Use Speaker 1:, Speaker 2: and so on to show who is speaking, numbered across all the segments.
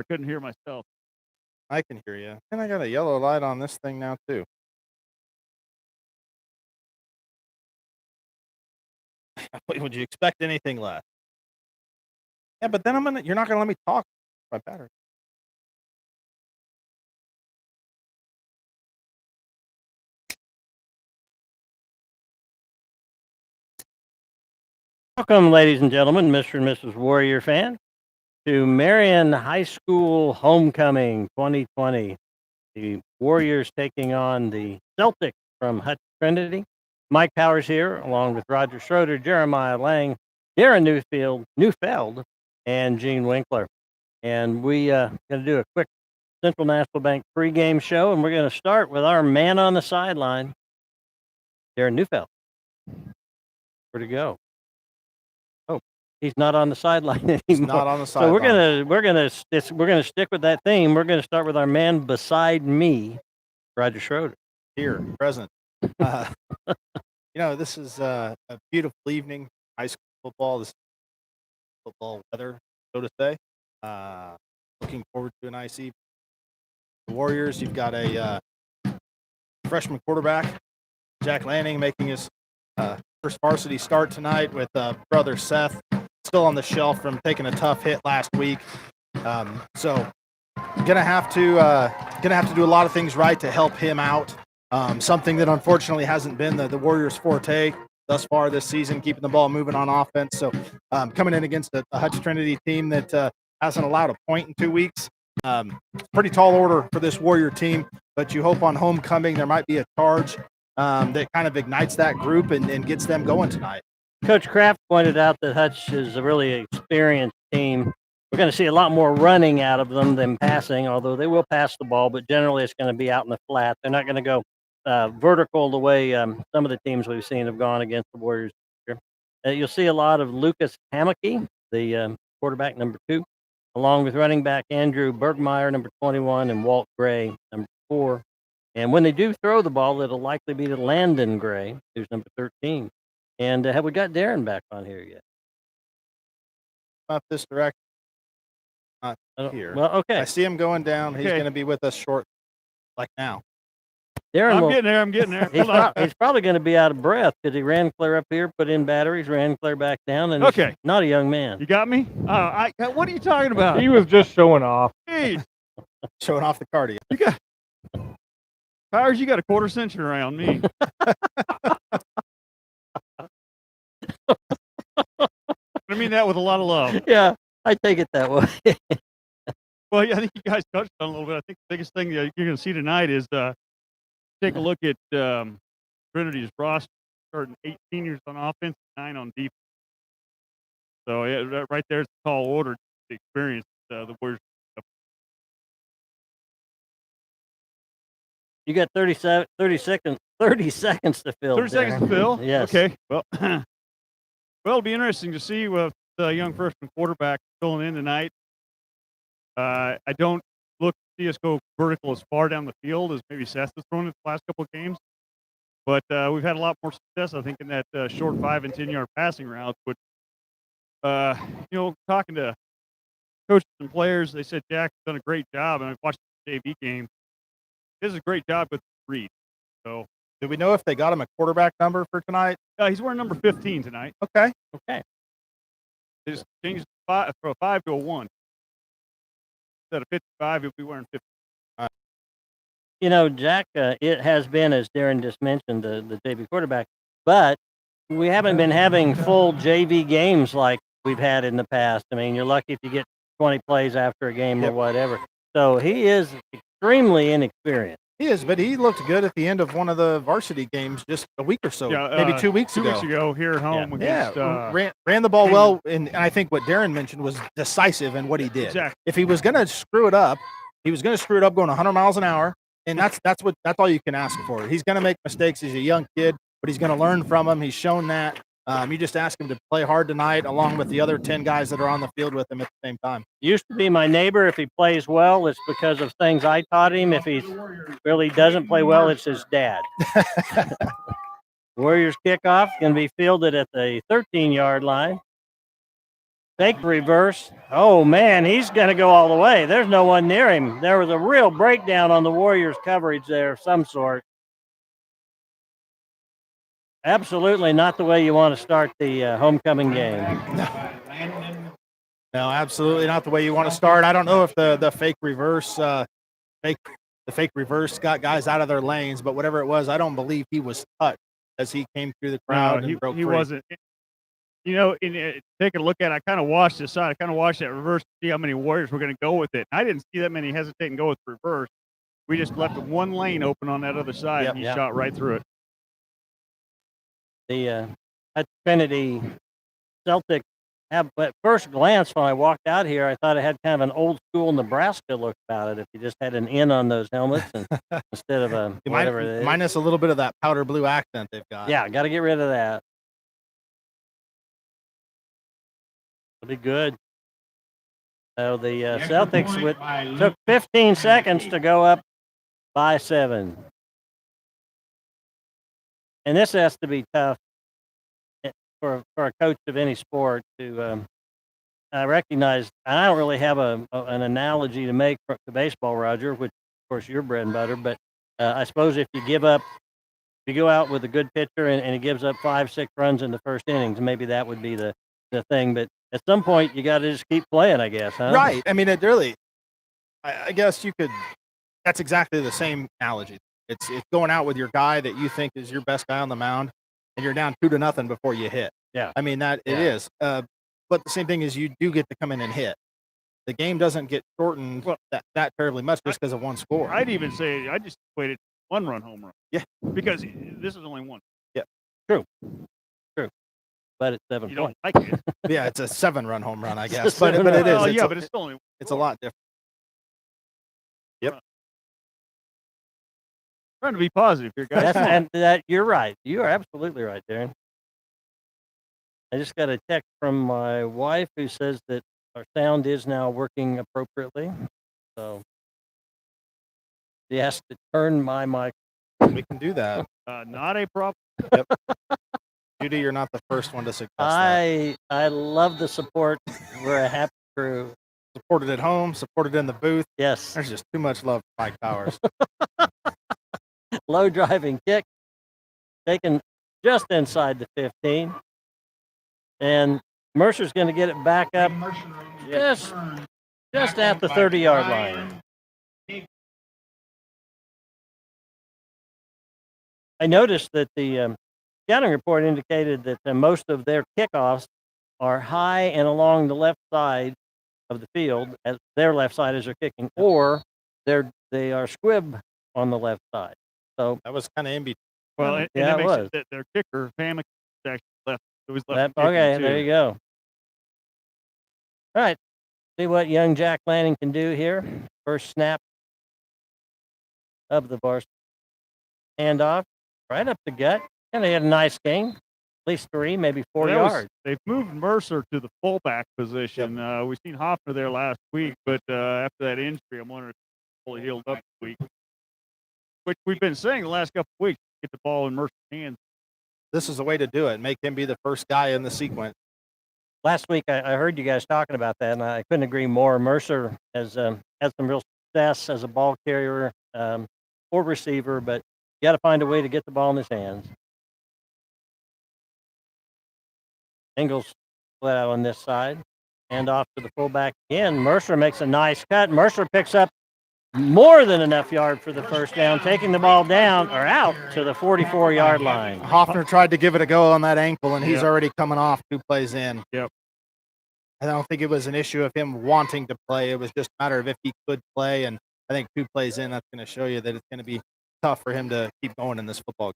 Speaker 1: I couldn't hear myself.
Speaker 2: I can hear you. And I got a yellow light on this thing now, too. Would you expect anything less? Yeah, but then you're not gonna let me talk. My battery.
Speaker 3: Welcome, ladies and gentlemen, Mr. and Mrs. Warrior fan, to Marion High School Homecoming 2020. The Warriors taking on the Celtics from Hutch Trinity. Mike Powers here, along with Roger Schroeder, Jeremiah Lang, Darren Neufeld, and Gene Winkler. And we going to do a quick Central National Bank pregame show, and we're going to start with our man on the sideline, Darren Neufeld. Where'd he go? He's not on the sideline anymore.
Speaker 2: He's not on the sideline.
Speaker 3: So we're gonna stick with that theme. We're gonna start with our man beside me, Roger Schroeder.
Speaker 2: Here, present. This is a beautiful evening. High school football. This football weather, so to say. Looking forward to a nice evening. The Warriors. You've got a freshman quarterback, Jack Lanning, making his first varsity start tonight with brother Seth. Still on the shelf from taking a tough hit last week, so gonna have to do a lot of things right to help him out. Something that unfortunately hasn't been the Warriors' forte thus far this season, keeping the ball moving on offense. So coming in against a Hutch Trinity team that hasn't allowed a point in 2 weeks, pretty tall order for this Warrior team. But you hope on homecoming there might be a charge that kind of ignites that group and gets them going tonight.
Speaker 3: Coach Kraft pointed out that Hutch is a really experienced team. We're going to see a lot more running out of them than passing, although they will pass the ball, but generally it's going to be out in the flat. They're not going to go vertical the way some of the teams we've seen have gone against the Warriors this year. You'll see a lot of Lucas Hammocky, the quarterback, number 2, along with running back Andrew Bergmeyer, number 21, and Walt Gray, number 4. And when they do throw the ball, it'll likely be to Landon Gray, who's number 13. And have we got Darren back on here yet?
Speaker 2: Not this direction. Not here.
Speaker 3: Well, okay.
Speaker 2: I see him going down. He's going to be with us short, like now.
Speaker 3: Darren,
Speaker 1: I'm getting there.
Speaker 3: He's probably going to be out of breath because he ran clear up here, put in batteries, ran clear back down, and he's not a young man.
Speaker 1: You got me? What are you talking about?
Speaker 4: He was just showing off.
Speaker 1: Hey,
Speaker 2: showing off the cardio.
Speaker 1: Powers, you got a quarter century around me. I mean that with a lot of love.
Speaker 3: Yeah, I take it that way.
Speaker 1: Well, yeah, I think you guys touched on a little bit. I think the biggest thing you're going to see tonight is take a look at Trinity's roster, starting 8 seniors on offense, 9 on defense. So yeah, right there's the tall order, the experience the Warriors.
Speaker 3: You got 30 seconds to fill.
Speaker 1: 30 seconds to fill?
Speaker 3: Yes.
Speaker 1: Okay. Well, it'll be interesting to see with the young freshman quarterback filling in tonight. I don't look to see us go vertical as far down the field as maybe Seth has thrown in the last couple of games. But we've had a lot more success, I think, in that short 5 and 10-yard passing routes. But, talking to coaches and players, they said Jack's done a great job. And I've watched the JV game. He does a great job with the read. So,
Speaker 2: do we know if they got him a quarterback number for tonight?
Speaker 1: He's wearing number 15 tonight.
Speaker 2: Okay.
Speaker 3: They
Speaker 1: just changed from a 5 to a 1. Instead of 55, he'll be wearing 50.
Speaker 3: Jack, it has been, as Darren just mentioned, the JV quarterback, but we haven't been having full JV games like we've had in the past. I mean, you're lucky if you get 20 plays after a game or whatever. So he is extremely inexperienced.
Speaker 2: He is, but he looked good at the end of one of the varsity games just a week or so, maybe 2 weeks ago.
Speaker 1: 2 weeks ago here at home. Against,
Speaker 2: ran the ball well, and I think what Darren mentioned was decisive in what he did.
Speaker 1: Exactly.
Speaker 2: If he was going to screw it up, going 100 miles an hour, and that's all you can ask for. He's going to make mistakes. He's a young kid, but he's going to learn from them. He's shown that. You just ask him to play hard tonight, along with the other 10 guys that are on the field with him at the same time.
Speaker 3: Used to be my neighbor. If he plays well, it's because of things I taught him. If he really doesn't play well, it's his dad. Warriors kickoff going to be fielded at the 13-yard line. Fake reverse. Oh, man, he's going to go all the way. There's no one near him. There was a real breakdown on the Warriors' coverage there of some sort. Absolutely not the way you want to start the homecoming game.
Speaker 2: No, absolutely not the way you want to start. I don't know if the fake reverse got guys out of their lanes, but whatever it was, I don't believe he was touched as he came through the crowd and broke
Speaker 1: he
Speaker 2: free.
Speaker 1: wasn't. You know, taking a look at it, I kind of watched the side. I kind of watched that reverse to see how many Warriors were going to go with it. I didn't see that many hesitate and go with reverse. We just left one lane open on that other side, and he shot right through it.
Speaker 3: The Hutch Trinity Celtic, at first glance when I walked out here, I thought it had kind of an old school Nebraska look about it. If you just had an N on those helmets and instead of a whatever it is.
Speaker 2: Minus a little bit of that powder blue accent they've got.
Speaker 3: Yeah, got to get rid of that. It'll be good. So the Celtics took 15 seconds to go up by 7. And this has to be tough for a coach of any sport to I recognize, and I don't really have an analogy to make to baseball, Roger, which of course your bread and butter, but I suppose if you go out with a good pitcher and he gives up 5-6 runs in the first innings, maybe that would be the thing. But at some point you got to just keep playing, I guess, huh?
Speaker 2: Right. I mean, it really, I guess you could, that's exactly the same analogy. It's going out with your guy that you think is your best guy on the mound, and you're down 2-0 before you hit.
Speaker 3: Yeah.
Speaker 2: I mean, it is. But the same thing is you do get to come in and hit. The game doesn't get shortened that terribly much just because of one score.
Speaker 1: I'd even say I just equated 1-run home run.
Speaker 2: Yeah.
Speaker 1: Because this is only one.
Speaker 2: Yeah.
Speaker 3: True. But it's 7
Speaker 1: You
Speaker 3: points.
Speaker 1: don't like it.
Speaker 2: Yeah, it's a 7-run home run, I guess.
Speaker 3: a
Speaker 2: But it is.
Speaker 1: Oh,
Speaker 2: It's
Speaker 1: yeah, but it's still only.
Speaker 2: it's a lot different. Yep.
Speaker 1: Trying to be positive here, guys.
Speaker 3: That you're right. You are absolutely right, Darren. I just got a text from my wife who says that our sound is now working appropriately. So she has to turn my mic.
Speaker 2: We can do that.
Speaker 1: Not a problem.
Speaker 2: Yep. Judy, you're not the first one to suggest that.
Speaker 3: I love the support. We're a happy crew.
Speaker 2: Supported at home, supported in the booth.
Speaker 3: Yes.
Speaker 2: There's just too much love for Mike Powers.
Speaker 3: Low driving kick, taken just inside the 15. And Mercer's going to get it back up just at the 30-yard line. I noticed that the scouting report indicated that most of their kickoffs are high and along the left side of the field, as their left side as they're kicking, or they are squib on the left side. So
Speaker 2: that was kind of in between.
Speaker 1: Well, and
Speaker 3: yeah,
Speaker 1: it
Speaker 3: it
Speaker 1: makes
Speaker 3: was.
Speaker 1: that their kicker, Famick, actually left. It was left.
Speaker 3: Okay,
Speaker 1: too.
Speaker 3: there you go. All right, see what young Jack Lanning can do here. First snap of the varsity handoff, right up the gut, and they had a nice gain, at least 3, maybe 4 yards.
Speaker 1: They've moved Mercer to the fullback position.
Speaker 2: Yep.
Speaker 1: We've seen Hoffner there last week, but after that injury, I'm wondering if he's fully healed up this week. Which we've been saying the last couple of weeks, get the ball in Mercer's hands.
Speaker 2: This is the way to do it. Make him be the first guy in the sequence.
Speaker 3: Last week, I heard you guys talking about that, and I couldn't agree more. Mercer has had some real success as a ball carrier or receiver, but you got to find a way to get the ball in his hands. Ingles split out on this side, and off to the fullback again. Mercer makes a nice cut. Mercer picks up more than enough yard for the first down, taking the ball down or out to the 44-yard line.
Speaker 2: Hoffner tried to give it a go on that ankle, and he's already coming off 2 plays in.
Speaker 1: Yep.
Speaker 2: I don't think it was an issue of him wanting to play. It was just a matter of if he could play, and I think 2 plays in, that's going to show you that it's going to be tough for him to keep going in this football game.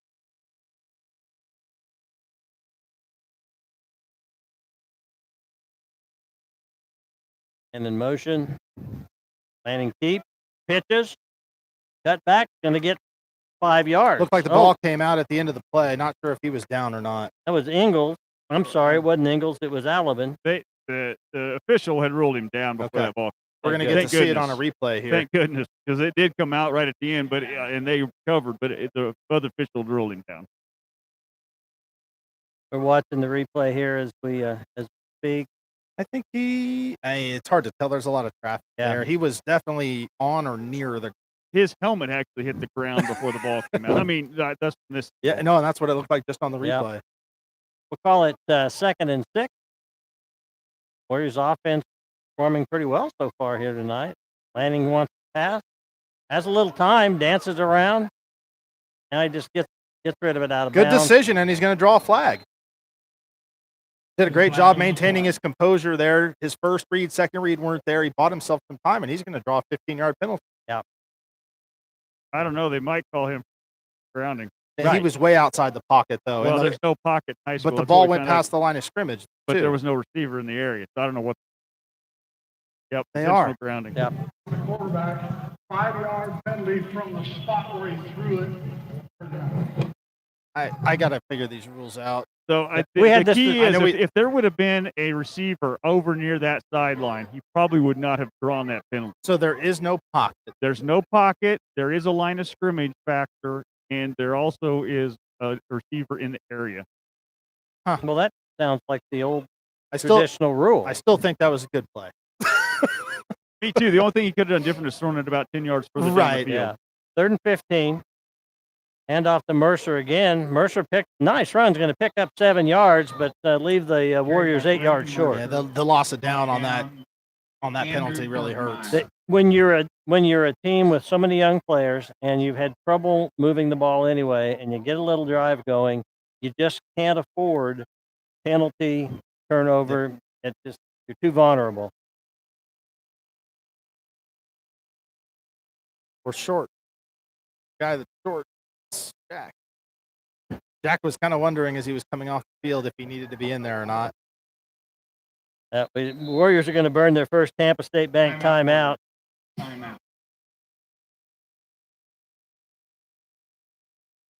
Speaker 3: And in motion, Lanning keep, pitches, cut back, going to get 5 yards.
Speaker 2: Looked like the ball came out at the end of the play. Not sure if he was down or not.
Speaker 3: That was Ingles. I'm sorry, it wasn't Ingles. It was Alabin.
Speaker 1: The official had ruled him down before that ball.
Speaker 2: We're going to get to see it on a replay here.
Speaker 1: Thank goodness, because it did come out right at the end, and they recovered, but the other official ruled him down.
Speaker 3: We're watching the replay here as we speak.
Speaker 2: I think it's hard to tell. There's a lot of traffic there. He was definitely on or near the.
Speaker 1: His helmet actually hit the ground before the ball came out. I mean, that's this.
Speaker 2: Yeah, no, and that's what it looked like just on the replay.
Speaker 3: We'll call it 2nd and 6. Warriors offense performing pretty well so far here tonight. Lanning wants to pass, has a little time, dances around, and he just gets rid of it out of bounds.
Speaker 2: Good decision, and he's going to draw a flag. Did a great job maintaining his composure there. His first read, second read weren't there. He bought himself some time, and he's going to draw a 15-yard penalty.
Speaker 3: Yeah.
Speaker 1: I don't know. They might call him grounding.
Speaker 2: He was way outside the pocket, though.
Speaker 1: Well, there's no pocket in high school.
Speaker 2: But the ball went past the line of scrimmage,
Speaker 1: but there was no receiver in the area. So I don't know what. Yep,
Speaker 2: they are.
Speaker 1: Grounding.
Speaker 3: Yep.
Speaker 4: The quarterback, 5-yard penalty from the spot where he threw it.
Speaker 2: I got to figure these rules out.
Speaker 1: So the key is if there would have been a receiver over near that sideline, he probably would not have drawn that penalty.
Speaker 2: So there is no pocket.
Speaker 1: There's no pocket. There is a line of scrimmage factor, and there also is a receiver in the area.
Speaker 2: Huh.
Speaker 3: Well, that sounds like the old traditional rule.
Speaker 2: I still think that was a good play.
Speaker 1: Me too. The only thing he could have done different is thrown it about 10 yards further down the field.
Speaker 3: Yeah. 3rd and 15. Hand off to Mercer again. Mercer nice run's going to pick up 7 yards, but leave the Warriors 8 yards short.
Speaker 2: Yeah, the loss of down on that penalty really hurts.
Speaker 3: When you're a team with so many young players and you've had trouble moving the ball anyway, and you get a little drive going, you just can't afford penalty, turnover. You're too vulnerable.
Speaker 2: We're short. Guy that's short. Jack. Jack was kind of wondering as he was coming off the field if he needed to be in there or not.
Speaker 3: Warriors are going to burn their first Tampa State Bank timeout.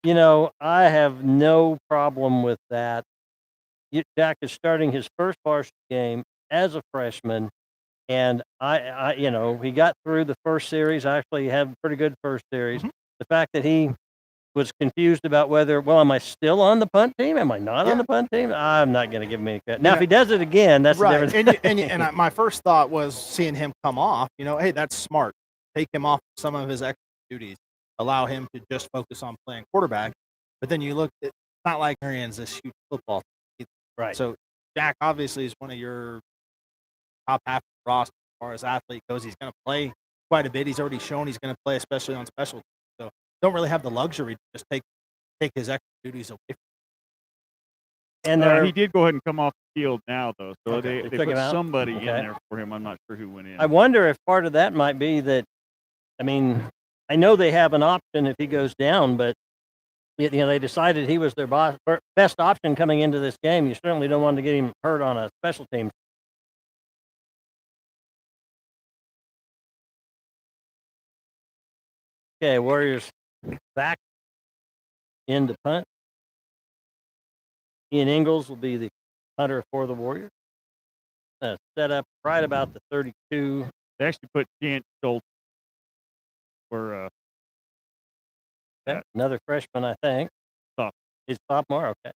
Speaker 3: You know, I have no problem with that. Jack is starting his first varsity game as a freshman, and I he got through the first series. Actually, had a pretty good first series. Mm-hmm. The fact that he was confused about whether, am I still on the punt team? Am I not on the punt team? I'm not going to give him any credit. Now, if he does it again, that's
Speaker 2: right.
Speaker 3: different.
Speaker 2: And my first thought was seeing him come off. Hey, that's smart. Take him off some of his extra duties. Allow him to just focus on playing quarterback. But then you look, it's not like Marion's this huge football team.
Speaker 3: Right.
Speaker 2: So Jack obviously is one of your top half of the roster as far as athlete goes. He's going to play quite a bit. He's already shown he's going to play, especially on special teams. So don't really have the luxury to just take his extra duties away from him.
Speaker 3: And
Speaker 1: he did go ahead and come off the field now, though. So
Speaker 3: they
Speaker 1: put somebody in there for him. I'm not sure who went in.
Speaker 3: I wonder if part of that might be that, I know they have an option if he goes down, but they decided he was their best option coming into this game. You certainly don't want to get him hurt on a special team. Okay, Warriors back into punt. Ian Ingalls will be the punter for the Warriors. Set up right about the 32.
Speaker 1: They actually put Chance Schultz for
Speaker 3: another freshman, I think. He's sophomore, okay.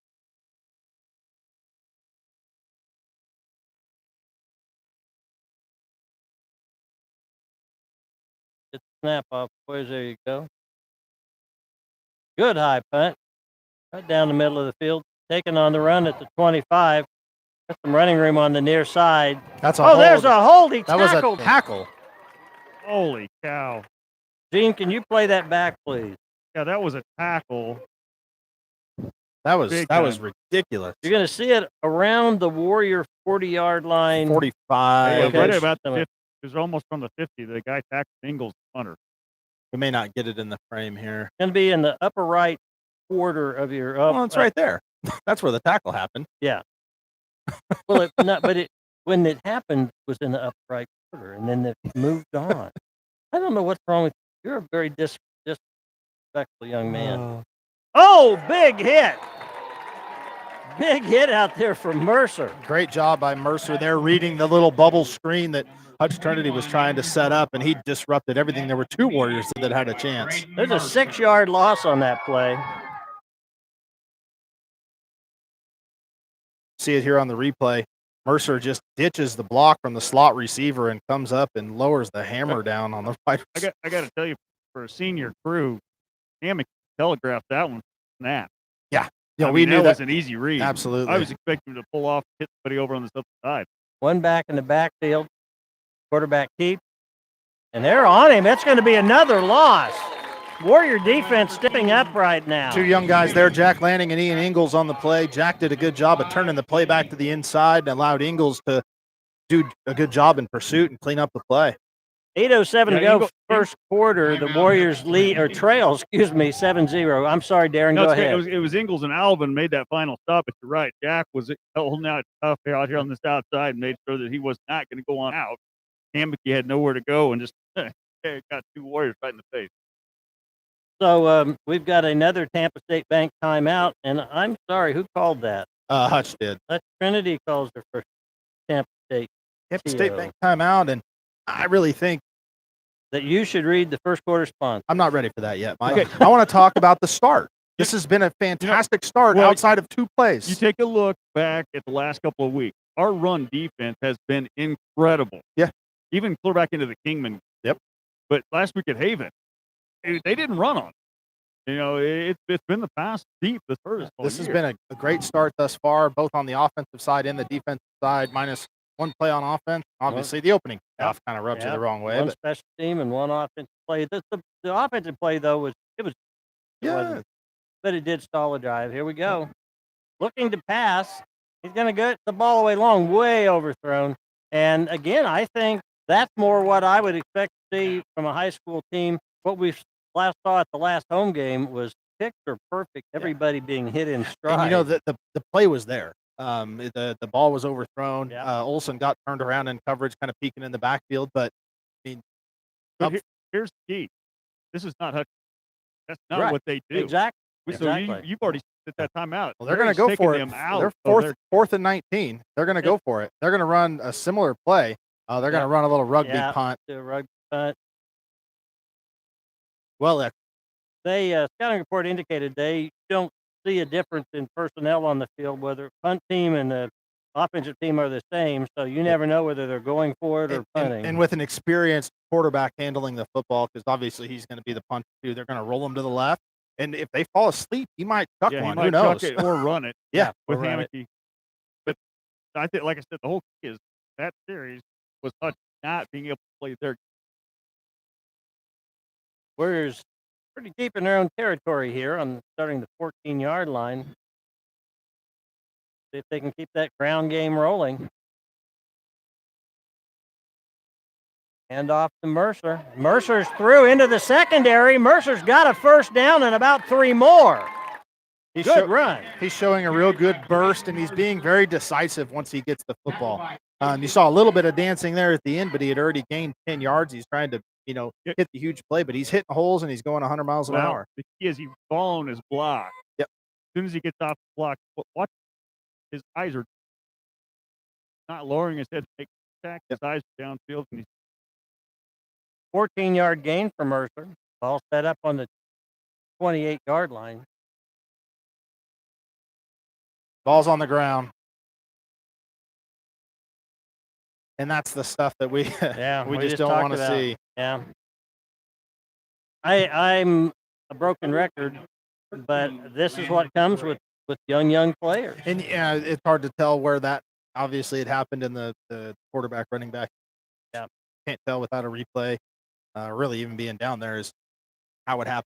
Speaker 3: Get the snap off, boys. There you go. Good high punt. Right down the middle of the field. Taking on the run at the 25. Got some running room on the near side.
Speaker 2: That's a hold.
Speaker 3: There's a hold. He
Speaker 2: tackled. That was a tackle.
Speaker 1: Holy cow.
Speaker 3: Gene, can you play that back, please?
Speaker 1: Yeah, that was a tackle.
Speaker 2: That was ridiculous.
Speaker 3: You're going to see it around the Warrior 40-yard line.
Speaker 2: 45.
Speaker 1: Right about the 50. It was almost from the 50. The guy tackled Ingalls, punter.
Speaker 2: We may not get it in the frame here.
Speaker 3: It's going to be in the upper right quarter of your.
Speaker 2: Well, it's right there. That's where the tackle happened.
Speaker 3: Yeah. Well, when it happened, it was in the upper right quarter, and then it moved on. I don't know what's wrong with you. You're a very disrespectful young man. Big hit. Big hit out there from Mercer.
Speaker 2: Great job by Mercer there, reading the little bubble screen that Hutch Trinity was trying to set up, and he disrupted everything. There were two Warriors that had a chance.
Speaker 3: There's a 6-yard loss on that play.
Speaker 2: See it here on the replay. Mercer just ditches the block from the slot receiver and comes up and lowers the hammer down on the wide receiver.
Speaker 1: I got to tell you, for a senior crew, Hammock telegraphed that one. Snap.
Speaker 2: Yeah,
Speaker 1: I
Speaker 2: we
Speaker 1: mean,
Speaker 2: knew
Speaker 1: that
Speaker 2: that
Speaker 1: was an easy read.
Speaker 2: absolutely.
Speaker 1: I was expecting him to pull off, hit somebody over on this other side.
Speaker 3: One back in the backfield, quarterback keep, and they're on him. That's going to be another loss. Warrior defense stepping up right now.
Speaker 2: Two young guys there, Jack Lanning and Ian Ingles on the play. Jack did a good job of turning the play back to the inside and allowed Ingles to do a good job in pursuit and clean up the play.
Speaker 3: 8:07 to go, first quarter. The Warriors lead or trail, 7-0. I'm sorry, Darren.
Speaker 1: No,
Speaker 3: go
Speaker 1: it's great.
Speaker 3: ahead.
Speaker 1: It was Ingles and Alvin made that final stop, but you're right. Jack was holding out tough out here on this outside and made sure that he was not going to go on out. Hammock had nowhere to go and just got two Warriors right in the face.
Speaker 3: So we've got another Tampa State Bank timeout, and I'm sorry, who called that?
Speaker 2: Hutch did.
Speaker 3: Hutch Trinity calls her for Tampa State.
Speaker 2: Tampa State Bank timeout, and I really think
Speaker 3: that you should read the first quarter sponsor.
Speaker 2: I'm not ready for that yet, Mike. Okay. I want to talk about the start. This has been a fantastic start outside of two plays.
Speaker 1: You take a look back at the last couple of weeks. Our run defense has been incredible.
Speaker 2: Yeah.
Speaker 1: Even clear back into the Kingman.
Speaker 2: Yep.
Speaker 1: But last week at Haven, they didn't run on. It's been the pass deep the first.
Speaker 2: This has been a great start thus far, both on the offensive side and the defensive side, minus one play on offense. Obviously, the opening half kind of rubs you the wrong way.
Speaker 3: One special team and one offensive play. The offensive play, though, was but it did stall a drive. Here we go. Looking to pass. He's going to get the ball away long, way overthrown. And again, I think that's more what I would expect to see from a high school team. What we last saw at the last home game was picture perfect. Everybody being hit in stride.
Speaker 2: And the play was there. The ball was overthrown. Olsen got turned around in coverage, kind of peeking in the backfield. But I mean,
Speaker 1: here's the key. This is not Hutch. That's not what they do.
Speaker 3: Exactly.
Speaker 1: So you've already set that time out.
Speaker 2: Well, they're going to go for it. They're fourth and 19. They're going to go for it. They're going to run a similar play. They're going to run a little rugby punt.
Speaker 3: A rugby punt.
Speaker 2: Well,
Speaker 3: scouting report indicated they don't see a difference in personnel on the field, whether punt team and the offensive team are the same. So you never know whether they're going for it or punting.
Speaker 2: And with an experienced quarterback handling the football, because obviously he's going to be the punter too, they're going to roll him to the left. And if they fall asleep, he might chuck one. Who knows?
Speaker 1: Chuck it or run it.
Speaker 2: With
Speaker 1: Hammocky. But I think, like I said, the whole key is that series was Hutch not being able to play their.
Speaker 3: Warriors pretty deep in their own territory here on starting the 14-yard line. See if they can keep that ground game rolling. Hand off to Mercer. Mercer's through into the secondary. Mercer's got a first down and about 3 more. Good run.
Speaker 2: He's showing a real good burst, and he's being very decisive once he gets the football. You saw a little bit of dancing there at the end, but he had already gained 10 yards. He's trying to, hit the huge play, but he's hitting holes and he's going 100 miles an hour.
Speaker 1: The key is he's following his block.
Speaker 2: Yep.
Speaker 1: As soon as he gets off the block, watch his eyes are not lowering his head to make contact. His eyes are downfield, and he's
Speaker 3: 14-yard gain for Mercer. Ball set up on the 28-yard line.
Speaker 2: Ball's on the ground. And that's the stuff that we just don't want to see.
Speaker 3: Yeah. I'm a broken record, but this is what comes with young players.
Speaker 2: And it's hard to tell where that obviously it happened in the quarterback running back.
Speaker 3: Yeah.
Speaker 2: Can't tell without a replay. Really even being down there is how it happened,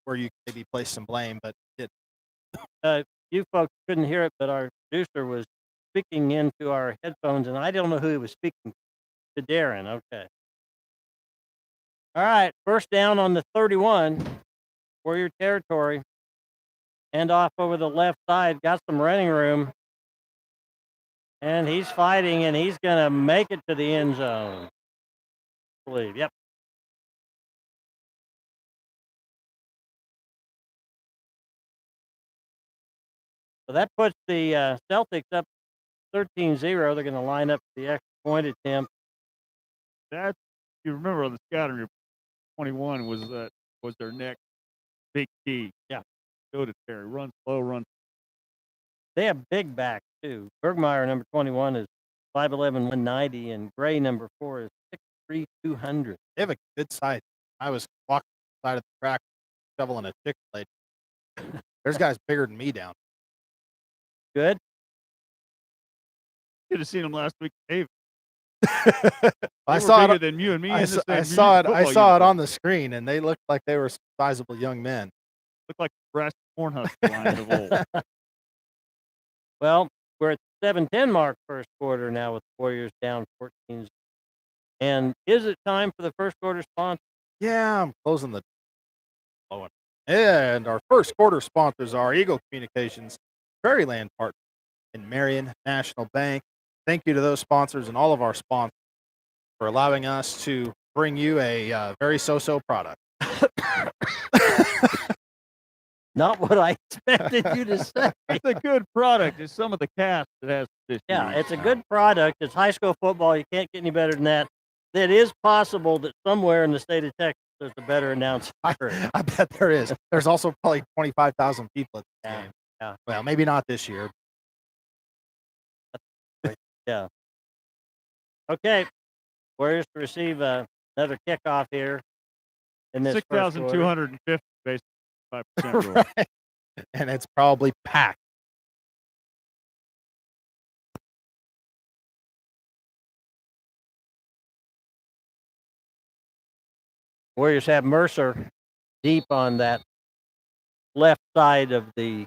Speaker 2: where you maybe place some blame, but it.
Speaker 3: You folks couldn't hear it, but our producer was speaking into our headphones, and I don't know who he was speaking to. Darren. Okay. All right, first down on the 31, Warrior territory. Hand off over the left side, got some running room. And he's fighting, and he's going to make it to the end zone. I believe, yep. So that puts the Celtics up 13-0. They're going to line up the extra point attempt.
Speaker 1: That, you remember on the scouting report, 21 was their next big key.
Speaker 3: Yeah.
Speaker 1: Go to Terry. Run slow, run.
Speaker 3: They have big backs 2. Bergmeyer, number 21, is 5'11", 190, and Gray, number 4, is 6'3", 200.
Speaker 2: They have a good size. I was walking the side of the track, shoveling a chick blade. There's guys bigger than me down.
Speaker 3: Good.
Speaker 1: Should have seen him last week, Dave.
Speaker 2: I
Speaker 1: They
Speaker 2: saw
Speaker 1: were
Speaker 2: it.
Speaker 1: bigger than you and me.
Speaker 2: I
Speaker 1: in
Speaker 2: saw,
Speaker 1: the
Speaker 2: I
Speaker 1: same
Speaker 2: saw it. I
Speaker 1: football
Speaker 2: saw it
Speaker 1: uniform.
Speaker 2: on the screen, and they looked like they were sizable young men.
Speaker 1: Looked like the brass Cornhusker line of old.
Speaker 3: Well, we're at the 7:10 mark first quarter now with the Warriors down 14. And is it time for the first quarter sponsor?
Speaker 2: Yeah, I'm closing the. And our first quarter sponsors are Eagle Communications, Prairieland Partners, and Marion National Bank. Thank you to those sponsors and all of our sponsors for allowing us to bring you a very so-so product.
Speaker 3: Not what I expected you to say.
Speaker 1: It's a good product. It's some of the cast that has this.
Speaker 3: Yeah, it's a good product. It's high school football. You can't get any better than that. It is possible that somewhere in the state of Texas there's a better announcer.
Speaker 2: I bet there is. There's also probably 25,000 people at the game.
Speaker 3: Yeah.
Speaker 2: Well, maybe not this year.
Speaker 3: Yeah. Okay. Warriors to receive another kickoff here in this first quarter.
Speaker 1: 6,250 based on 5% rule.
Speaker 2: Right. And it's probably packed.
Speaker 3: Warriors have Mercer deep on that left side of the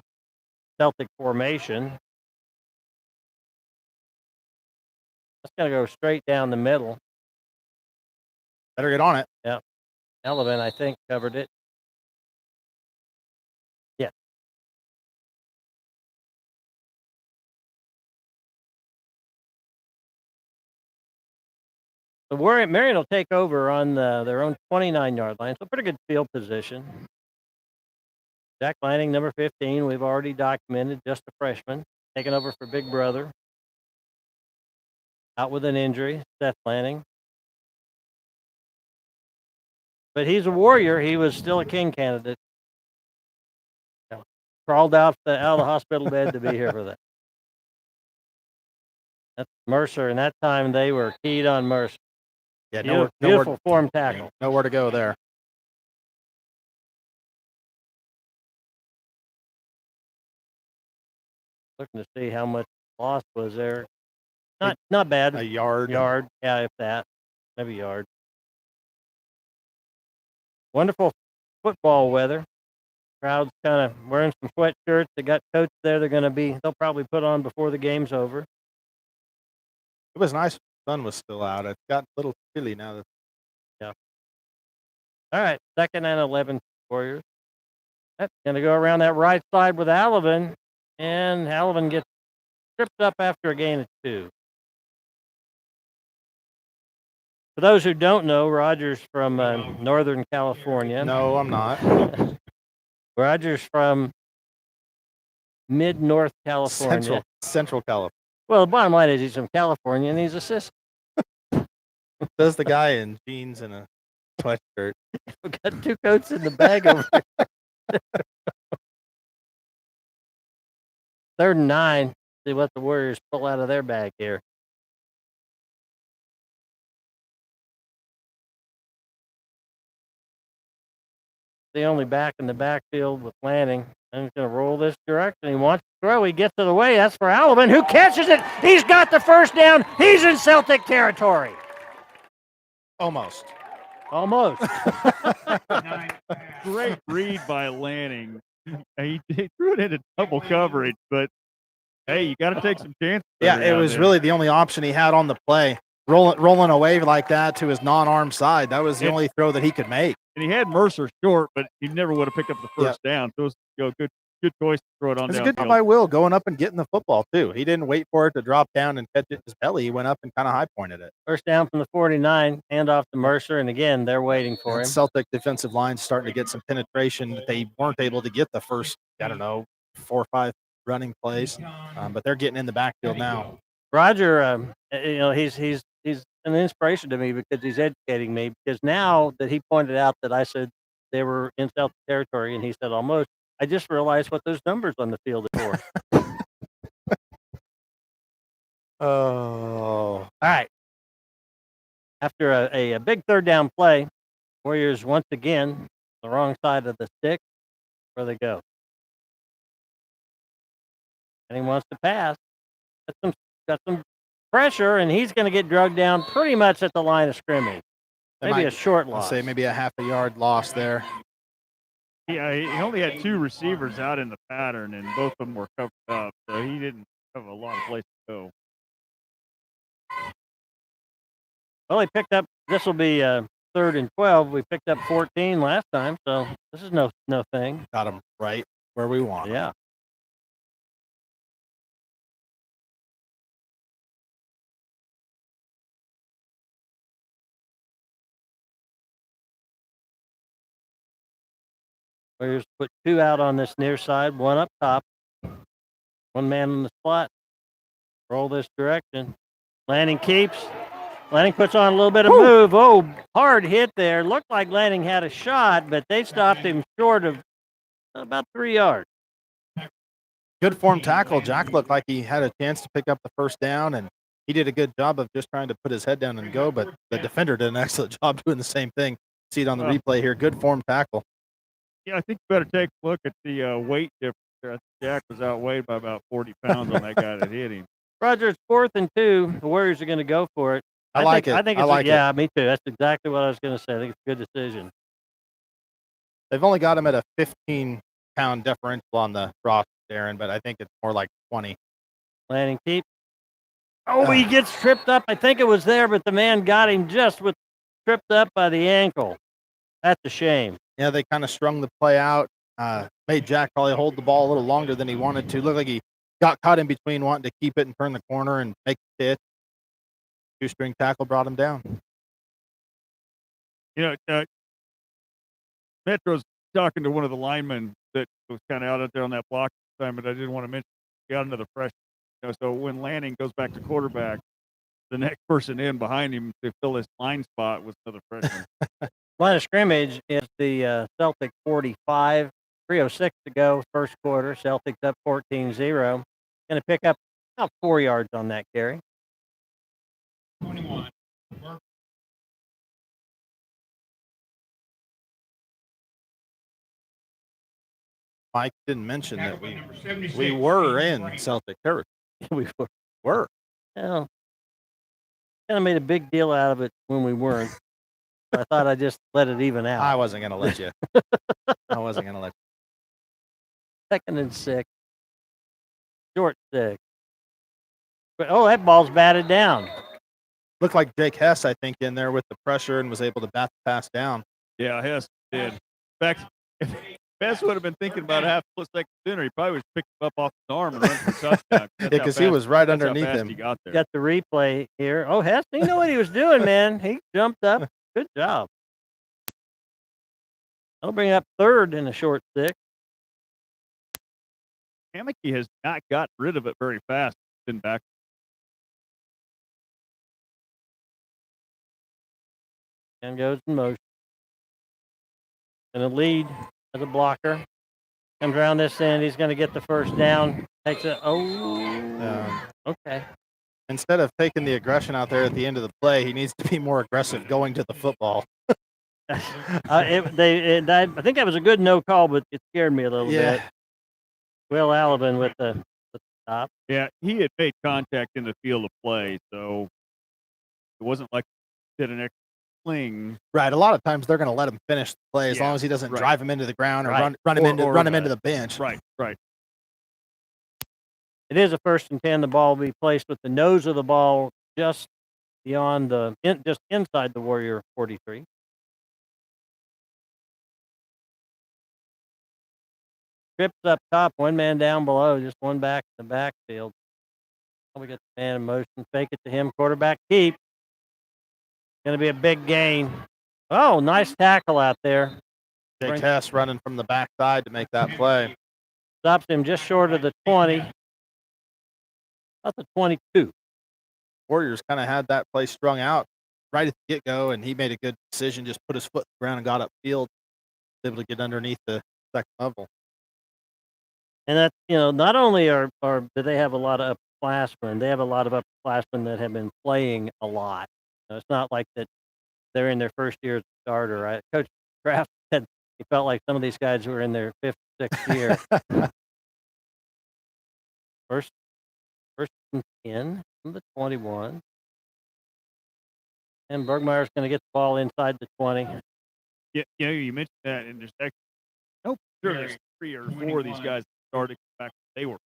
Speaker 3: Celtic formation. That's going to go straight down the middle.
Speaker 2: Better get on it.
Speaker 3: Yeah. Sullivan, I think, covered it. Yeah. The Marion will take over on their own 29-yard line. So pretty good field position. Jack Lanning, number 15, we've already documented, just a freshman, taking over for Big Brother. Out with an injury, Seth Lanning. But he's a Warrior. He was still a King candidate. Crawled out of the hospital bed to be here for that. That's Mercer, and that time they were keyed on Mercer.
Speaker 2: Yeah,
Speaker 3: Beautiful form tackle.
Speaker 2: Nowhere to go there.
Speaker 3: Looking to see how much loss was there. Not bad.
Speaker 2: A yard.
Speaker 3: Yard, yeah, if that. Maybe yard. Wonderful football weather. Crowd's kind of wearing some sweatshirts. They got coats there. They'll probably put on before the game's over.
Speaker 2: It was nice. The sun was still out. It's got a little chilly now.
Speaker 3: Yeah. All right, 2nd and 11 Warriors. That's going to go around that right side with Alvin, and Alvin gets tripped up after a gain of 2. For those who don't know, Roger's from Northern California.
Speaker 2: No, I'm not.
Speaker 3: Roger's from mid-North California.
Speaker 2: Central California.
Speaker 3: Well, the bottom line is he's from California, and he's a sis.
Speaker 2: Does the guy in jeans and a sweatshirt.
Speaker 3: We've got 2 coats in the bag over there. 3rd and 9. See what the Warriors pull out of their bag here. The only back in the backfield with Lanning. And he's going to roll this direction. He wants to throw. He gets to the way. That's for Alvin, who catches it. He's got the first down. He's in Celtic territory.
Speaker 2: Almost.
Speaker 1: Great read by Lanning. He threw it into double coverage, but hey, you got to take some chances.
Speaker 2: Yeah, it was really the only option he had on the play. Rolling away like that to his non-arm side. That was the only throw that he could make.
Speaker 1: And he had Mercer short, but he never would have picked up the first down. So it was good choice to throw it on.
Speaker 2: It was a good job by Will going up and getting the football too. He didn't wait for it to drop down and catch it in his belly. He went up and kind of high pointed it.
Speaker 3: First down from the 49, hand off to Mercer, and again they're waiting for him.
Speaker 2: Celtic defensive line starting to get some penetration that they weren't able to get the first, 4 or 5 running plays, but they're getting in the backfield now.
Speaker 3: Roger, he's an inspiration to me because he's educating me. Because now that he pointed out that I said they were in Celtic territory, and he said almost, I just realized what those numbers on the field are for.
Speaker 2: Oh.
Speaker 3: All right. After a big third down play, Warriors once again the wrong side of the stick. Where they go. And he wants to pass. Got some pressure, and he's going to get drugged down pretty much at the line of scrimmage. Maybe a short
Speaker 2: I'll
Speaker 3: loss.
Speaker 2: say maybe a half a yard loss there.
Speaker 1: Yeah, he only had 2 receivers out in the pattern, and both of them were covered up, so he didn't have a lot of place to go.
Speaker 3: Well, he picked up. This will be 3rd and 12. We picked up 14 last time, so this is no thing.
Speaker 2: Got him right where we want him.
Speaker 3: Yeah. Warriors put 2 out on this near side, 1 up top, 1 man in the slot. Roll this direction. Lanning keeps. Lanning puts on a little bit of move. Oh, hard hit there. Looked like Lanning had a shot, but they stopped him short of about 3 yards.
Speaker 2: Good form tackle. Jack looked like he had a chance to pick up the first down, and he did a good job of just trying to put his head down and go, but the defender did an excellent job doing the same thing. See it on the replay here. Good form tackle.
Speaker 1: Yeah, I think you better take a look at the weight difference there. I think Jack was outweighed by about 40 pounds on that guy that hit him.
Speaker 3: Roger, it's 4th and 2. The Warriors are going to go for it.
Speaker 2: I like it.
Speaker 3: I think it's yeah, me too. That's exactly what I was going to say. I think it's a good decision.
Speaker 2: They've only got him at a 15-pound differential on the roster, Darren, but I think it's more like 20.
Speaker 3: Lanning keep. Oh, he gets tripped up. I think it was there, but the man got him just with tripped up by the ankle. That's a shame.
Speaker 2: Yeah, they kind of strung the play out. Made Jack probably hold the ball a little longer than he wanted to. Looked like he got caught in between wanting to keep it and turn the corner and make the hit. 2-string tackle brought him down.
Speaker 1: You know, Metro's talking to one of the linemen that was kind of out there on that block at the time, but I didn't want to mention he got another freshman. You know, so when Lanning goes back to quarterback, the next person in behind him to fill his line spot was another freshman.
Speaker 3: Line of scrimmage is the Celtic 45, 3:06 to go, first quarter. Celtics up 14-0. Going to pick up about 4 yards on that carry.
Speaker 4: 21.
Speaker 2: Mike didn't mention that
Speaker 4: Tackle by number
Speaker 2: we
Speaker 4: 76,
Speaker 2: were
Speaker 4: Steve
Speaker 2: in
Speaker 4: Frank.
Speaker 2: Celtic territory.
Speaker 3: We were. Well, kind of made a big deal out of it when we weren't. I thought I'd just let it even out.
Speaker 2: I wasn't going to let you. I wasn't going to let you.
Speaker 3: 2nd and 6. Short 6. But, oh, that ball's batted down.
Speaker 2: Looked like Jake Hess, I think, in there with the pressure and was able to bat the pass down.
Speaker 1: Yeah, Hess did. In fact, if Hess would have been thinking about half a second sooner, he probably would have picked him up off his arm and run for a touchdown.
Speaker 2: Yeah, because he was right
Speaker 1: That's how
Speaker 2: underneath
Speaker 1: fast
Speaker 2: him.
Speaker 1: he got there.
Speaker 3: Got the replay here. Oh, Hess, he knew what he was doing, man. He jumped up. Good job. I'll bring up 3rd in a short 6.
Speaker 1: Hammocky has not got rid of it very fast. Been back.
Speaker 3: And goes in motion. And a lead as a blocker. Comes around this end. He's going to get the first down. Takes it. Oh. Okay.
Speaker 2: Instead of taking the aggression out there at the end of the play, he needs to be more aggressive going to the football.
Speaker 3: I think that was a good no call, but it scared me a little bit. Will Alvin with the stop.
Speaker 1: Yeah, he had made contact in the field of play, so it wasn't like he did an extra fling.
Speaker 2: Right. A lot of times they're going to let him finish the play as
Speaker 1: Yeah,
Speaker 2: long as he doesn't
Speaker 1: right.
Speaker 2: drive him into the ground or
Speaker 3: Right.
Speaker 2: run him
Speaker 1: Or
Speaker 2: into the bench.
Speaker 1: Right.
Speaker 3: It is a 1st and 10. The ball will be placed with the nose of the ball just beyond just inside the Warrior 43. Trips up top, 1 man down below, just 1 back in the backfield. We got the man in motion, fake it to him, quarterback keep. Going to be a big gain. Oh, nice tackle out there.
Speaker 2: Jake Hess running from the backside to make that play.
Speaker 3: Stops him just short of the 20. About the 22.
Speaker 2: Warriors kind of had that play strung out right at the get-go, and he made a good decision, just put his foot in the ground and got upfield, able to get underneath the second level.
Speaker 3: And that, not only do they have a lot of upperclassmen. They have a lot of upperclassmen that have been playing a lot. It's not like that they're in their first year as a starter. Right? Coach Kraft said he felt like some of these guys were in their 5th, 6th year. First and 10 from the 21. And Bergmeier's going to get the ball inside the 20.
Speaker 1: Yeah, you mentioned that, and there's actually sure there's 3 or 4 of these guys that started back when they were.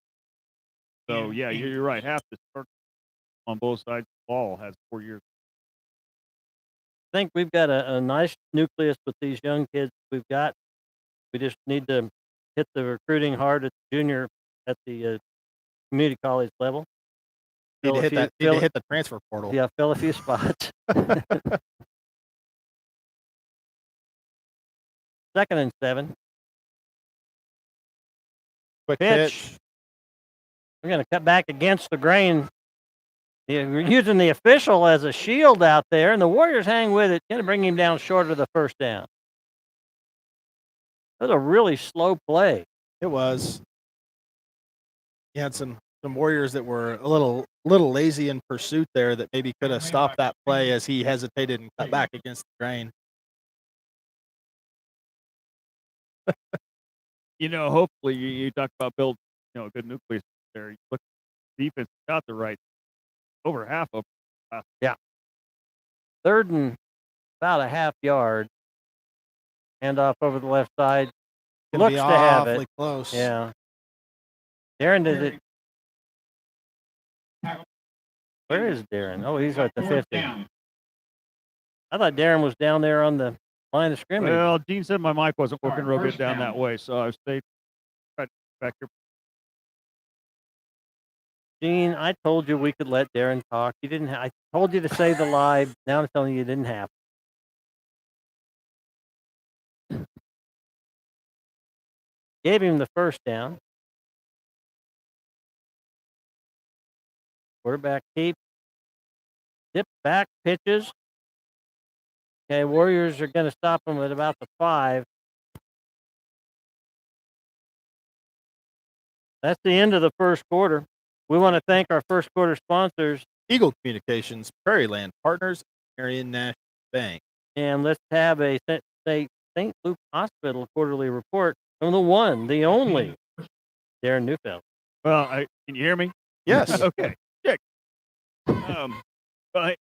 Speaker 1: So yeah, you're right. Half the start on both sides of the ball has 4 years.
Speaker 3: I think we've got a nice nucleus with these young kids we've got. We just need to hit the recruiting hard at the community college level.
Speaker 2: Need to hit the transfer portal.
Speaker 3: Yeah, fill a few spots. 2nd and 7.
Speaker 2: Quick
Speaker 3: Pitch.
Speaker 2: pitch.
Speaker 3: We're going to cut back against the grain. We're using the official as a shield out there, and the Warriors hang with it. Going to bring him down short of the first down. That was a really slow play.
Speaker 2: It was. You had some Warriors that were a little lazy in pursuit there that maybe could have stopped that play as he hesitated and cut back against the grain.
Speaker 1: Hopefully you talked about building, a good nucleus there. You look, defense got the right over half of.
Speaker 3: Yeah. 3rd and about a half yard. Hand off over the left side. Looks to have it.
Speaker 2: Close.
Speaker 3: Yeah. Darren did it. Where is Darren? Oh, he's at the 50. I thought Darren was down there on the line of scrimmage.
Speaker 1: Well, Dean said my mic wasn't working real good down that way, so I stayed right back here.
Speaker 3: Gene, I told you we could let Darren talk. You didn't. I told you to save the live. Now I'm telling you it didn't happen. Gave him the first down. Quarterback keep. Dip back pitches. Okay, Warriors are going to stop him at about the 5. That's the end of the first quarter. We want to thank our first quarter sponsors.
Speaker 2: Eagle Communications, Prairie Land Partners, Marion National Bank.
Speaker 3: And let's have a St. Luke Hospital quarterly report from the one, the only, Darren Neufeld.
Speaker 1: Well, can you hear me?
Speaker 2: Yes.
Speaker 1: Okay. Check. But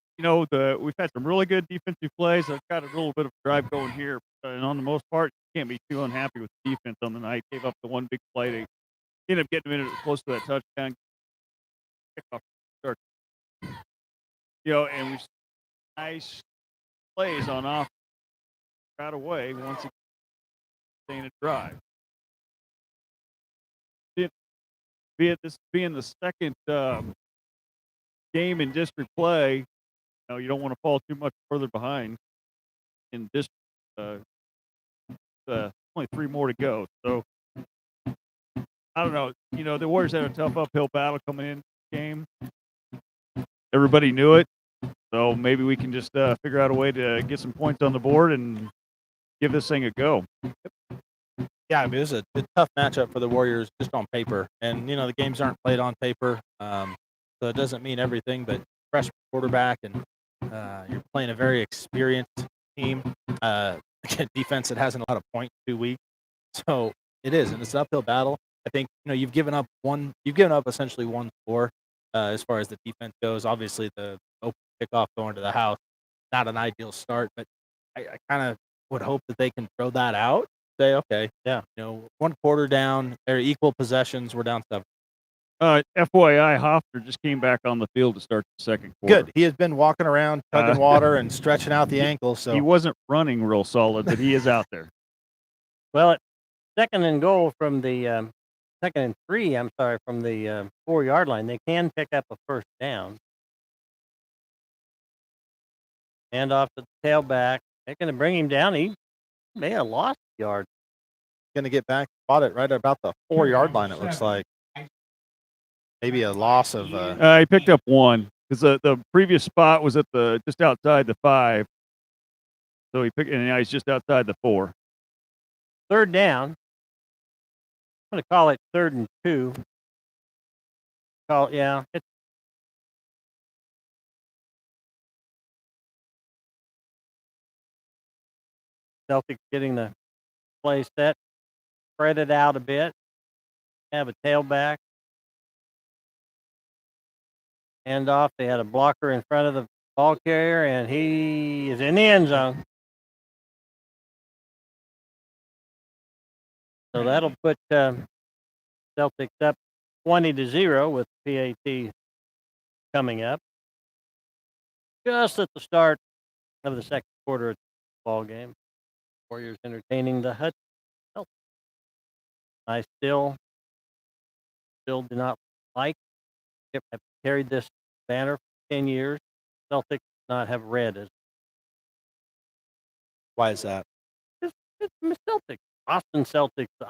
Speaker 1: we've had some really good defensive plays. I've got a little bit of a drive going here, and on the most part, you can't be too unhappy with the defense on the night. Gave up the one big play. They ended up getting them close to that touchdown. Kickoff start. And we nice plays on off right away once it staying a drive. This being the second game in district play, you don't want to fall too much further behind in district. Only 3 more to go, so I don't know. The Warriors had a tough uphill battle coming in the game. Everybody knew it, so maybe we can just figure out a way to get some points on the board and give this thing a go.
Speaker 2: Yeah, it was a tough matchup for the Warriors just on paper, and the games aren't played on paper, so it doesn't mean everything. But freshman quarterback, and you're playing a very experienced team, defense that hasn't allowed a point in 2 weeks, so it is, and it's an uphill battle. I think you've given up essentially one score as far as the defense goes. Obviously, the open kickoff going to the house, not an ideal start, but I kind of would hope that they can throw that out. Say, okay, yeah, 1 quarter down, they're equal possessions. We're down 7.
Speaker 1: FYI, Hoffner just came back on the field to start the second quarter.
Speaker 2: Good. He has been walking around, tugging water and stretching out the ankles. So
Speaker 1: he wasn't running real solid, but he is out there.
Speaker 3: Well, at 2nd and goal from the 2nd and 3, from the 4-yard line, they can pick up a first down. Hand off to the tailback. They're going to bring him down. He may have lost a yard.
Speaker 2: Going to get back, spot it right about the 4-yard line. It looks like maybe a loss of.
Speaker 1: He picked up 1 because the previous spot was at just outside the 5, so he picked, and now he's just outside the 4.
Speaker 3: 3rd down. I'm going to call it 3rd and 2. call. Yeah, it's Celtics getting the play set, spread it out a bit, have a tailback, hand off. They had a blocker in front of the ball carrier, and he is in the end zone. So that'll put Celtics up 20-0 with PAT coming up just at the start of the second quarter of the ball game. Warriors entertaining the Hutch. I still do not like. I've carried this banner for 10 years. Celtics not have red as
Speaker 2: Why is that?
Speaker 3: it's Celtics, Boston Celtics, the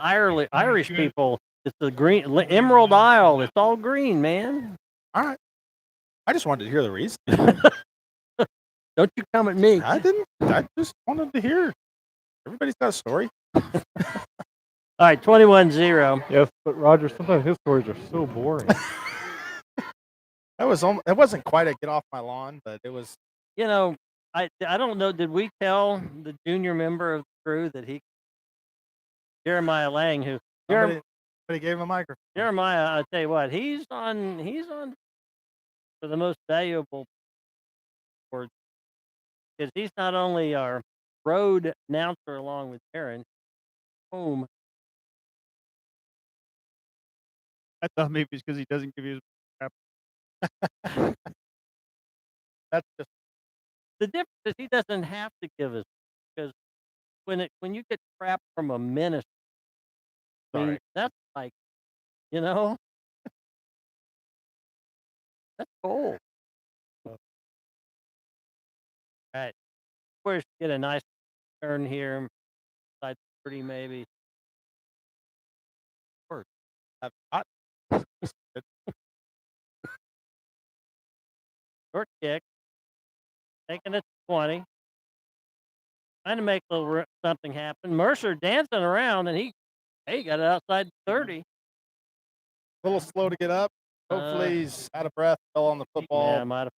Speaker 3: Irish people. It's the green Emerald Isle. It's all green, man.
Speaker 2: All right. I just wanted to hear the reason.
Speaker 3: Don't you come at me.
Speaker 2: I didn't. I just wanted to hear. Everybody's got a story.
Speaker 3: All right, 21-0.
Speaker 5: Yes, but Roger, sometimes his stories are so boring.
Speaker 2: That was it wasn't quite a get off my lawn, but it was.
Speaker 3: You know, I don't know. Did we tell the junior member of the crew that Jeremiah Lang, who
Speaker 2: Somebody gave him a microphone.
Speaker 3: Jeremiah, I'll tell you what, he's on for the most valuable award, because he's not only our road announcer along with Aaron, home.
Speaker 1: I thought maybe it's because he doesn't give you
Speaker 2: That's just
Speaker 3: The difference is he doesn't have to give us, because when you get crap from a minister, I mean,
Speaker 2: sorry.
Speaker 3: that's like, you know, that's gold. All right, we're get a nice turn here, side 30 maybe.
Speaker 2: Have hot.
Speaker 3: Short kick, taking it to 20. Trying to make a little something happen. Mercer dancing around, and he got it outside 30.
Speaker 2: A little slow to get up. Hopefully he's out of breath. Fell on the football.
Speaker 3: Yeah, might have.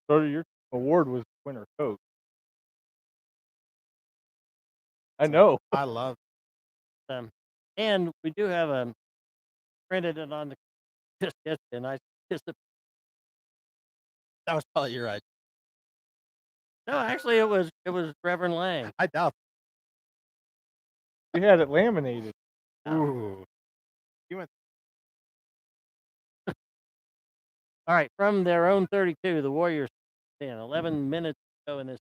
Speaker 5: So your award was winter coat. I know.
Speaker 2: I love.
Speaker 3: And we do have printed it on the just yesterday, and I just
Speaker 2: That was probably your idea.
Speaker 3: no, actually it was Reverend Lang.
Speaker 2: I doubt.
Speaker 5: You had it laminated.
Speaker 2: Ooh. You went.
Speaker 3: All right, from their own 32, the Warriors 11 minutes to go in this.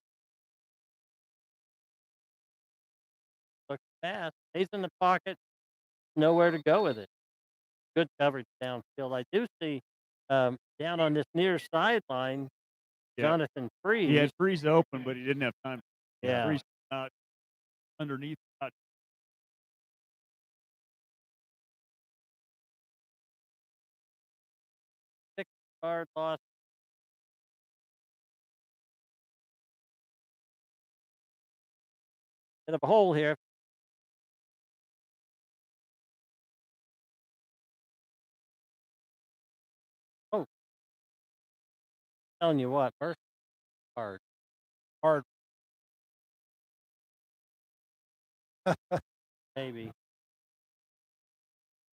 Speaker 3: Look fast. He's in the pocket. Nowhere to go with it. Good coverage downfield. I do see down on this near sideline, Jonathan Freeze.
Speaker 1: He had Freeze open, but he didn't have time.
Speaker 3: Yeah.
Speaker 1: Freeze not underneath. Not
Speaker 3: 6-yard loss. Bit of a hole here. Oh, telling you what, first hard. Maybe.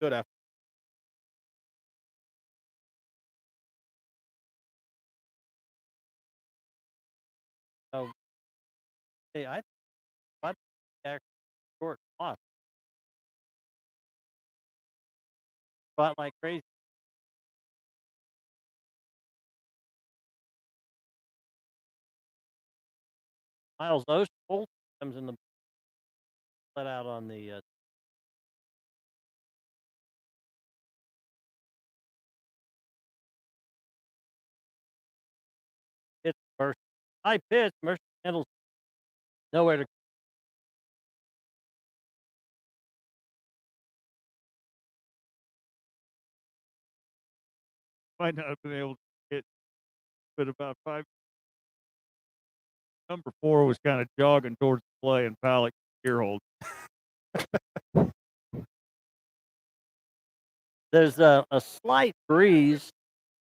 Speaker 2: Good effort.
Speaker 3: So, hey, I actually short loss. Fought like crazy. Miles Osterholt comes in the let out on the hit first. High pitch. Mercer handles nowhere to.
Speaker 1: might not have been able to hit, but about 5. Number 4 was kind of jogging towards the play, and Palick ear hold.
Speaker 3: There's a slight breeze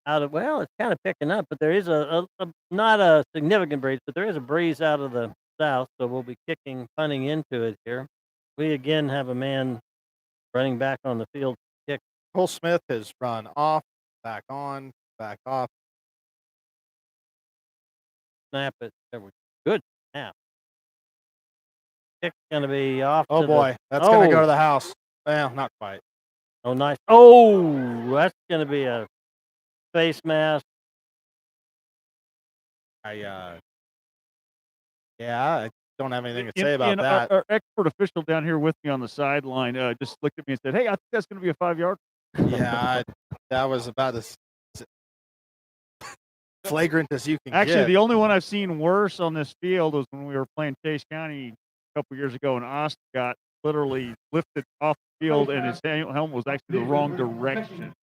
Speaker 3: well, it's kind of picking up, but there is not a significant breeze, but there is a breeze out of the south, so we'll be punting into it here. We again have a man running back on the field to kick.
Speaker 2: Cole Smith has run off, back on, back off.
Speaker 3: Snap it. There we Good snap. Kick's going to be off.
Speaker 2: Oh
Speaker 3: to
Speaker 2: boy, that's going to go to the house. Well, not quite.
Speaker 3: Oh, nice. Oh, that's going to be a face mask.
Speaker 2: Yeah, I don't have anything to
Speaker 1: And-
Speaker 2: say about
Speaker 1: and
Speaker 2: that.
Speaker 1: Our expert official down here with me on the sideline just looked at me and said, "Hey, I think that's going to be a 5-yard."
Speaker 2: Yeah, that was about as flagrant as you can
Speaker 1: Actually,
Speaker 2: get.
Speaker 1: the only one I've seen worse on this field was when we were playing Chase County a couple years ago, and Austin got literally lifted off the field, and his helmet was actually the wrong direction.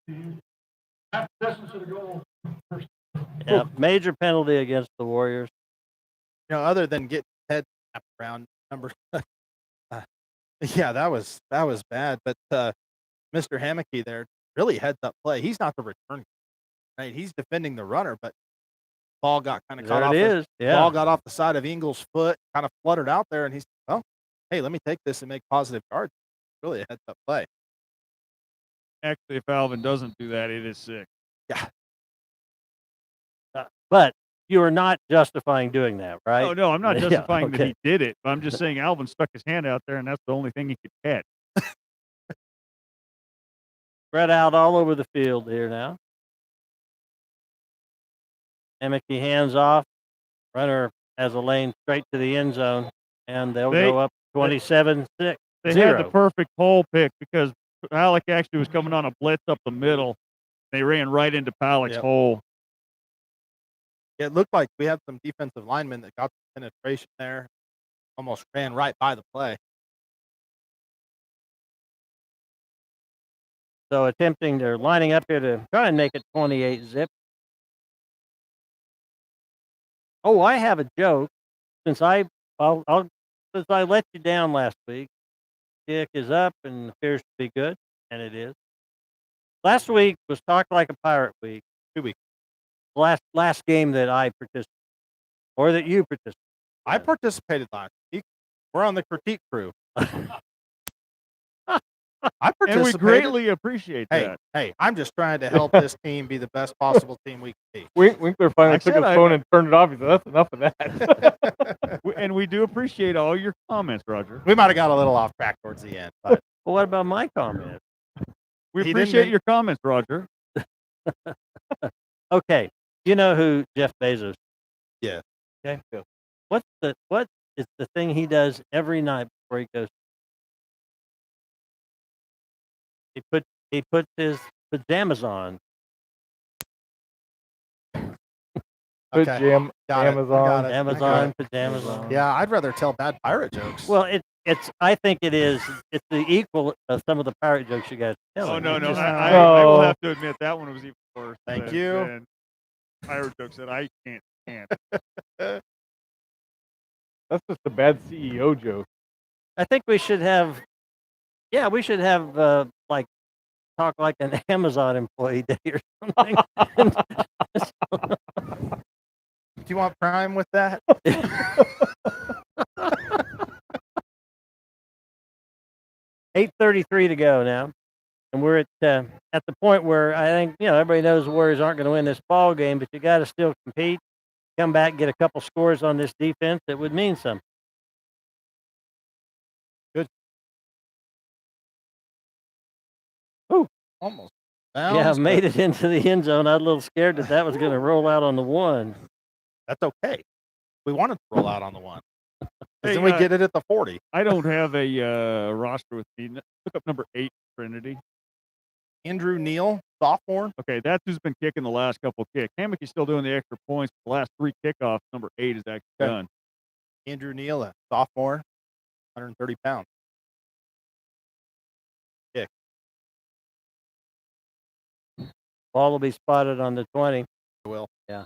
Speaker 4: Half distance to the goal.
Speaker 3: Yeah, major penalty against the Warriors.
Speaker 2: Other than getting head snapped around number. Yeah, that was bad. But Mr. Hammocky there really heads up play. He's not the return guy, right? He's defending the runner, but ball got kind of caught off.
Speaker 3: There it is. Yeah.
Speaker 2: Ball got off the side of Ingles' foot, kind of fluttered out there, and he's, well, hey, let me take this and make positive yards. Really a heads up play.
Speaker 1: Actually, if Alvin doesn't do that, it is sick.
Speaker 2: Yeah.
Speaker 3: But you are not justifying doing that, right?
Speaker 1: Oh, no, I'm not
Speaker 3: Yeah,
Speaker 1: justifying that
Speaker 3: okay.
Speaker 1: he did it. I'm just saying Alvin stuck his hand out there, and that's the only thing he could catch.
Speaker 3: Spread out all over the field here now. Hammocky hands off. Runner has a lane straight to the end zone, and they'll go up 27-6.
Speaker 1: They had the perfect hole pick because Alec actually was coming on a blitz up the middle. They ran right into Palik's
Speaker 2: Yep.
Speaker 1: hole.
Speaker 2: It looked like we had some defensive linemen that got the penetration there, almost ran right by the play.
Speaker 3: So they're lining up here to try and make it 28-zip. Oh, I have a joke. Since I let you down last week, kick is up and appears to be good, and it is. Last week was Talk Like a Pirate week.
Speaker 2: 2 weeks.
Speaker 3: Last game that I participated, or that you participated.
Speaker 2: I participated last week. We're on the critique crew. I participated.
Speaker 1: And we greatly appreciate
Speaker 2: Hey,
Speaker 1: that.
Speaker 2: hey, I'm just trying to help this team be the best possible team we can
Speaker 5: Winkler finally
Speaker 1: I
Speaker 5: took
Speaker 1: said
Speaker 5: his phone and turned it off. He said, "That's enough of that."
Speaker 2: be.
Speaker 1: And we do appreciate all your comments, Roger.
Speaker 2: We might have got a little off track towards the end, but
Speaker 3: Well, what about my comment?
Speaker 1: We
Speaker 2: He didn't
Speaker 1: appreciate
Speaker 2: make-
Speaker 1: your comments, Roger.
Speaker 3: Okay, you know who Jeff Bezos?
Speaker 2: Yeah.
Speaker 3: Okay. What is the thing he does every night before he goes? He puts his pajamas on.
Speaker 5: Put
Speaker 2: Okay.
Speaker 5: Jam
Speaker 2: Got it.
Speaker 5: Amazon.
Speaker 2: Got it.
Speaker 3: Amazon pajamas on.
Speaker 2: yeah, I'd rather tell bad pirate jokes.
Speaker 3: Well, I think it is. It's the equal of some of the pirate jokes you guys tell.
Speaker 1: Oh, no,
Speaker 3: It's
Speaker 1: no.
Speaker 3: just-
Speaker 1: I will have to admit that one was even worse.
Speaker 2: Thank
Speaker 1: than-
Speaker 2: you.
Speaker 1: than pirate jokes that I can't stand.
Speaker 5: That's just a bad CEO joke.
Speaker 3: I think we should have. Yeah, we should have like talk like an Amazon employee day or something.
Speaker 2: Do you want Prime with that?
Speaker 3: 8:33 to go now, and we're at the point where I think everybody knows the Warriors aren't going to win this ball game, but you got to still compete, come back, get a couple scores on this defense that would mean something.
Speaker 2: Almost.
Speaker 3: Yeah,
Speaker 2: Bounds,
Speaker 3: made
Speaker 2: but
Speaker 3: it into the end zone. I was a little scared that was going to roll out on the one.
Speaker 2: That's okay. We wanted to roll out on the one. 'Cause
Speaker 1: Hey,
Speaker 2: then we get it at the 40.
Speaker 1: I don't have a roster with me. Look up number 8, Trinity.
Speaker 2: Andrew Neal, sophomore.
Speaker 1: Okay, that's who's been kicking the last couple kicks. Hammocky's still doing the extra points. The last 3 kickoffs, number 8 is actually
Speaker 2: Okay.
Speaker 1: done.
Speaker 2: Andrew Neal, a sophomore, 130 pounds. Kick.
Speaker 3: Ball will be spotted on the 20.
Speaker 2: Will.
Speaker 3: Yeah.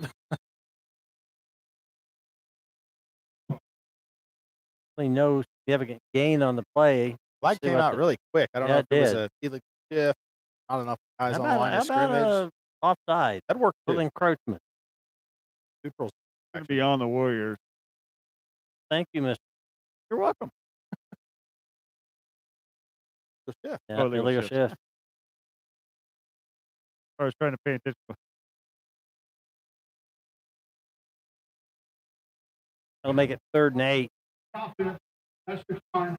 Speaker 3: No significant gain on the play.
Speaker 2: Flag
Speaker 3: See
Speaker 2: came
Speaker 3: what
Speaker 2: out
Speaker 3: the-
Speaker 2: really quick. I don't
Speaker 3: Yeah,
Speaker 2: know
Speaker 3: it
Speaker 2: if it was
Speaker 3: did.
Speaker 2: a illegal shift. Not enough guys
Speaker 3: How
Speaker 2: on the
Speaker 3: about,
Speaker 2: line
Speaker 3: how
Speaker 2: of
Speaker 3: about
Speaker 2: scrimmage.
Speaker 3: offside?
Speaker 2: That worked
Speaker 3: Little
Speaker 2: too.
Speaker 3: encroachment.
Speaker 2: Neutrals.
Speaker 1: Gonna be on the Warriors.
Speaker 3: Thank you, Mr.
Speaker 1: You're welcome.
Speaker 2: Yeah.
Speaker 3: Yeah,
Speaker 1: Oh, legal
Speaker 3: illegal
Speaker 1: shift.
Speaker 3: shift.
Speaker 1: I was trying to pay attention.
Speaker 3: That'll make it 3rd and 8.
Speaker 4: Confident. That's just fine.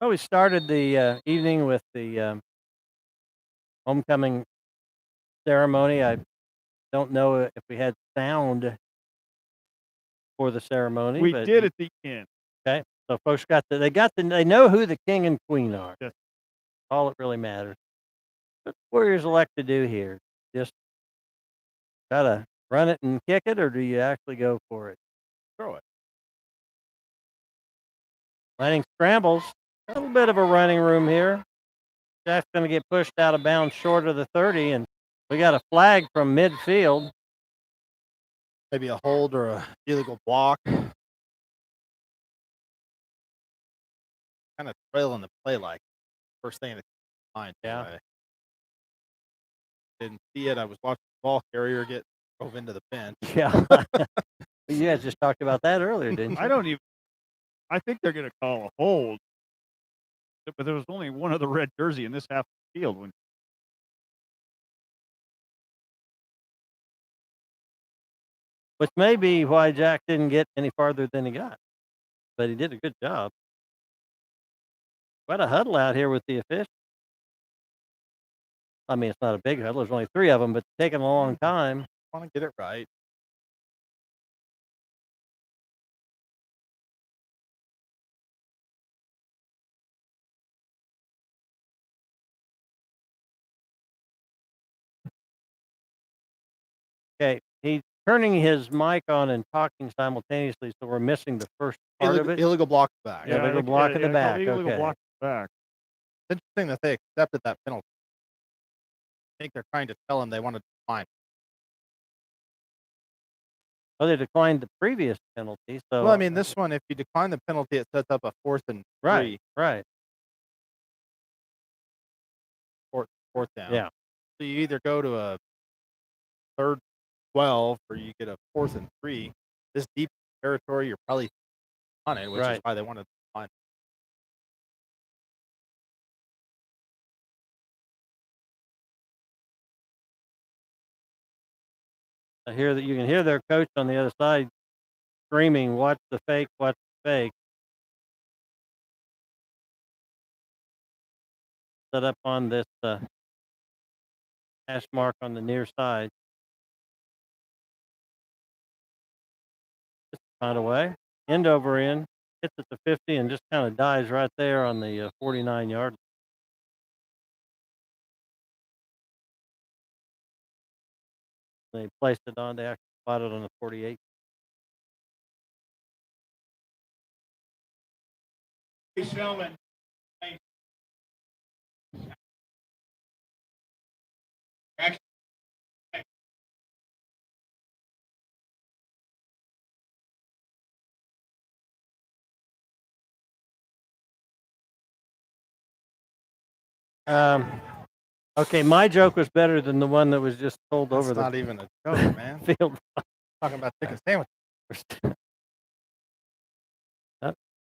Speaker 3: Well, we started the evening with the homecoming ceremony. I don't know if we had sound for the ceremony,
Speaker 1: We
Speaker 3: but
Speaker 1: did at the end.
Speaker 3: okay. So folks they know who the king and queen are.
Speaker 1: Yes.
Speaker 3: All that really matters. What the Warriors elect to do here? Just try to run it and kick it, or do you actually go for it?
Speaker 2: Throw it.
Speaker 3: Running scrambles. A little bit of a running room here. Jack's going to get pushed out of bounds short of the 30, and we got a flag from midfield.
Speaker 2: Maybe a hold or a illegal block. Kind of trailing the play like first thing that comes to mind.
Speaker 3: Yeah.
Speaker 2: Anyway. Didn't see it. I was watching the ball carrier get drove into the bench.
Speaker 3: Yeah. You guys just talked about that earlier, didn't you?
Speaker 1: I don't even. I think they're gonna call a hold. But there was only one other red jersey in this half of the field when
Speaker 3: Which may be why Jack didn't get any farther than he got. But he did a good job. Quite a huddle out here with the officials. I mean, it's not a big huddle. There's only 3 of them, but it's taking a long time.
Speaker 2: Want to get it right.
Speaker 3: Okay, he's turning his mic on and talking simultaneously, so we're missing the first part of it.
Speaker 2: Illegal block back.
Speaker 3: Yeah, illegal block in the back,
Speaker 1: Illegal
Speaker 3: okay.
Speaker 1: block in the back.
Speaker 2: It's interesting that they accepted that penalty. I think they're trying to tell him they want to decline.
Speaker 3: Well, they declined the previous penalty, so.
Speaker 2: Well, I mean, this one, if you decline the penalty, it sets up a 4th and 3.
Speaker 3: Right.
Speaker 2: Fourth down.
Speaker 3: Yeah.
Speaker 2: So you either go to a 3rd 12 or you get a 4th and 3. This deep territory, you're probably on it, which is why they want to decline.
Speaker 3: I hear that you can hear their coach on the other side screaming, "Watch the fake, watch the fake." Set up on this hash mark on the near side. Just find a way. End over end. Hits at the 50 and just kind of dies right there on the 49-yard. They placed it on. They actually spotted on the 48.
Speaker 4: Selman.
Speaker 3: Okay, my joke was better than the one that was just told
Speaker 2: That's
Speaker 3: over the
Speaker 2: not even a joke, man.
Speaker 3: field.
Speaker 2: Talking about chicken sandwich.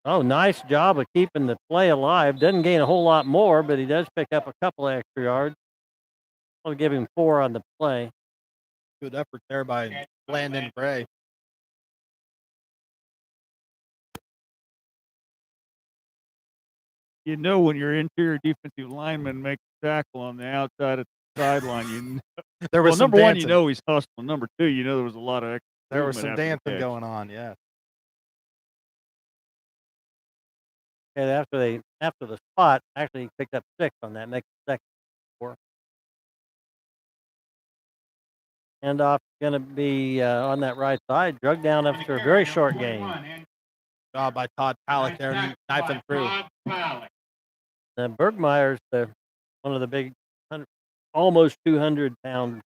Speaker 3: Oh, nice job of keeping the play alive. Doesn't gain a whole lot more, but he does pick up a couple of extra yards. I'll give him 4 on the play.
Speaker 2: Good effort there by Landon Gray.
Speaker 1: You know when your interior defensive lineman makes a tackle on the outside of the sideline, you know.
Speaker 2: There was some
Speaker 1: number one,
Speaker 2: dancing.
Speaker 1: you know he's hustling. Number 2, you know there was a lot of extra
Speaker 2: There was
Speaker 1: movement
Speaker 2: some
Speaker 1: after the
Speaker 2: dancing
Speaker 1: catch.
Speaker 2: going on, yeah.
Speaker 3: And after the spot, actually he picked up 6 on that, makes the second 4. Handoff going to be on that right side, drug down after a very short gain.
Speaker 2: Job by Todd Pallick there, knifing through.
Speaker 3: Bergmeyer's one of the big, almost 200-pound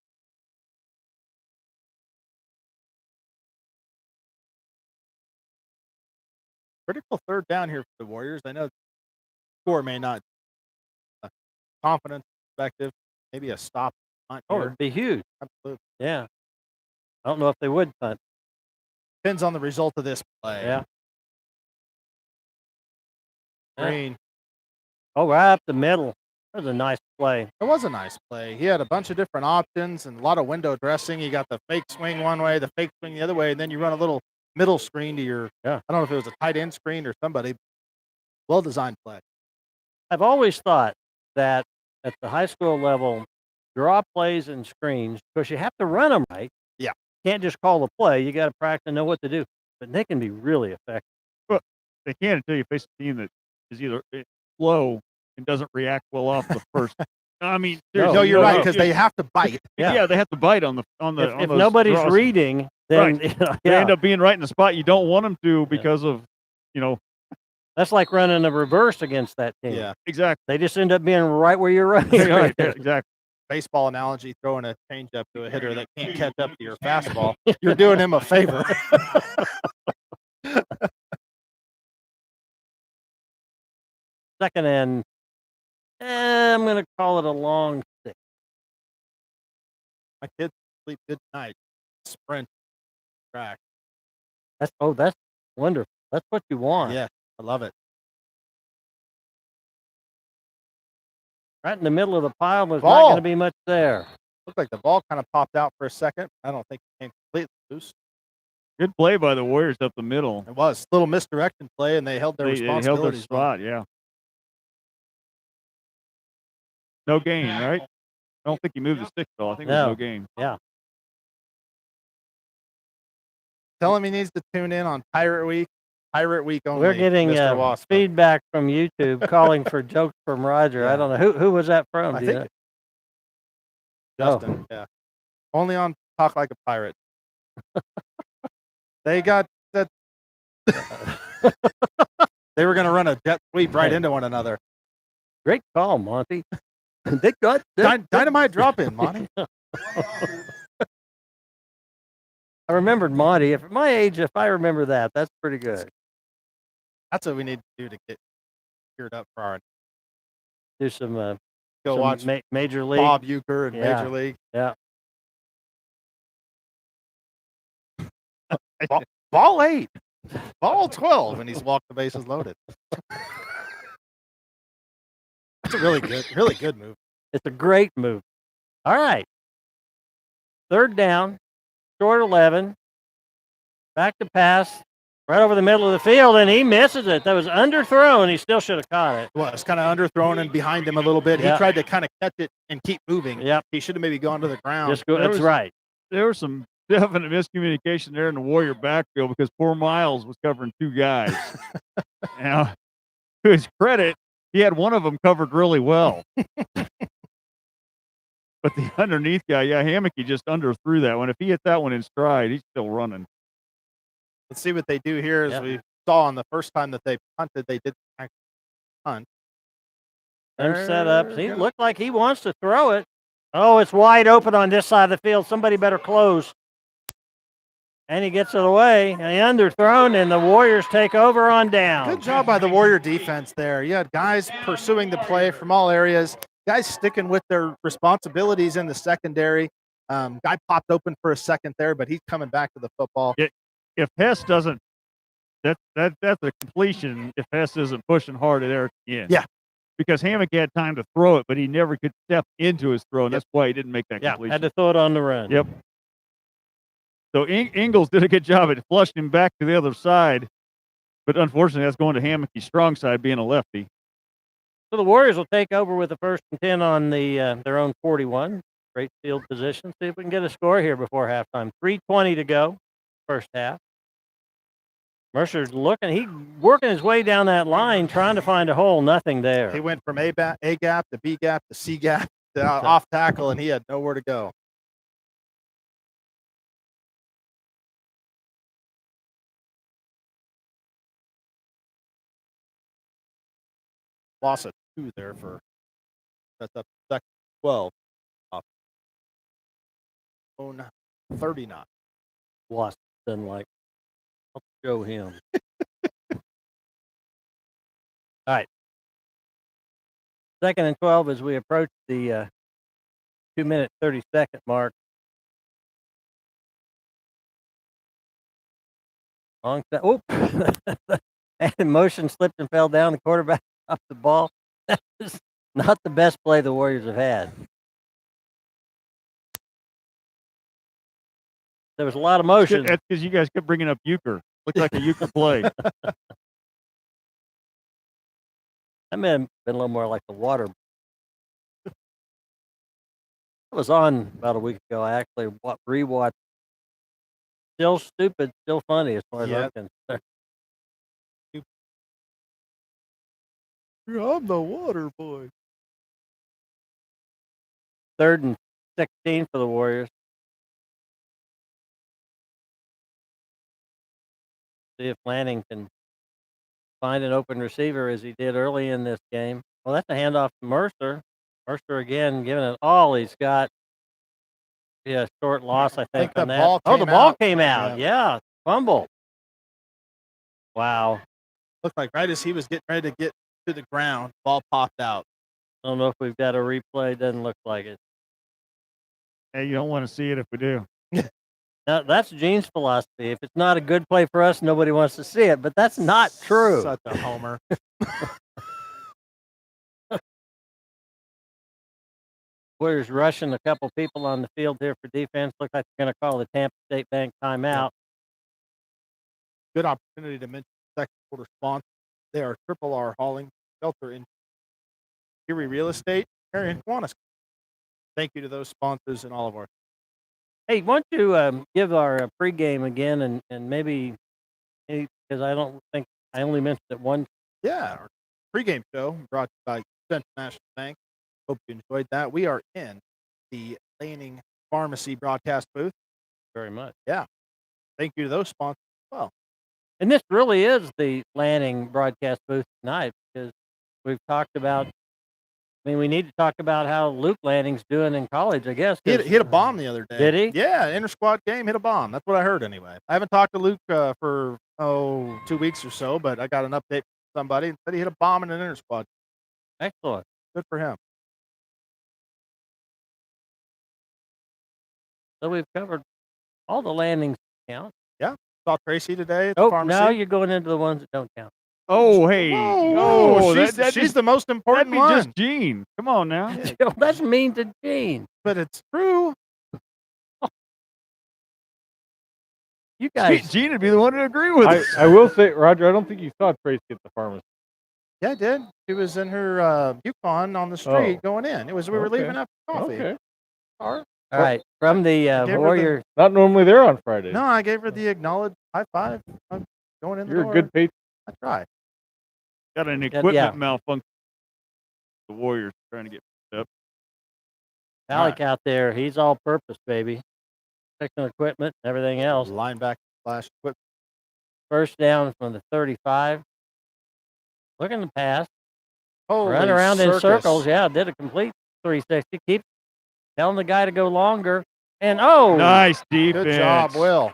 Speaker 2: Critical third down here for the Warriors. I know the score may not confidence perspective, maybe a stop punt
Speaker 3: Oh,
Speaker 2: here.
Speaker 3: it'd be huge.
Speaker 2: Absolutely.
Speaker 3: Yeah. I don't know if they would punt.
Speaker 2: Depends on the result of this play.
Speaker 3: Yeah.
Speaker 2: Green.
Speaker 3: Oh, right up the middle. That was a nice play.
Speaker 2: It was a nice play. He had a bunch of different options and a lot of window dressing. You got the fake swing one way, the fake swing the other way, and then you run a little middle screen to your,
Speaker 3: Yeah.
Speaker 2: I don't know if it was a tight end screen or somebody. Well-designed play.
Speaker 3: I've always thought that at the high school level, draw plays and screens, because you have to run them right.
Speaker 2: Yeah.
Speaker 3: Can't just call the play. You got to practice and know what to do. But they can be really effective.
Speaker 1: They can't until you face a team that is either slow and doesn't react well off the first. I mean,
Speaker 3: No,
Speaker 2: No, you're
Speaker 3: no,
Speaker 2: right,
Speaker 3: no.
Speaker 2: because they have to bite.
Speaker 3: Yeah.
Speaker 1: Yeah, they have to bite on the
Speaker 3: If
Speaker 1: those
Speaker 3: nobody's
Speaker 1: draws.
Speaker 3: reading, then
Speaker 1: Right.
Speaker 3: yeah,
Speaker 1: They end up being right in the spot you don't want them to because of,
Speaker 3: that's like running a reverse against that team.
Speaker 2: Yeah.
Speaker 1: exactly.
Speaker 3: They just end up being right where you're running.
Speaker 1: Right, yeah, exactly.
Speaker 2: Baseball analogy, throwing a changeup to a hitter that can't catch up to your fastball. You're doing him a favor.
Speaker 3: Second and, I'm going to call it a long stick.
Speaker 2: My kids sleep good night. Sprint track.
Speaker 3: That's wonderful. That's what you want.
Speaker 2: Yeah, I love it.
Speaker 3: Right in the middle of the pile, there's not
Speaker 2: Ball.
Speaker 3: going to be much there.
Speaker 2: Looked like the ball kind of popped out for a second. I don't think it came completely loose.
Speaker 1: Good play by the Warriors up the middle.
Speaker 2: It was a little misdirection play, and they held their
Speaker 1: They held their
Speaker 2: responsibilities. well.
Speaker 1: spot. Yeah. No gain, right? I don't think he moved the stick at all. I think it was
Speaker 3: No.
Speaker 1: no gain.
Speaker 3: Yeah.
Speaker 2: Tell him he needs to tune in on Pirate Week. Pirate Week only.
Speaker 3: We're getting
Speaker 2: Mr. Wasp.
Speaker 3: feedback from YouTube calling for jokes from Roger. I
Speaker 2: Yeah.
Speaker 3: don't know. Who was that from?
Speaker 2: I
Speaker 3: Do you
Speaker 2: think
Speaker 3: know?
Speaker 2: Justin. Yeah. Only on Talk Like a Pirate. They got that. They were going to run a jet sweep right
Speaker 3: Hey.
Speaker 2: into one another.
Speaker 3: Great call, Monty. They got
Speaker 2: Dynamite drop in, Monty.
Speaker 3: I remembered Monty. At my age, if I remember that, that's pretty good.
Speaker 2: That's what we need to do to get geared up for our
Speaker 3: Do some
Speaker 2: go
Speaker 3: some
Speaker 2: watch
Speaker 3: Major League.
Speaker 2: Bob Euchre and
Speaker 3: Yeah.
Speaker 2: Major League.
Speaker 3: Yeah.
Speaker 2: Ball 8. Ball 12, and he's walked the bases loaded. That's a really good move.
Speaker 3: It's a great move. All right. Third down, short 11. Back to pass, right over the middle of the field, and he misses it. That was underthrown. He still should have caught it.
Speaker 2: Well, it's kind of underthrown and behind him a little bit.
Speaker 3: Yeah.
Speaker 2: He tried to kind of catch it and keep moving.
Speaker 3: Yep.
Speaker 2: He should have maybe gone to the ground.
Speaker 3: Just go.
Speaker 1: There
Speaker 3: That's
Speaker 1: was-
Speaker 3: right.
Speaker 1: There was some definite miscommunication there in the Warrior backfield because poor Miles was covering two guys. Now, to his credit, he had one of them covered really well. But the underneath guy, Hammocky just underthrew that one. If he hit that one in stride, he's still running.
Speaker 2: Let's see what they do here. As
Speaker 3: Yep.
Speaker 2: we saw on the first time that they punted, they did actually punt.
Speaker 3: And set up. He looked like he wants to throw it. Oh, it's wide open on this side of the field. Somebody better close. And he gets it away. And underthrown, and the Warriors take over on down.
Speaker 2: Good job by the Warrior defense there. You had guys pursuing the play from all areas, guys sticking with their responsibilities in the secondary. Guy popped open for a second there, but he's coming back to the football.
Speaker 1: If Hess doesn't, that's a completion if Hess isn't pushing hard there at the end.
Speaker 2: Yeah.
Speaker 1: Because Hammock had time to throw it, but he never could step into his throw, and
Speaker 2: Yep.
Speaker 1: that's why he didn't make that
Speaker 3: Yeah,
Speaker 1: completion.
Speaker 3: had to throw it on the run.
Speaker 1: Yep. So Ingles did a good job at flushing him back to the other side, but unfortunately, that's going to Hammocky's strong side, being a lefty.
Speaker 3: So the Warriors will take over with the 1st and 10 on their own 41. Great field position. See if we can get a score here before halftime. 3:20 to go, first half. Mercer's working his way down that line, trying to find a hole. Nothing
Speaker 2: He
Speaker 3: there.
Speaker 2: went from A gap to B gap to C gap to off tackle, and he had nowhere to go. Loss of 2 there for that's up second 12. Off. Own 39.
Speaker 3: Wasp doesn't like. I'll show him. All right. 2nd and 12 as we approach the 2-minute 30-second mark. Long snap. Oop. And motion slipped and fell down. The quarterback dropped the ball. That was not the best play the Warriors have had. There was a lot of motion.
Speaker 1: That's because you guys kept bringing up euchre. Looked like a euchre play.
Speaker 3: That may have been a little more like the water. It was on about a week ago. I actually rewatched. Still stupid, still funny as far as I'm concerned.
Speaker 2: I'm the water boy.
Speaker 3: 3rd and 16 for the Warriors. See if Lanning can find an open receiver as he did early in this game. Well, that's a handoff to Mercer. Mercer again giving it all he's got. Yeah, short loss, I think, on
Speaker 2: the
Speaker 3: that.
Speaker 2: ball
Speaker 3: Oh, the
Speaker 2: came
Speaker 3: ball
Speaker 2: out.
Speaker 3: came out.
Speaker 2: Yeah.
Speaker 3: Yeah, fumble. Wow.
Speaker 2: Looked like right as he was getting ready to get to the ground, ball popped out.
Speaker 3: I don't know if we've got a replay. Doesn't look like it.
Speaker 1: Hey, you don't want to see it if we do.
Speaker 3: Now, that's Gene's philosophy. If it's not a good play for us, nobody wants to see it. But that's not true.
Speaker 2: Such a homer.
Speaker 3: Warriors rushing a couple people on the field here for defense. Look like they're going to call the Tampa State Bank timeout.
Speaker 2: Good opportunity to mention second quarter sponsor. They are Triple R Hauling, Shelter in Erie Real Estate, Marion, Kiwanis. Thank you to those sponsors and all of our.
Speaker 3: Hey, why don't you give our pregame again and maybe, because I don't think I only mentioned it once.
Speaker 2: Yeah, our pregame show brought to you by Central National Bank. Hope you enjoyed that. We are in the Lanning Pharmacy broadcast booth.
Speaker 3: Very much.
Speaker 2: Yeah. Thank you to those sponsors as well.
Speaker 3: And this really is the Lanning broadcast booth tonight because we've talked about. I mean, we need to talk about how Luke Lanning's doing in college, I guess.
Speaker 2: He hit a bomb the other day.
Speaker 3: Did he?
Speaker 2: Yeah, inter-squad game, hit a bomb. That's what I heard anyway. I haven't talked to Luke for 2 weeks or so, but I got an update from somebody and said he hit a bomb in an inter-squad.
Speaker 3: Excellent.
Speaker 2: Good for him.
Speaker 3: So we've covered all the Lannings count.
Speaker 2: Yeah. Saw Tracy today at the
Speaker 3: Oh,
Speaker 2: pharmacy.
Speaker 3: now you're going into the ones that don't count.
Speaker 1: Oh, hey.
Speaker 2: Whoa, she's the most important
Speaker 1: that'd be
Speaker 2: one.
Speaker 1: just Gene. Come on now.
Speaker 3: That's mean to Gene.
Speaker 2: But it's true.
Speaker 3: You guys.
Speaker 1: Gene would be the one to agree with us.
Speaker 5: I will say, Roger, I don't think you saw Tracy at the pharmacy.
Speaker 2: Yeah, I did. She was in her Yukon on the street going in. We were leaving after coffee.
Speaker 5: Okay.
Speaker 3: All right. From the Warrior.
Speaker 5: Not normally there on Friday.
Speaker 2: No, I gave her the acknowledged high five. I'm going in the
Speaker 5: You're
Speaker 2: door.
Speaker 5: a good patron.
Speaker 2: I tried.
Speaker 1: Got an equipment malfunction. The Warriors trying to get up.
Speaker 3: Alec out there, he's all purpose, baby. Fixing equipment, everything else.
Speaker 2: Linebacker / equipment.
Speaker 3: First down from the 35. Looking to pass.
Speaker 2: Holy
Speaker 3: Run around in
Speaker 2: circus.
Speaker 3: circles. Yeah, did a complete 360. Keep telling the guy to go longer. And
Speaker 1: nice defense.
Speaker 2: Good job, Will.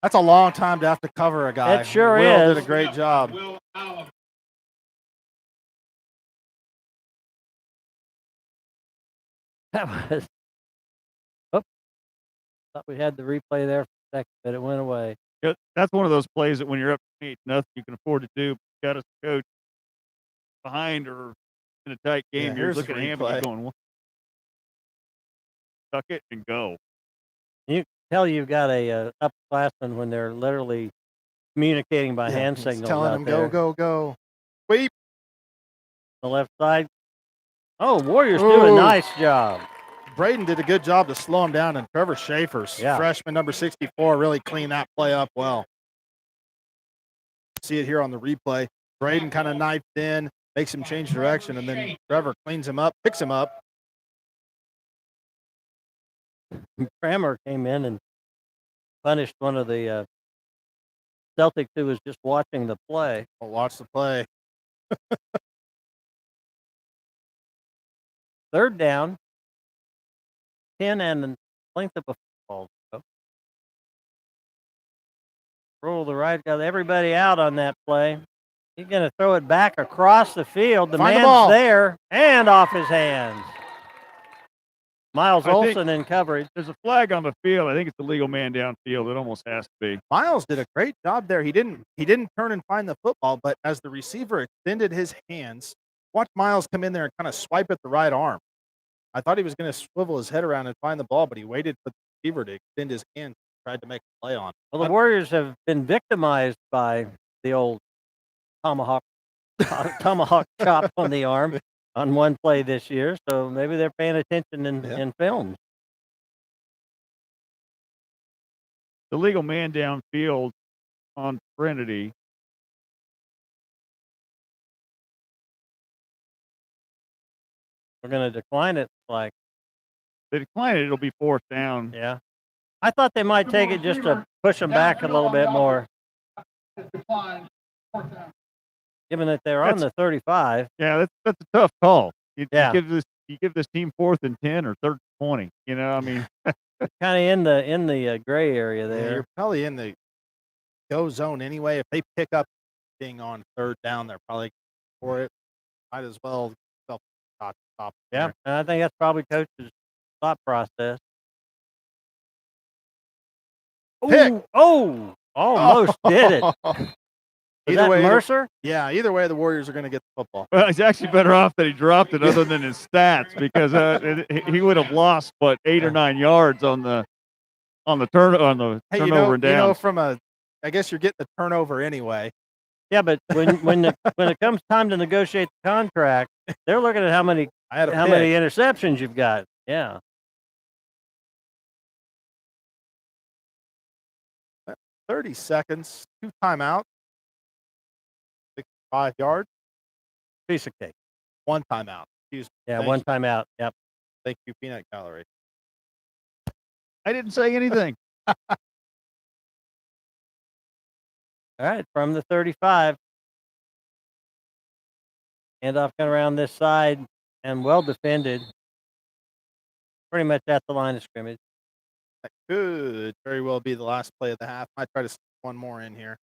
Speaker 2: That's a long time to have to cover a guy.
Speaker 3: It sure
Speaker 2: Will
Speaker 3: is.
Speaker 2: did a great job.
Speaker 3: That was. Oops. Thought we had the replay there for a second, but it went away.
Speaker 1: That's one of those plays that when you're up 8-0, you can afford to do. Got a coach behind or in a tight game.
Speaker 2: Yeah,
Speaker 1: You're
Speaker 2: here's
Speaker 1: looking
Speaker 2: the
Speaker 1: at him
Speaker 2: replay.
Speaker 1: and going, tuck it and go.
Speaker 3: You can tell you've got a upperclassman when they're literally communicating by hand
Speaker 2: he's
Speaker 3: signals.
Speaker 2: telling
Speaker 3: out
Speaker 2: him,
Speaker 3: there.
Speaker 2: go. Sweep.
Speaker 3: The left side. Oh, Warriors do a nice job.
Speaker 2: Braden did a good job to slow him down, and Trevor Schaefer's freshman number 64 really cleaned that play up well. See it here on the replay. Braden kind of knifed in, makes him change direction, and then Trevor cleans him up, picks him up.
Speaker 3: Kramer came in and punished one of the Celtics who was just watching the play.
Speaker 2: Well, watch the play.
Speaker 3: Third down, 10 and the length of a football. Roll the right, got everybody out on that play. He's going to throw it back across the field. The
Speaker 2: Find the
Speaker 3: man's
Speaker 2: ball.
Speaker 3: there and off his hands. Miles
Speaker 1: I think-
Speaker 3: Olson in coverage.
Speaker 1: There's a flag on the field. I think it's a legal man downfield. It almost has to be.
Speaker 2: Miles did a great job there. He didn't turn and find the football, but as the receiver extended his hands, watch Miles come in there and kind of swipe at the right arm. I thought he was going to swivel his head around and find the ball, but he waited for the receiver to extend his hand, tried to make a play on it.
Speaker 3: Well, the Warriors have been victimized by the old tomahawk chop on the arm on one play this year, so maybe they're paying attention in films.
Speaker 1: The legal man downfield on Trinity.
Speaker 3: We're going to decline it. Like,
Speaker 1: They decline it, it'll be 4th down.
Speaker 3: yeah. I thought they might take it just to push them back a little bit more,
Speaker 4: It's declined. 4th down.
Speaker 3: given that they're on the 35.
Speaker 1: Yeah, that's a tough call. You
Speaker 3: Yeah.
Speaker 1: give this team 4th and 10 or 3rd and 20. You know, I mean,
Speaker 3: Kind of in the gray area
Speaker 2: Yeah,
Speaker 3: there.
Speaker 2: you're probably in the go zone anyway. If they pick up being on 3rd down, they're probably for it. Might as well stop.
Speaker 3: Yeah, and I think that's probably coach's thought process.
Speaker 2: Pick.
Speaker 3: Ooh, oh, almost did it. Was
Speaker 2: Either
Speaker 3: that
Speaker 2: way,
Speaker 3: Mercer?
Speaker 2: yeah. Either way, the Warriors are going to get the football.
Speaker 1: well, he's actually better off that he dropped it other than his stats because he would have lost, 8 or 9 yards on the turnover
Speaker 2: Hey,
Speaker 1: and down.
Speaker 2: I guess you're getting the turnover anyway.
Speaker 3: Yeah, but when it comes time to negotiate the contract, they're looking at how many
Speaker 2: I had a
Speaker 3: how
Speaker 2: pick.
Speaker 3: many interceptions you've got. Yeah.
Speaker 2: 30 seconds, 2 timeouts, 65 yards,
Speaker 3: Piece of cake.
Speaker 2: 1 timeout. Excuse me.
Speaker 3: Yeah,
Speaker 2: Thank
Speaker 3: one
Speaker 2: you.
Speaker 3: timeout. Yep.
Speaker 2: Thank you, peanut gallery.
Speaker 1: I didn't say anything.
Speaker 3: All right, from the 35. Handoff going around this side and well defended. Pretty much at the line of scrimmage.
Speaker 2: That could very well be the last play of the half. Might try to sneak one more in here.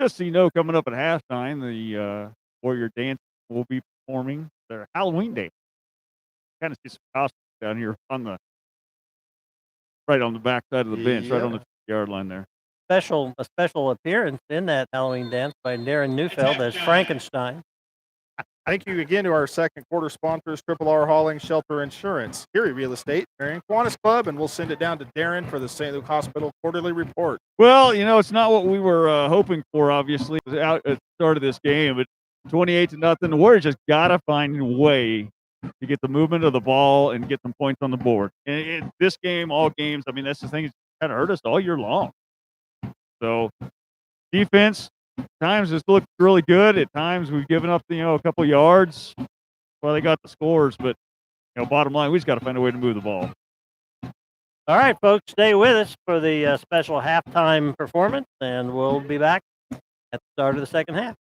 Speaker 1: Just so you know, coming up at halftime, the Warrior Dance will be performing their Halloween dance. Kind of see some costumes down here right on the back side of the bench, right on the yard line there.
Speaker 3: A special appearance in that Halloween dance by Darren Neufeld as Frankenstein.
Speaker 2: Thank you again to our second quarter sponsors, Triple R Hauling, Shelter Insurance, Erie Real Estate, Marion Kiwanis Club, and we'll send it down to Darren for the St. Luke Hospital quarterly report.
Speaker 1: Well, it's not what we were hoping for, obviously, out at the start of this game, but 28-0. The Warriors just got to find a way to get the movement of the ball and get some points on the board. And this game, all games, I mean, that's the thing that's kind of hurt us all year long. So, defense, times it's looked really good. At times we've given up, a couple yards. Well, they got the scores, but, bottom line, we just got to find a way to move the ball.
Speaker 3: All right, folks, stay with us for the special halftime performance, and we'll be back at the start of the second half.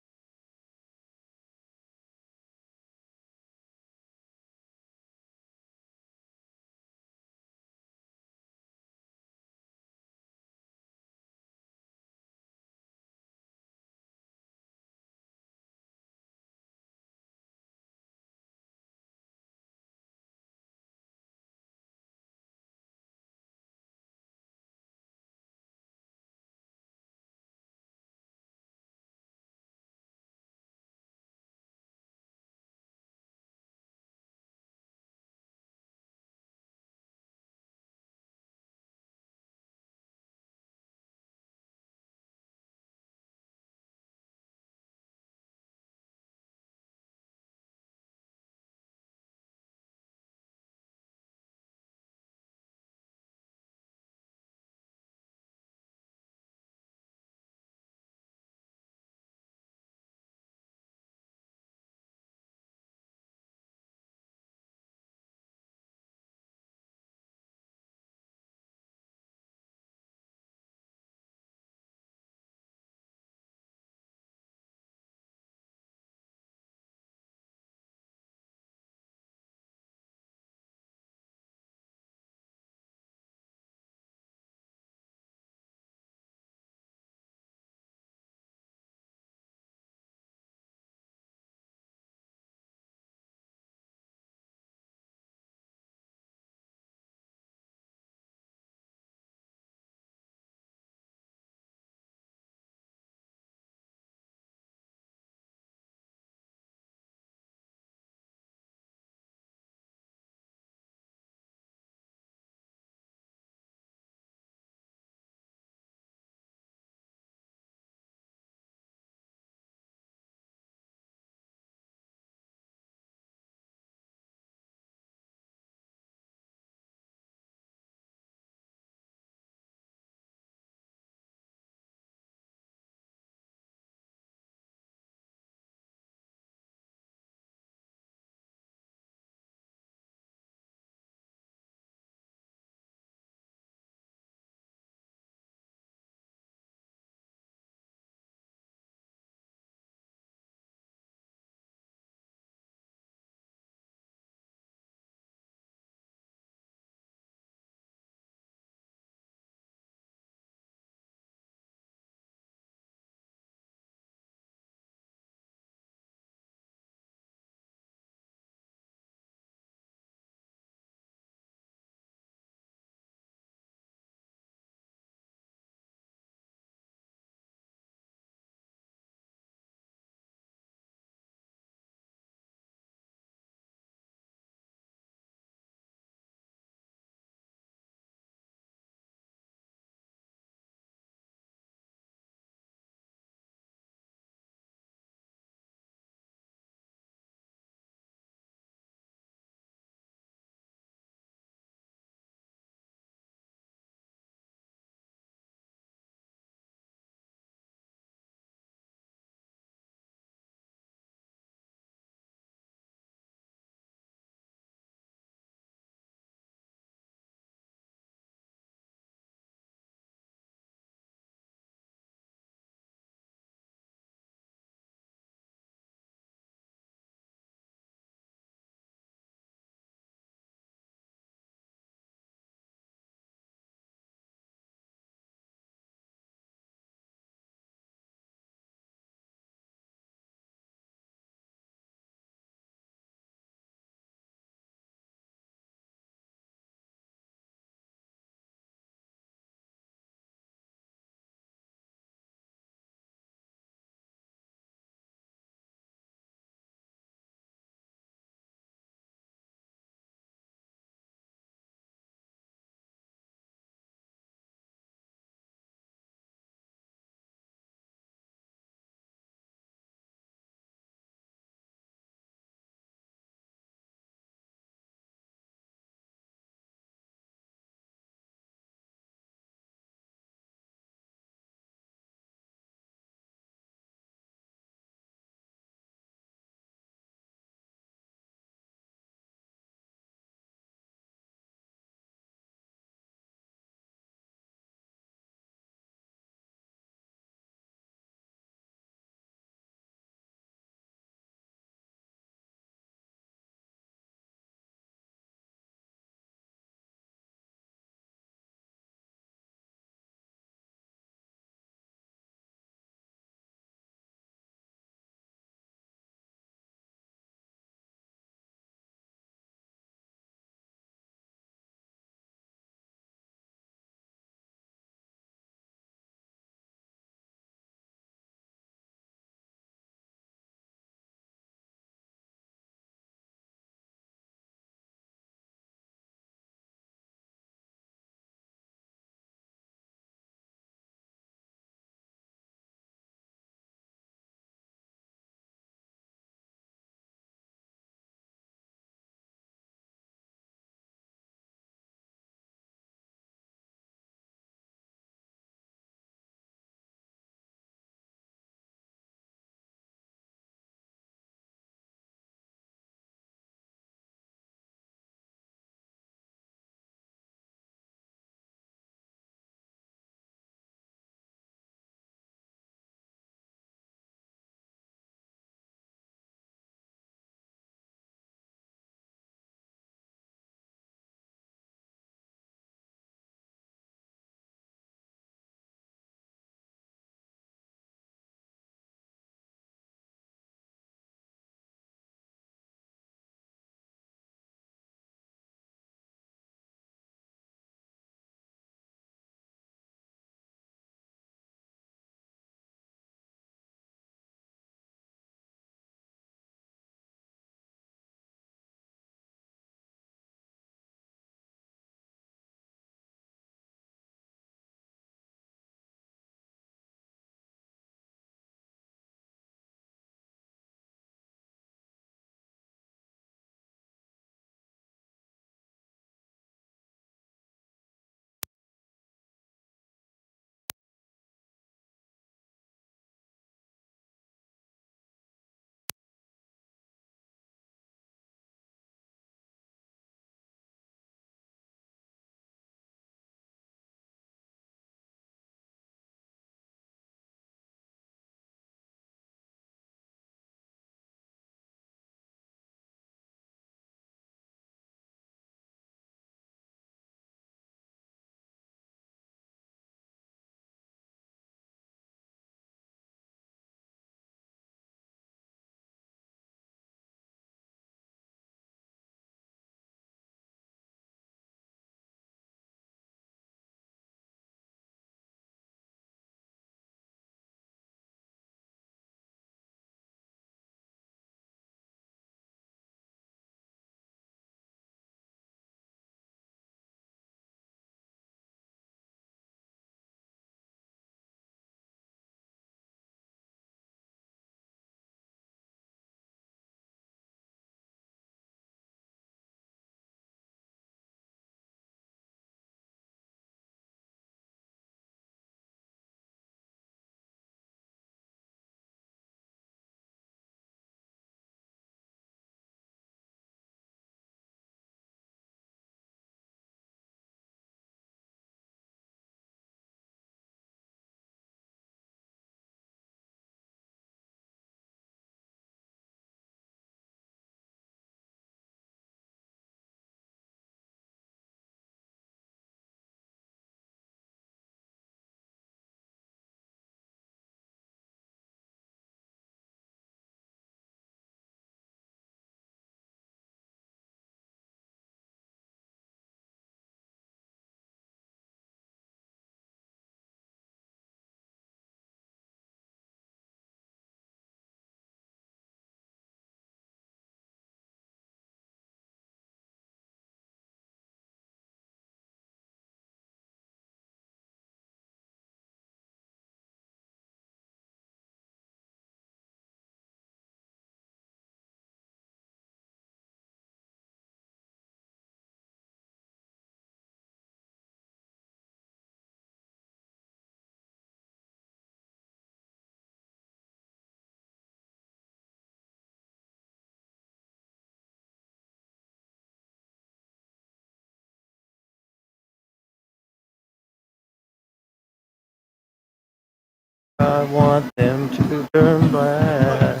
Speaker 3: I want them to turn black.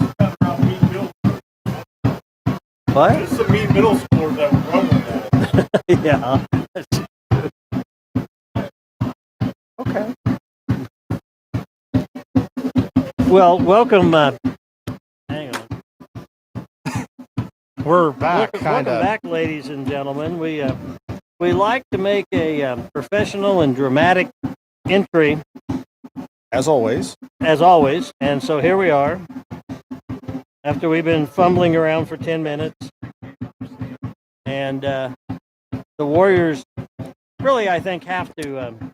Speaker 3: What?
Speaker 5: There's some mean middle schoolers that would run with that.
Speaker 3: Yeah. Okay. Well, welcome. Hang on.
Speaker 2: We're back,
Speaker 3: Welcome
Speaker 2: kind of.
Speaker 3: back, ladies and gentlemen. We like to make a professional and dramatic entry,
Speaker 2: As always.
Speaker 3: and so here we are. After we've been fumbling around for 10 minutes, and the Warriors really, I think, have to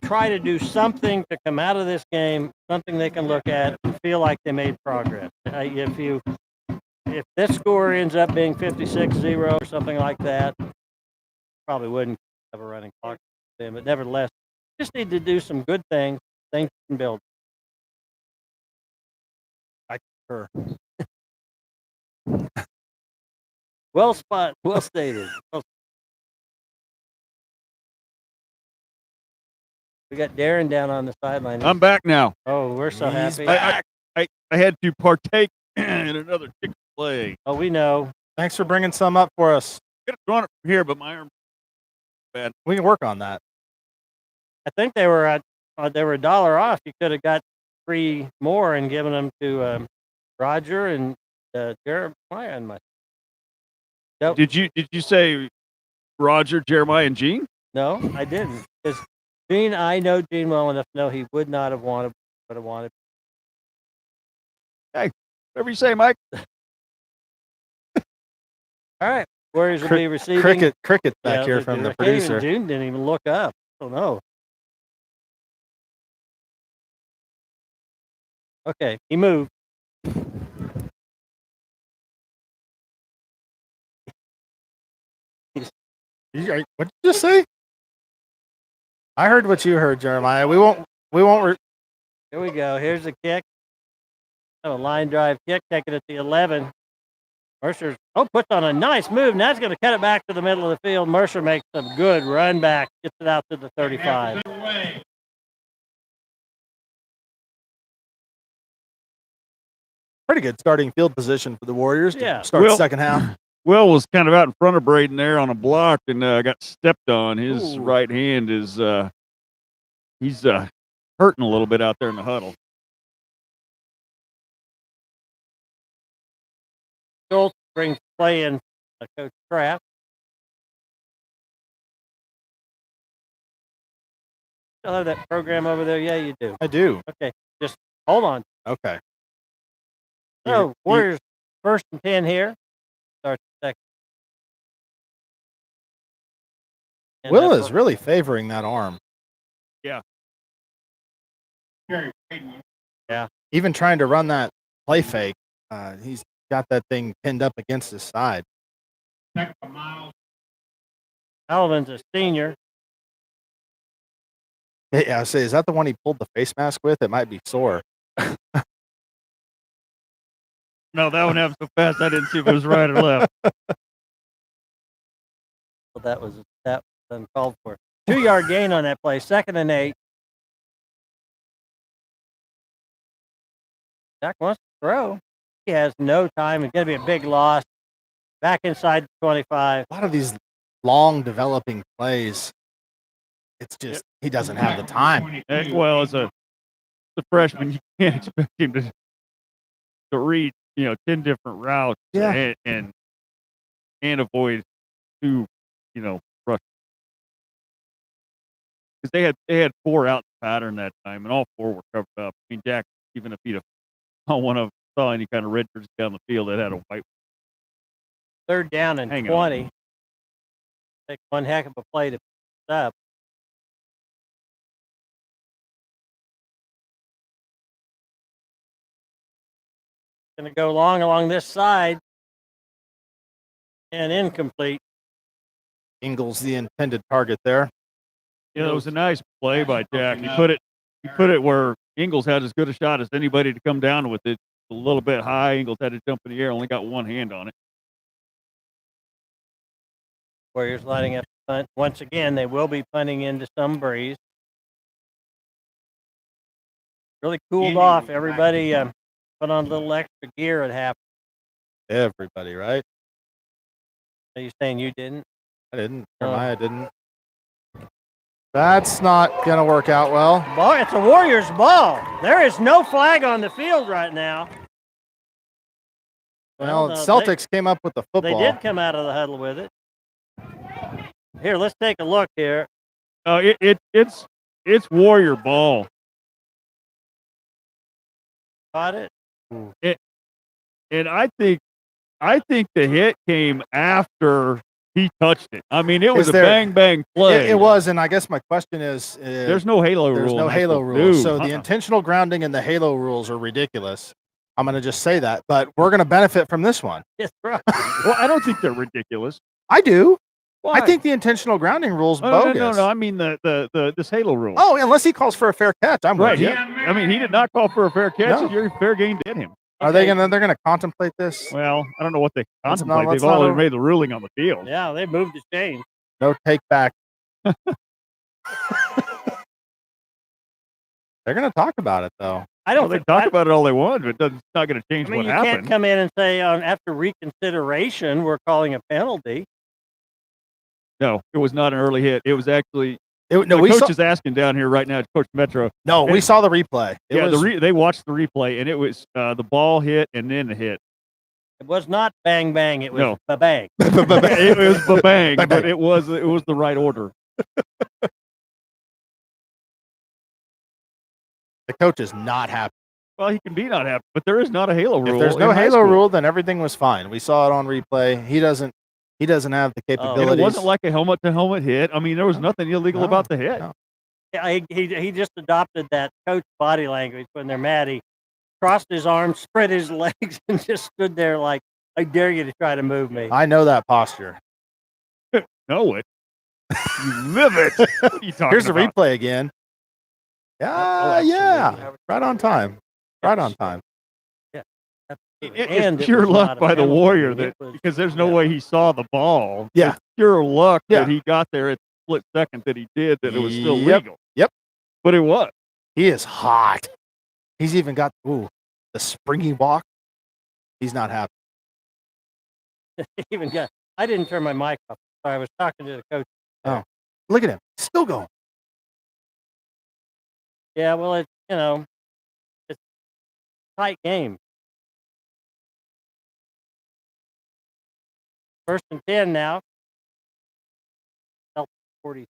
Speaker 3: try to do something to come out of this game, something they can look at and feel like they made progress. If this score ends up being 56-0 or something like that, probably wouldn't have a running clock then, but nevertheless, just need to do some good things you can build.
Speaker 2: I concur.
Speaker 3: Well stated. We got Darren down on the sideline.
Speaker 1: I'm back now.
Speaker 3: Oh, we're so
Speaker 2: He's
Speaker 3: happy.
Speaker 2: back.
Speaker 1: I had to partake in another Chick-fil-A.
Speaker 3: Oh, we know.
Speaker 2: Thanks for bringing some up for us.
Speaker 1: Could have drawn it from here, but my arm bad.
Speaker 2: We can work on that.
Speaker 3: I think they were $1 off. You could have got 3 more and given them to Roger and Jeremiah and myself. Nope.
Speaker 1: Did you say Roger, Jeremiah, and Gene?
Speaker 3: No, I didn't. Because Gene, I know Gene well enough to know he would not have wanted what I wanted.
Speaker 1: Whatever you say, Mike.
Speaker 3: All right. Warriors will be receiving.
Speaker 2: Cricket back
Speaker 3: Yeah,
Speaker 2: here
Speaker 3: they
Speaker 2: from
Speaker 3: do.
Speaker 2: the
Speaker 3: I can't even-
Speaker 2: producer.
Speaker 3: Gene didn't even look up. Oh, no. Okay, he moved.
Speaker 2: What did you just say? I heard what you heard, Jeremiah. We won't.
Speaker 3: Here we go. Here's the kick. A line drive kick, taking it to 11. Mercer's puts on a nice move. Now it's going to cut it back to the middle of the field. Mercer makes some good run back, gets it out to the 35.
Speaker 2: Pretty good starting field position for the Warriors to
Speaker 3: Yeah.
Speaker 2: start
Speaker 1: Will-
Speaker 2: the second half.
Speaker 1: Will was kind of out in front of Braden there on a block and got stepped on. His
Speaker 3: Ooh.
Speaker 1: right hand is he's hurting a little bit out there in the huddle.
Speaker 3: Schultz brings play in Coach Kraft. Still have that program over there? Yeah, you do.
Speaker 2: I do.
Speaker 3: Okay, just hold on.
Speaker 2: Okay.
Speaker 3: So, Warriors first and 10 here. Starts the second. And
Speaker 2: Will
Speaker 3: that's
Speaker 2: is really favoring that arm. Even trying to run that play fake, he's got that thing pinned up against his side.
Speaker 3: Alvin's a senior.
Speaker 2: Yeah, I say, is that the one he pulled the face mask with? It might be sore.
Speaker 1: No, that one happened so fast I didn't see if it was right or left.
Speaker 3: Well, that was uncalled for. 2-yard gain on that play. 2nd and 8. Jack wants to throw. He has no time. It's going to be a big loss. Back inside the 25.
Speaker 2: A lot of these long developing plays, it's just he doesn't have the time.
Speaker 1: Well, as a freshman, you can't expect him to read 10 different routes
Speaker 2: Yeah.
Speaker 1: and avoid 2 rushes. Because they had 4 out in pattern that time, and all 4 were covered up. I mean, Jack, even if he'd have saw any kind of red jerseys down the field, that had a white.
Speaker 3: 3rd down and
Speaker 1: Hang
Speaker 3: 20. Take one heck of a play to pick it up. Going to go long along this side. And incomplete.
Speaker 2: Ingles the intended target there.
Speaker 1: Yeah, it was a nice play by Jack. He put it where Ingles had as good a shot as anybody to come down with it. A little bit high. Ingles had to jump in the air. Only got one hand on it.
Speaker 3: Warriors lining up the punt. Once again, they will be punting into some breeze. Really cooled off. Everybody put on a little extra gear at half.
Speaker 2: Everybody, right?
Speaker 3: Are you saying you didn't?
Speaker 2: I didn't.
Speaker 3: Oh.
Speaker 2: Jeremiah didn't. That's not gonna work out well.
Speaker 3: Ball, it's a Warriors ball. There is no flag on the field right now.
Speaker 2: Well,
Speaker 3: no,
Speaker 2: Celtics came up with the
Speaker 3: They
Speaker 2: football.
Speaker 3: did come out of the huddle with it. Here, let's take a look here.
Speaker 1: It's Warrior ball.
Speaker 3: Got it?
Speaker 1: And I think the hit came after he touched it. I mean, it was a bang bang play.
Speaker 2: It was, and I guess my question is,
Speaker 1: there's no halo rule.
Speaker 2: There's no
Speaker 1: in high
Speaker 2: halo
Speaker 1: school.
Speaker 2: rule.
Speaker 1: No.
Speaker 2: So the intentional grounding and the halo rules are ridiculous. I'm going to just say that, but we're going to benefit from this one.
Speaker 3: Yes, right.
Speaker 1: Well, I don't think they're ridiculous.
Speaker 2: I do.
Speaker 1: Why?
Speaker 2: I think the intentional grounding rule's
Speaker 1: Oh,
Speaker 2: bogus.
Speaker 1: No. I mean this halo rule.
Speaker 2: Oh, unless he calls for a fair catch, I'm
Speaker 1: right.
Speaker 2: with you.
Speaker 1: I mean, he did not call for a fair catch.
Speaker 2: No.
Speaker 1: Your fair game did him.
Speaker 2: Are they gonna? They're gonna contemplate this?
Speaker 1: Well, I don't know what they
Speaker 2: Let's
Speaker 1: contemplate.
Speaker 2: not
Speaker 1: They've already
Speaker 2: over-
Speaker 1: made the ruling on the field.
Speaker 3: Yeah, they moved the chain.
Speaker 2: No take back. They're gonna talk about it though.
Speaker 3: I
Speaker 1: Well,
Speaker 3: don't
Speaker 1: they
Speaker 3: think
Speaker 1: talk about it all they want, but it's not going to change
Speaker 3: I mean,
Speaker 1: what
Speaker 3: you
Speaker 1: happened.
Speaker 3: can't come in and say after reconsideration we're calling a penalty.
Speaker 1: No, it was not an early hit. It was actually
Speaker 2: No,
Speaker 1: the
Speaker 2: we
Speaker 1: coach
Speaker 2: saw.
Speaker 1: is asking down here right now, Coach Metro.
Speaker 2: No, we saw the replay. It
Speaker 1: Yeah,
Speaker 2: was,
Speaker 1: they watched the replay, and it was the ball hit and then the hit.
Speaker 3: It was not bang bang. It was
Speaker 1: No.
Speaker 3: ba-bang.
Speaker 1: It was bang,
Speaker 2: Bang,
Speaker 1: but
Speaker 2: bang.
Speaker 1: it was the right order.
Speaker 2: the coach is not happy.
Speaker 1: Well, he can be not happy, but there is not a halo rule.
Speaker 2: If there's no
Speaker 1: in high
Speaker 2: halo
Speaker 1: school.
Speaker 2: rule, then everything was fine. We saw it on replay. He doesn't have the
Speaker 1: And
Speaker 2: capabilities.
Speaker 1: it wasn't like a helmet to helmet hit. I mean, there was nothing illegal
Speaker 2: No,
Speaker 1: about the hit.
Speaker 2: no.
Speaker 3: Yeah, he just adopted that coach body language when they're mad. He crossed his arms, spread his legs, and just stood there like, I dare you to try to move me.
Speaker 2: I know that posture.
Speaker 1: Know it. You live it. What are you talking
Speaker 2: Here's the
Speaker 1: about?
Speaker 2: replay again. Yeah, yeah. Right on time. Right on time.
Speaker 1: It's pure luck by the Warrior because there's no way he saw the ball.
Speaker 2: Yeah.
Speaker 1: It's pure luck
Speaker 2: Yeah.
Speaker 1: that he got there at the split second that he did that it was still
Speaker 2: Yep.
Speaker 1: legal.
Speaker 2: Yep.
Speaker 1: But it was.
Speaker 2: He is hot. He's even got the springy walk. He's not happy.
Speaker 3: Even got. I didn't turn my mic off. Sorry, I was talking to the coach.
Speaker 2: Look at him. Still going.
Speaker 3: Yeah, well, it's a tight game. First and 10 now. 40.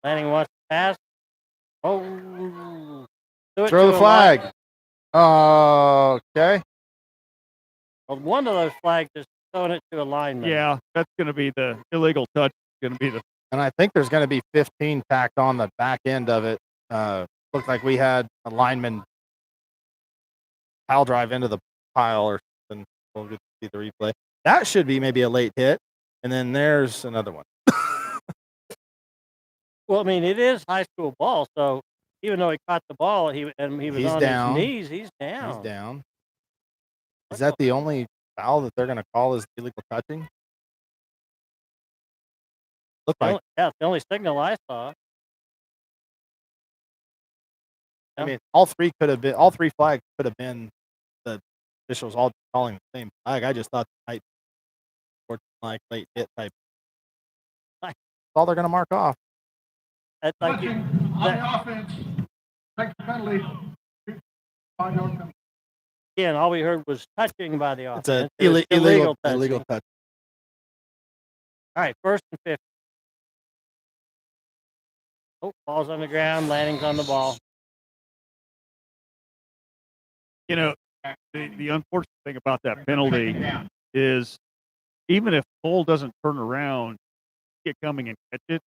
Speaker 3: Lanning wants to pass. Oh,
Speaker 2: Throw the flag. Okay.
Speaker 3: Well, one of those flags is throwing it to a lineman.
Speaker 1: Yeah, that's going to be the illegal touch. Going to be the
Speaker 2: And I think there's going to be 15 tacked on the back end of it. Looked like we had a lineman pile drive into the pile or something. We'll get to see the replay. That should be maybe a late hit. And then there's another one.
Speaker 3: Well, I mean, it is high school ball, so even though he caught the ball, he was
Speaker 2: He's
Speaker 3: on
Speaker 2: down.
Speaker 3: his knees. He's down.
Speaker 2: He's down. Is that the only foul that they're going to call is illegal touching? Look like.
Speaker 3: Yeah, it's the only signal I saw.
Speaker 2: I mean, all three flags could have been the officials all calling the same flag. I just thought the type or like late hit type. That's all they're going to mark off.
Speaker 3: That's like
Speaker 4: Touching on the offense, takes the penalty. 5-yard penalty.
Speaker 3: again, all we heard was touching by the
Speaker 2: It's
Speaker 3: offense.
Speaker 2: a
Speaker 3: It was
Speaker 2: illegal
Speaker 3: touching.
Speaker 2: touch.
Speaker 3: All right, first and 50. Oh, ball's on the ground. Lanning's on the ball.
Speaker 1: you know the unfortunate thing about that penalty is even if Cole doesn't turn around, get coming and catch it,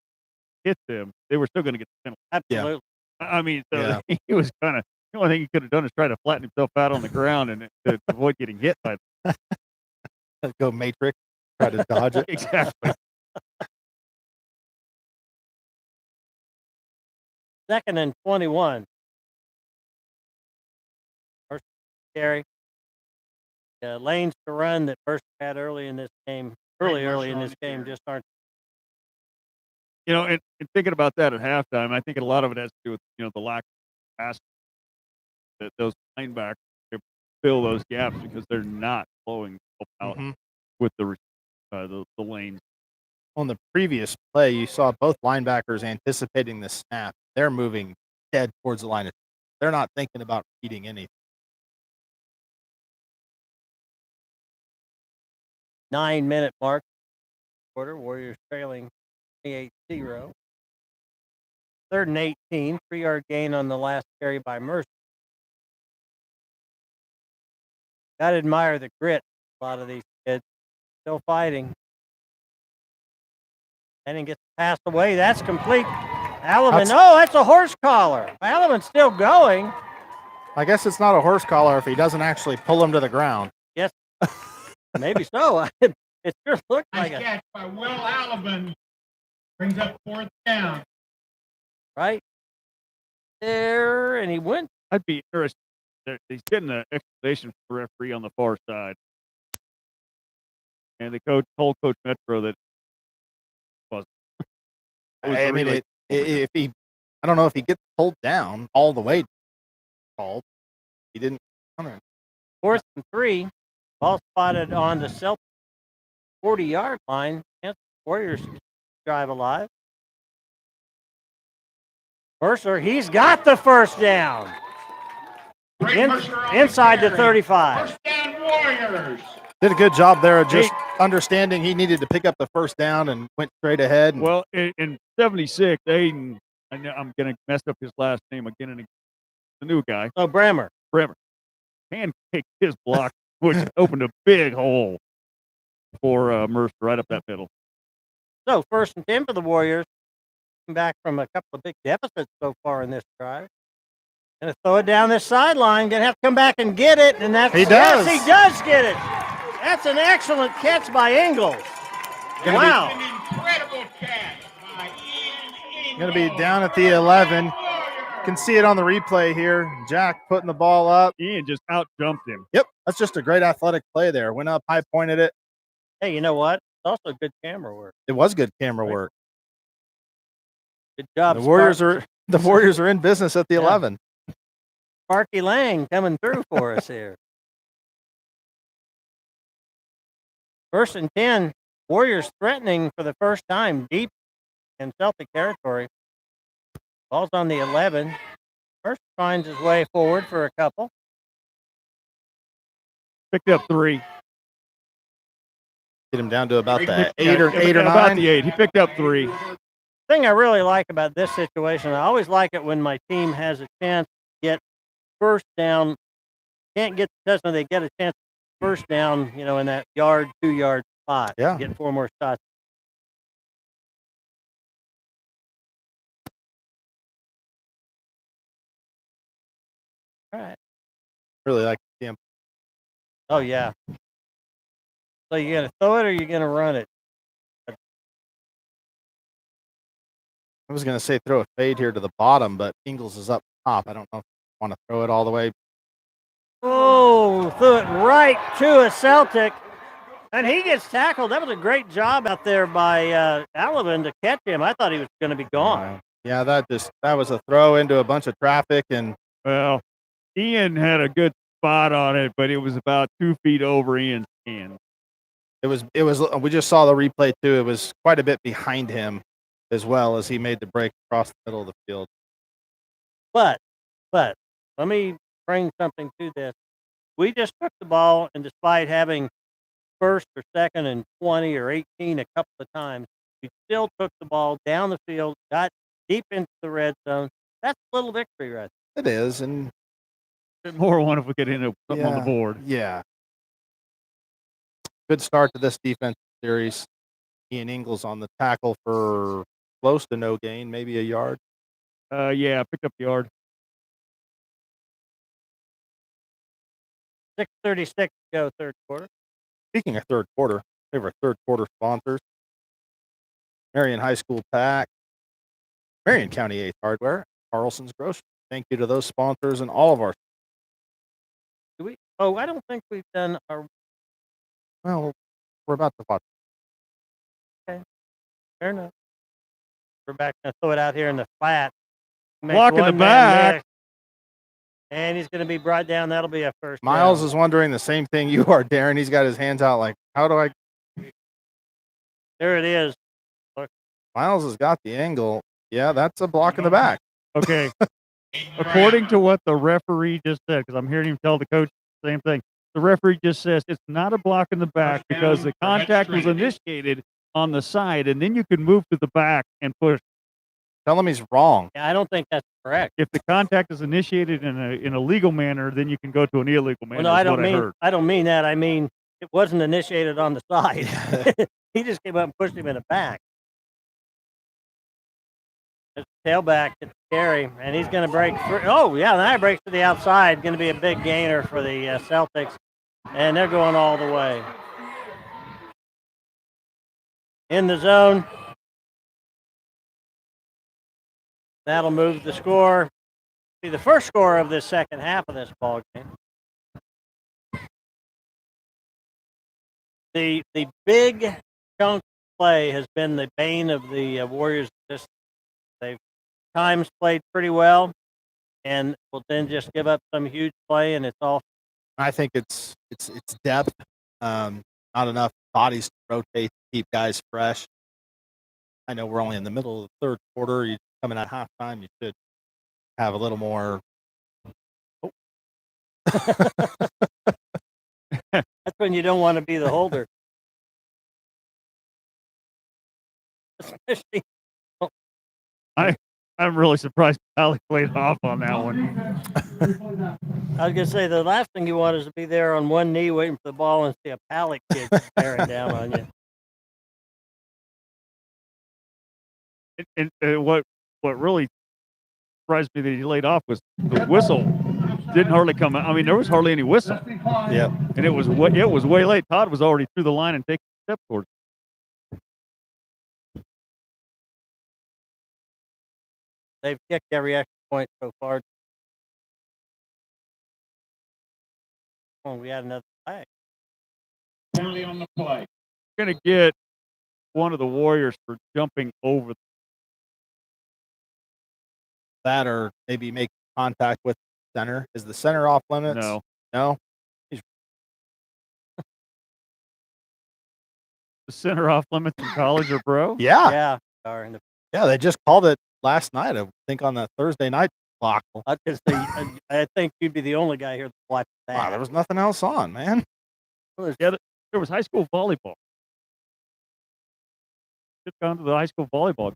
Speaker 1: hit them, they were still going to get the penalty.
Speaker 3: Absolutely.
Speaker 1: I mean, so
Speaker 2: Yeah.
Speaker 1: he was kind of the only thing he could have done is try to flatten himself out on the ground and to avoid getting hit by
Speaker 2: Go Matrix, try to dodge it.
Speaker 1: exactly.
Speaker 3: Second and 21. First carry. Lanes to run that Mercer had early in this game, early in this game, just aren't.
Speaker 1: And thinking about that at halftime, I think a lot of it has to do with the lack of pass. that those linebackers can fill those gaps because they're not flowing out
Speaker 2: Mhm.
Speaker 1: with the lanes.
Speaker 2: On the previous play, you saw both linebackers anticipating the snap. They're moving dead towards the line. They're not thinking about reading anything.
Speaker 3: 9-minute mark. Quarter. Warriors trailing 28-0. 3rd and 18. 3-yard gain on the last carry by Mercer. Gotta admire the grit. A lot of these kids still fighting. Henning gets passed away. That's complete. Allen. Oh, that's a horse collar. Allen's still going.
Speaker 2: I guess it's not a horse collar if he doesn't actually pull him to the ground.
Speaker 3: Yes. Maybe so. It sure looked
Speaker 4: Nice
Speaker 3: like it.
Speaker 4: catch by Will Alabin. Brings up 4th down.
Speaker 3: Right there, and he went.
Speaker 1: I'd be interested. He's getting an explanation from the referee on the far side, and the coach told Coach Metro that was.
Speaker 2: I mean, if he, I don't know if he gets pulled down all the way. Called. He didn't.
Speaker 3: 4th and 3. Ball spotted on the Celtic 40-yard line. Warriors drive alive. Mercer, he's got the first down. Inside the 35.
Speaker 4: First down, Warriors.
Speaker 2: Did a good job there of just understanding he needed to pick up the first down and went straight ahead. And
Speaker 1: Well, in 76, Aiden, I'm going to mess up his last name again and again. The new guy,
Speaker 3: Oh, Bremer.
Speaker 1: handpicked his block, which opened a big hole for Mercer right up that middle.
Speaker 3: So 1st and 10 for the Warriors. Back from a couple of big deficits so far in this drive. Gonna throw it down this sideline. Gonna have to come back and get it, and that's
Speaker 2: He does.
Speaker 3: Yes, he does get it. That's an excellent catch by Ingles. Wow.
Speaker 4: An incredible catch by Ian
Speaker 2: going to be down at the 11. You can see it on the replay here. Jack putting the ball up.
Speaker 1: Ian just out jumped him.
Speaker 2: Yep, that's just a great athletic play there. Went up, high pointed it.
Speaker 3: Hey, you know what? It's also good camera work.
Speaker 2: It was good camera work.
Speaker 3: Good job.
Speaker 2: The Warriors are in business at the 11.
Speaker 3: Sparky Lang coming through for us here. 1st and 10. Warriors threatening for the first time deep in Celtic territory. Ball's on the 11. Mercer finds his way forward for a couple.
Speaker 1: Picked up 3.
Speaker 2: Get him down to about the
Speaker 1: Yeah,
Speaker 2: 8 or
Speaker 1: about
Speaker 2: 9.
Speaker 1: the 8. He picked up 3.
Speaker 3: Thing I really like about this situation, I always like it when my team has a chance to get first down. Can't get the touchdown, they get a chance first down, in that 2-yard spot.
Speaker 2: Yeah.
Speaker 3: Get 4 more shots. All right.
Speaker 2: Really like to see him.
Speaker 3: Oh yeah. So you gonna throw it or you gonna run it?
Speaker 2: I was going to say throw a fade here to the bottom, but Ingles is up top. I don't know if I want to throw it all the way.
Speaker 3: Oh, threw it right to a Celtic. And he gets tackled. That was a great job out there by Allen to catch him. I thought he was going to be gone.
Speaker 2: Yeah, that was a throw into a bunch of traffic, and
Speaker 1: Well, Ian had a good spot on it, but it was about 2 feet over Ian's hand.
Speaker 2: it was. We just saw the replay too. It was quite a bit behind him, as well as he made the break across the middle of the field.
Speaker 3: But let me bring something to this. We just took the ball, and despite having 1st or 2nd and 20 or 18 a couple of times, we still took the ball down the field, got deep into the red zone. That's a little victory right
Speaker 2: It is, and
Speaker 1: More one if we get into something on the board.
Speaker 2: Yeah. Good start to this defense series. Ian Ingles on the tackle for close to no gain, maybe a yard.
Speaker 1: Yeah, picked up the yard.
Speaker 3: 6:36 to go, 3rd quarter.
Speaker 2: Speaking of third quarter, we have our third quarter sponsors. Marion High School Pack, Marion County Ace Hardware, Carlson's Grocery. Thank you to those sponsors and all of our.
Speaker 3: Do we? Oh, I don't think we've done our.
Speaker 2: Well, we're about to watch.
Speaker 3: Fair enough. We're back. Gonna throw it out here in the flat. Makes
Speaker 1: Block in the
Speaker 3: one man
Speaker 1: back.
Speaker 3: miss. And he's going to be brought down. That'll be a first
Speaker 2: Miles
Speaker 3: down.
Speaker 2: is wondering the same thing you are, Darren. He's got his hands out like, how do I?
Speaker 3: There it is.
Speaker 2: Miles has got the angle. Yeah, that's a block in the back.
Speaker 1: Okay. According to what the referee just said, because I'm hearing him tell the coach the same thing, the referee just says it's not a block in the back because the contact was initiated on the side, and then you can move to the back and push.
Speaker 2: Tell him he's wrong.
Speaker 3: Yeah, I don't think that's correct.
Speaker 1: If the contact is initiated in a legal manner, then you can go to an illegal manner.
Speaker 3: Well, no,
Speaker 1: is
Speaker 3: I don't
Speaker 1: what
Speaker 3: mean
Speaker 1: I heard.
Speaker 3: I don't mean that. I mean it wasn't initiated on the side. He just came up and pushed him in the back. It's tailback to carry, and he's going to break through. Oh, yeah, now he breaks to the outside. Going to be a big gainer for the Celtics, and they're going all the way. In the zone. That'll move the score. Be the first score of this second half of this ball game. The big chunk play has been the bane of the Warriors. They've times played pretty well, and will then just give up some huge play, and it's all.
Speaker 2: I think it's depth. Not enough bodies to rotate, keep guys fresh. I know we're only in the middle of the third quarter. You coming at halftime, you should have a little more. Oh.
Speaker 3: That's when you don't want to be the holder. Especially.
Speaker 1: I'm really surprised Pally played off on that one.
Speaker 3: I was gonna say the last thing you want is to be there on one knee waiting for the ball and see a Pally kid bearing down on you.
Speaker 1: And what really surprised me that he laid off was the whistle didn't hardly come out. I mean, there was hardly any whistle.
Speaker 2: Yeah,
Speaker 1: and it was way late. Todd was already through the line and taking a step towards.
Speaker 3: They've kicked every extra point so far. Oh, we had another flag.
Speaker 4: Penalty on the play.
Speaker 1: Going to get one of the Warriors for jumping over.
Speaker 2: that or maybe make contact with the center. Is the center off limits?
Speaker 1: No.
Speaker 2: No.
Speaker 1: The center off limits in college or pro?
Speaker 2: Yeah.
Speaker 3: Yeah. Sorry.
Speaker 2: Yeah. They just called it last night. I think on the Thursday night clock.
Speaker 3: I think you'd be the only guy here to watch that.
Speaker 2: Wow, there was nothing else on, man.
Speaker 1: Yeah, there was high school volleyball. Just gone to the high school volleyball.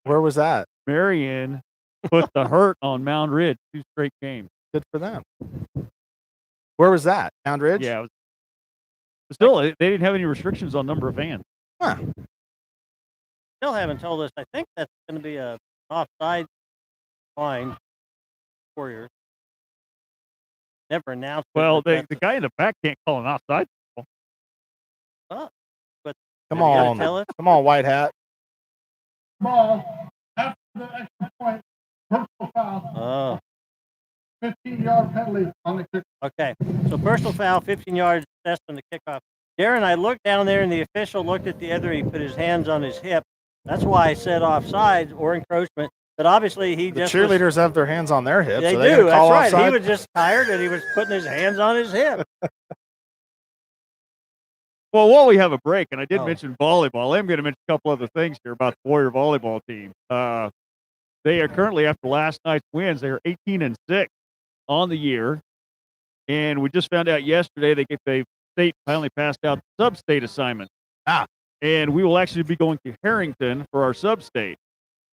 Speaker 2: Where was that?
Speaker 1: Marion put the hurt on Mound Ridge 2 straight games.
Speaker 2: Good for them. Where was that? Mound Ridge?
Speaker 1: Yeah. Still, they didn't have any restrictions on number of fans.
Speaker 2: Huh.
Speaker 3: Still haven't told us. I think that's going to be a offside fine. Warriors. Never announced.
Speaker 1: Well, the guy in the back can't call an offside.
Speaker 3: Oh, but
Speaker 2: Come on. Come on, white hat.
Speaker 4: Ball after the extra point, personal foul.
Speaker 3: Oh.
Speaker 4: 15-yard penalty on the kick.
Speaker 3: Okay, so personal foul, 15 yards, assessed on the kickoff. Darren, I looked down there, and the official looked at the other. He put his hands on his hip. That's why I said offside or encroachment. But obviously,
Speaker 2: The cheerleaders have their hands on their hips.
Speaker 3: They
Speaker 2: so they
Speaker 3: do. That's
Speaker 2: call
Speaker 3: right.
Speaker 2: offside?
Speaker 3: He was just tired, and he was putting his hands on his hip.
Speaker 1: Well, while we have a break, and I did
Speaker 3: Oh.
Speaker 1: mention volleyball, I'm going to mention a couple other things here about the Warrior volleyball team. They are currently, after last night's wins, they are 18-6 on the year. And we just found out yesterday they state finally passed out the sub-state assignment. And we will actually be going to Harrington for our sub-state.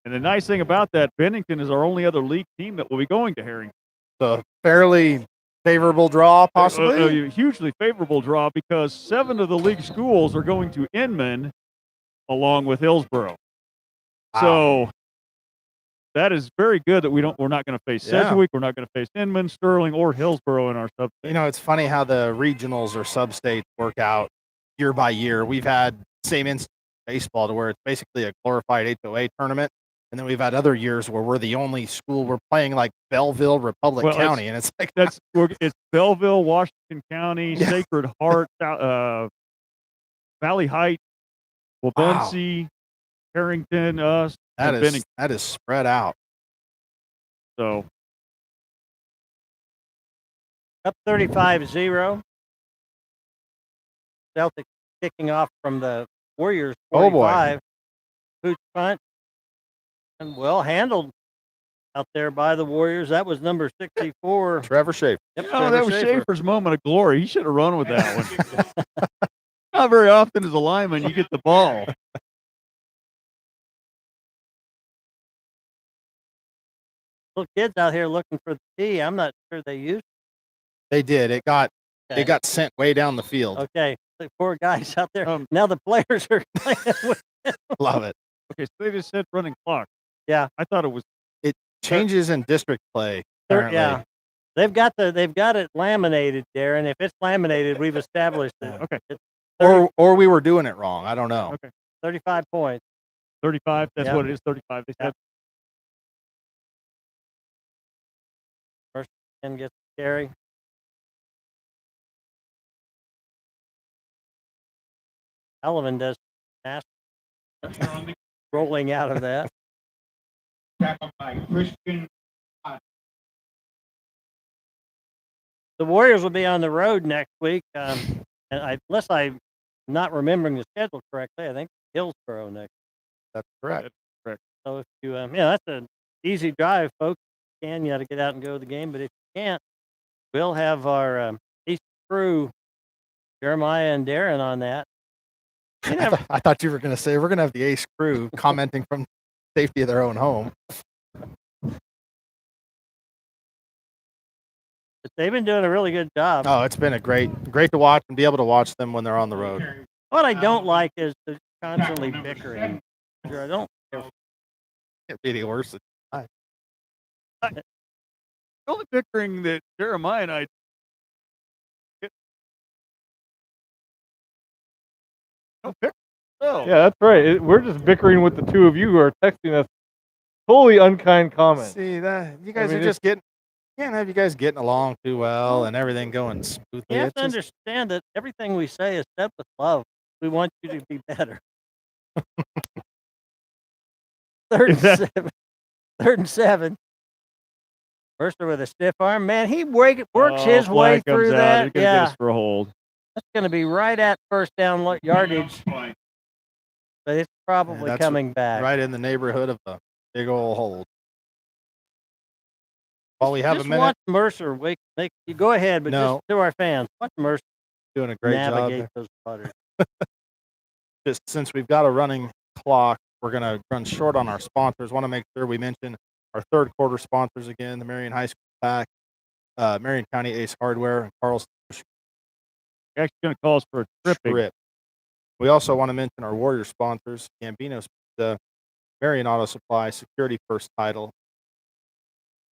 Speaker 1: And the nice thing about that, Bennington is our only other league team that will be going to Harrington.
Speaker 2: So fairly favorable draw, possibly?
Speaker 1: A hugely favorable draw because 7 of the league schools are going to Inman along with Hillsboro.
Speaker 2: Wow.
Speaker 1: So that is very good that we're not going to face
Speaker 2: Yeah.
Speaker 1: Sedgwick, we're not going to face Inman, Sterling, or Hillsboro in our sub.
Speaker 2: You know, it's funny how the regionals or sub-states work out year by year. We've had same in baseball to where it's basically a glorified HOA tournament. And then we've had other years where we're the only school we're playing like Belleville, Republic County. And it's like,
Speaker 1: it's Belleville, Washington County,
Speaker 2: Yeah.
Speaker 1: Sacred Heart, Valley Heights, Wabunsee, Harrington, us, and Bennington.
Speaker 2: that is spread out.
Speaker 1: So
Speaker 3: Up 35-0. Celtics kicking off from the Warriors 45. Hutch punt. And well handled out there by the Warriors. That was number 64.
Speaker 2: Trevor Schaefer.
Speaker 3: Yep,
Speaker 1: Oh,
Speaker 3: Trevor
Speaker 1: that was
Speaker 3: Schaefer.
Speaker 1: Schaefer's moment of glory. He should have run with that one. Not very often as a lineman you get the ball.
Speaker 3: Little kids out here looking for the tee. I'm not sure they used
Speaker 2: They did. It got
Speaker 3: Okay.
Speaker 2: it got sent way down the field.
Speaker 3: Okay, the poor guys out there. Now the players are playing with
Speaker 2: Love it.
Speaker 1: Okay, so they just said running clock.
Speaker 3: Yeah.
Speaker 1: I thought it was
Speaker 2: It changes in district play. Apparently.
Speaker 3: Yeah. They've got it laminated, Darren. If it's laminated, we've established it.
Speaker 1: okay.
Speaker 3: It's
Speaker 2: Or we were doing it wrong. I don't know.
Speaker 1: Okay.
Speaker 3: 35 points.
Speaker 1: 35. That's
Speaker 3: Yeah.
Speaker 1: what it is. 35. They said.
Speaker 3: First and gets the carry. Sullivan does pass. Rolling out of that.
Speaker 4: Tackled by Christian.
Speaker 3: The Warriors will be on the road next week. And unless I'm not remembering the schedule correctly, I think Hillsborough next.
Speaker 2: That's correct.
Speaker 3: So if you, that's an easy drive, folks. You got to get out and go to the game. But if you can't, we'll have our East crew, Jeremiah and Darren, on that. You never,
Speaker 2: I thought you were going to say we're going to have the Ace crew commenting from safety of their own home.
Speaker 3: they've been doing a really good job.
Speaker 2: Oh, it's been a great to watch and be able to watch them when they're on the road.
Speaker 3: What I don't like is the constantly bickering. I don't.
Speaker 2: Can't be any worse than
Speaker 1: The only bickering that Jeremiah and I
Speaker 5: Yeah, that's right. We're just bickering with the two of you who are texting us totally unkind comments.
Speaker 2: See that you guys
Speaker 5: I mean,
Speaker 2: are just getting. Can't have you guys getting along too well and everything going smoothly.
Speaker 3: You have
Speaker 2: It's
Speaker 3: to
Speaker 2: just-
Speaker 3: understand that everything we say is said with love. We want you to be better. Third and
Speaker 1: that-
Speaker 3: 7. 3rd and 7. Mercer with a stiff arm. Man, he works his way
Speaker 1: flag comes
Speaker 3: through
Speaker 1: out.
Speaker 3: that.
Speaker 1: He's gonna get
Speaker 3: Yeah,
Speaker 1: us for a hold.
Speaker 3: that's going to be right at first down yardage, but it's probably
Speaker 2: that's
Speaker 3: coming back.
Speaker 2: right in the neighborhood of a big old hold. While we have
Speaker 3: Just
Speaker 2: a minute,
Speaker 3: watch Mercer. You go ahead, but
Speaker 2: No.
Speaker 3: just to our fans, watch Mercer
Speaker 2: doing a great job.
Speaker 3: navigate
Speaker 2: there.
Speaker 3: those putters.
Speaker 2: Just since we've got a running clock, we're going to run short on our sponsors. Want to make sure we mention our third quarter sponsors again: the Marion High School Pack, Marion County Ace Hardware, and Carlson
Speaker 1: Actually, going to call us for a tripping.
Speaker 2: Trip. We also want to mention our Warrior sponsors: Gambino's, the Marion Auto Supply, Security First Title.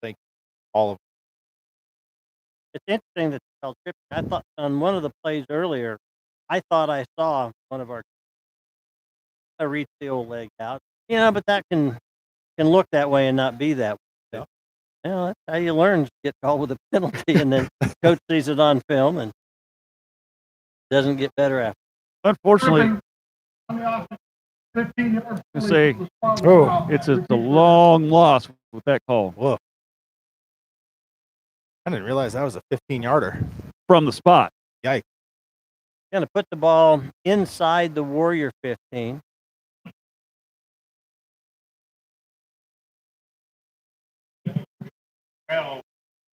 Speaker 2: Thank you, all of
Speaker 3: It's interesting that you called tripping. I thought on one of the plays earlier, I thought I saw one of our reach the old leg out. But that can look that way and not be that way.
Speaker 2: Yeah.
Speaker 3: That's how you learn. Get called with a penalty, and then coach sees it on film and doesn't get better after.
Speaker 1: Unfortunately,
Speaker 4: On the offense, 15-yard
Speaker 1: to say, it's a long loss with that call
Speaker 2: Whoa. I didn't realize that was a 15-yarder.
Speaker 1: from the spot.
Speaker 2: Yikes.
Speaker 3: Going to put the ball inside the Warrior 15.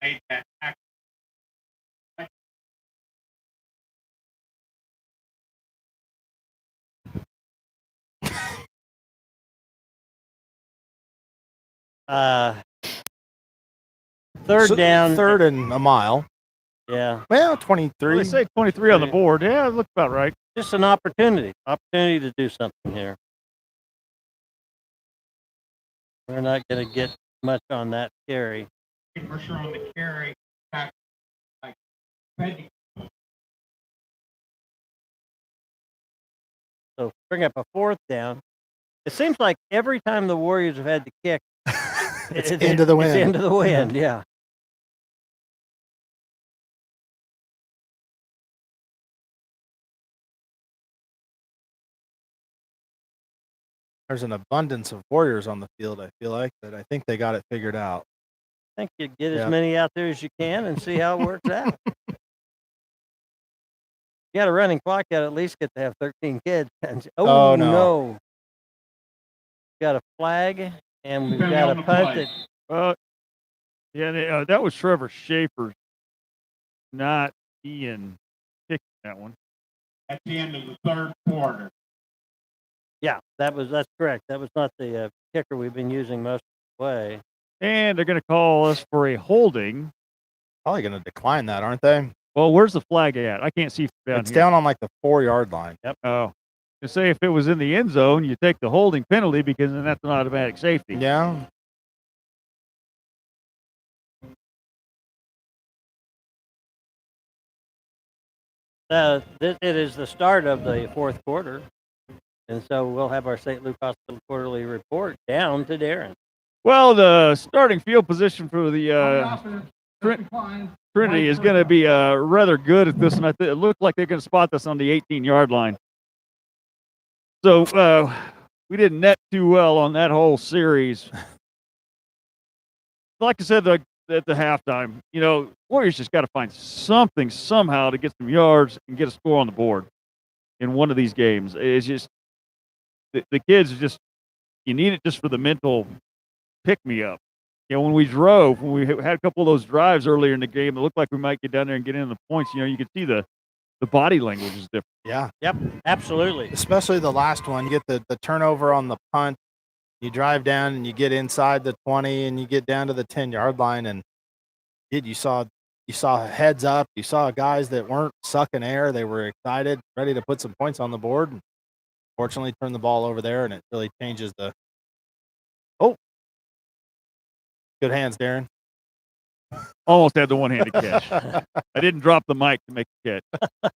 Speaker 4: made that tackle.
Speaker 3: Third down.
Speaker 2: Third and a mile.
Speaker 3: Yeah,
Speaker 2: Well, 23.
Speaker 1: Well, they say 23 on the board. Yeah, it looks about right.
Speaker 3: just an opportunity to do something here. We're not going to get much on that carry.
Speaker 4: Mercer on the carry. Back, like, ready.
Speaker 3: So bring up a fourth down. It seems like every time the Warriors have had to kick,
Speaker 2: It's into the wind.
Speaker 3: It's into the wind, yeah.
Speaker 2: There's an abundance of Warriors on the field, I feel like, that I think they got it figured out.
Speaker 3: I think you get as
Speaker 2: Yeah.
Speaker 3: many out there as you can and see how it works out. You got a running clock, you at least get to have 13 kids. And,
Speaker 2: Oh,
Speaker 3: oh,
Speaker 2: no.
Speaker 3: no. Got a flag, and we've
Speaker 4: Depending
Speaker 3: got
Speaker 4: on
Speaker 3: a
Speaker 4: the
Speaker 3: punt
Speaker 4: play.
Speaker 3: that
Speaker 1: Yeah, that was Trevor Schaefer, not Ian kicking that one.
Speaker 4: At the end of the third quarter.
Speaker 3: yeah, that's correct. That was not the kicker we've been using most of the way.
Speaker 1: And they're going to call us for a holding.
Speaker 2: Probably going to decline that, aren't they?
Speaker 1: Well, where's the flag at? I can't see down
Speaker 2: It's
Speaker 1: here.
Speaker 2: down on like the 4-yard line.
Speaker 1: Oh. To say if it was in the end zone, you take the holding penalty because then that's an automatic safety.
Speaker 2: Yeah.
Speaker 3: It is the start of the fourth quarter, and so we'll have our St. Luke Hospital quarterly report down to Darren.
Speaker 1: Well, the starting field position for the
Speaker 4: Offense,
Speaker 1: Trin-
Speaker 4: decline.
Speaker 1: Trinity is going to be rather good at this, and it looked like they're going to spot this on the 18-yard line. So we didn't net too well on that whole series. Like I said at the halftime, Warriors just got to find something somehow to get some yards and get a score on the board in one of these games. It's just the kids are just, you need it just for the mental pick-me-up. When we had a couple of those drives earlier in the game, it looked like we might get down there and get in the points. You could see the body language is different.
Speaker 2: Yeah.
Speaker 3: Yep, absolutely.
Speaker 2: Especially the last one. You get the turnover on the punt. You drive down and you get inside the 20 and you get down to the 10-yard line. And you saw heads up. You saw guys that weren't sucking air. They were excited, ready to put some points on the board. And fortunately, turn the ball over there, and it really changes the. Oh, good hands, Darren.
Speaker 1: Almost had the one-handed catch. I didn't drop the mic to make the catch.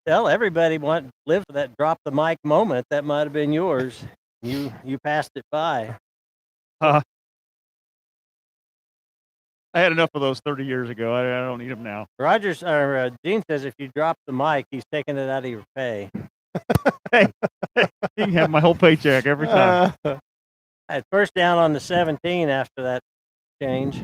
Speaker 3: Well, everybody lived for that drop the mic moment. That might have been yours. You passed it by.
Speaker 1: I had enough of those 30 years ago. I don't need them now.
Speaker 3: Gene says if you drop the mic, he's taking it out of your pay.
Speaker 1: Hey, you can have my whole paycheck every time.
Speaker 3: At first down on the 17 after that change.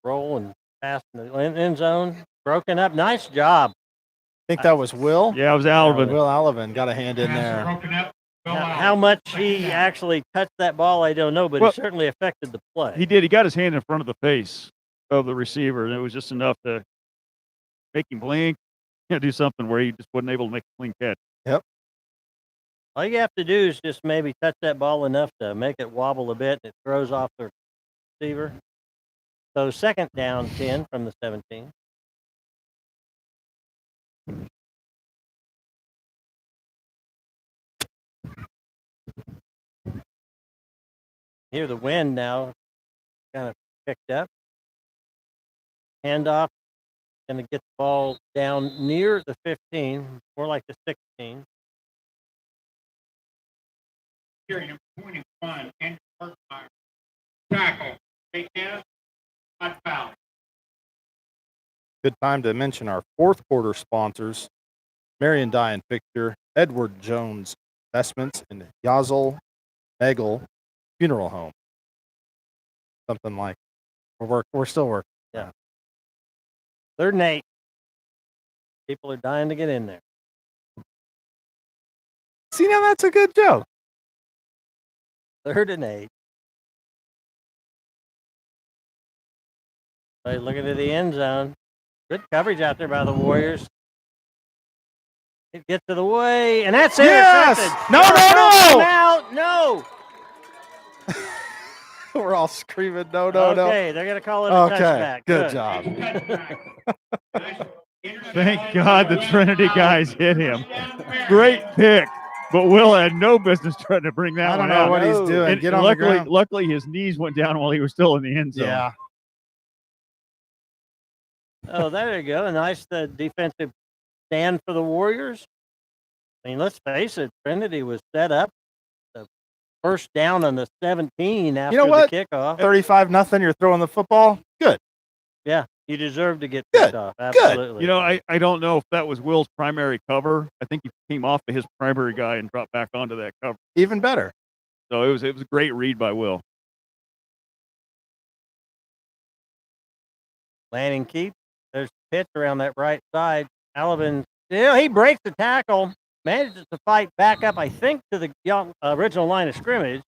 Speaker 3: Roll and pass in the end zone. Broken up. Nice job.
Speaker 2: I think that was Will.
Speaker 1: Yeah, it was Alvin.
Speaker 2: Will Alvin got a hand in there.
Speaker 4: Broken up.
Speaker 3: How much he actually touched that ball, I don't know, but
Speaker 1: Well,
Speaker 3: it certainly affected the play.
Speaker 1: He did. He got his hand in front of the face of the receiver, and it was just enough to make him blink, do something where he just wasn't able to make a clean catch.
Speaker 2: Yep.
Speaker 3: All you have to do is just maybe touch that ball enough to make it wobble a bit, and it throws off the receiver. So second down 10 from the 17. Hear the wind now kind of picked up. Handoff, going to get the ball down near the 15, more like the 16.
Speaker 4: Hearing him 21 and tackle. Take down. Not foul.
Speaker 2: Good time to mention our fourth quarter sponsors: Marion Dye and Fixture, Edward Jones Investments, and Yazel Megel Funeral Home. Something like we're still working.
Speaker 3: Yeah. Third and 8. People are dying to get in there.
Speaker 2: See, now that's a good joke.
Speaker 3: Third and 8. Play looking at the end zone. Good coverage out there by the Warriors. It gets to the way, and that's
Speaker 2: Yes!
Speaker 3: intercepted.
Speaker 2: No, no, no!
Speaker 3: Out, no!
Speaker 2: We're all screaming, no.
Speaker 3: Okay, they're going to call it a
Speaker 2: Okay,
Speaker 3: touchback.
Speaker 2: good job.
Speaker 1: Thank God the Trinity guys hit him. Great pick, but Will had no business trying to bring that
Speaker 2: I don't
Speaker 1: one
Speaker 2: know
Speaker 1: out.
Speaker 2: what he's
Speaker 3: No.
Speaker 2: doing.
Speaker 1: And
Speaker 2: Get on the ground.
Speaker 1: luckily, his knees went down while he was still in the end zone.
Speaker 2: Yeah.
Speaker 3: Oh, there you go. A nice defensive stand for the Warriors. I mean, let's face it, Trinity was set up. The first down on the 17 after
Speaker 2: what?
Speaker 3: the kickoff.
Speaker 2: 35-0. You're throwing the football. Good.
Speaker 3: Yeah, you deserve to get
Speaker 2: Good,
Speaker 3: picked off. Absolutely.
Speaker 1: I don't know if that was Will's primary cover. I think he came off of his primary guy and dropped back onto that cover.
Speaker 2: Even better.
Speaker 1: So it was a great read by Will.
Speaker 3: Lanning keeps. There's the pitch around that right side. Alvin, he breaks the tackle, manages to fight back up, I think, to the original line of scrimmage.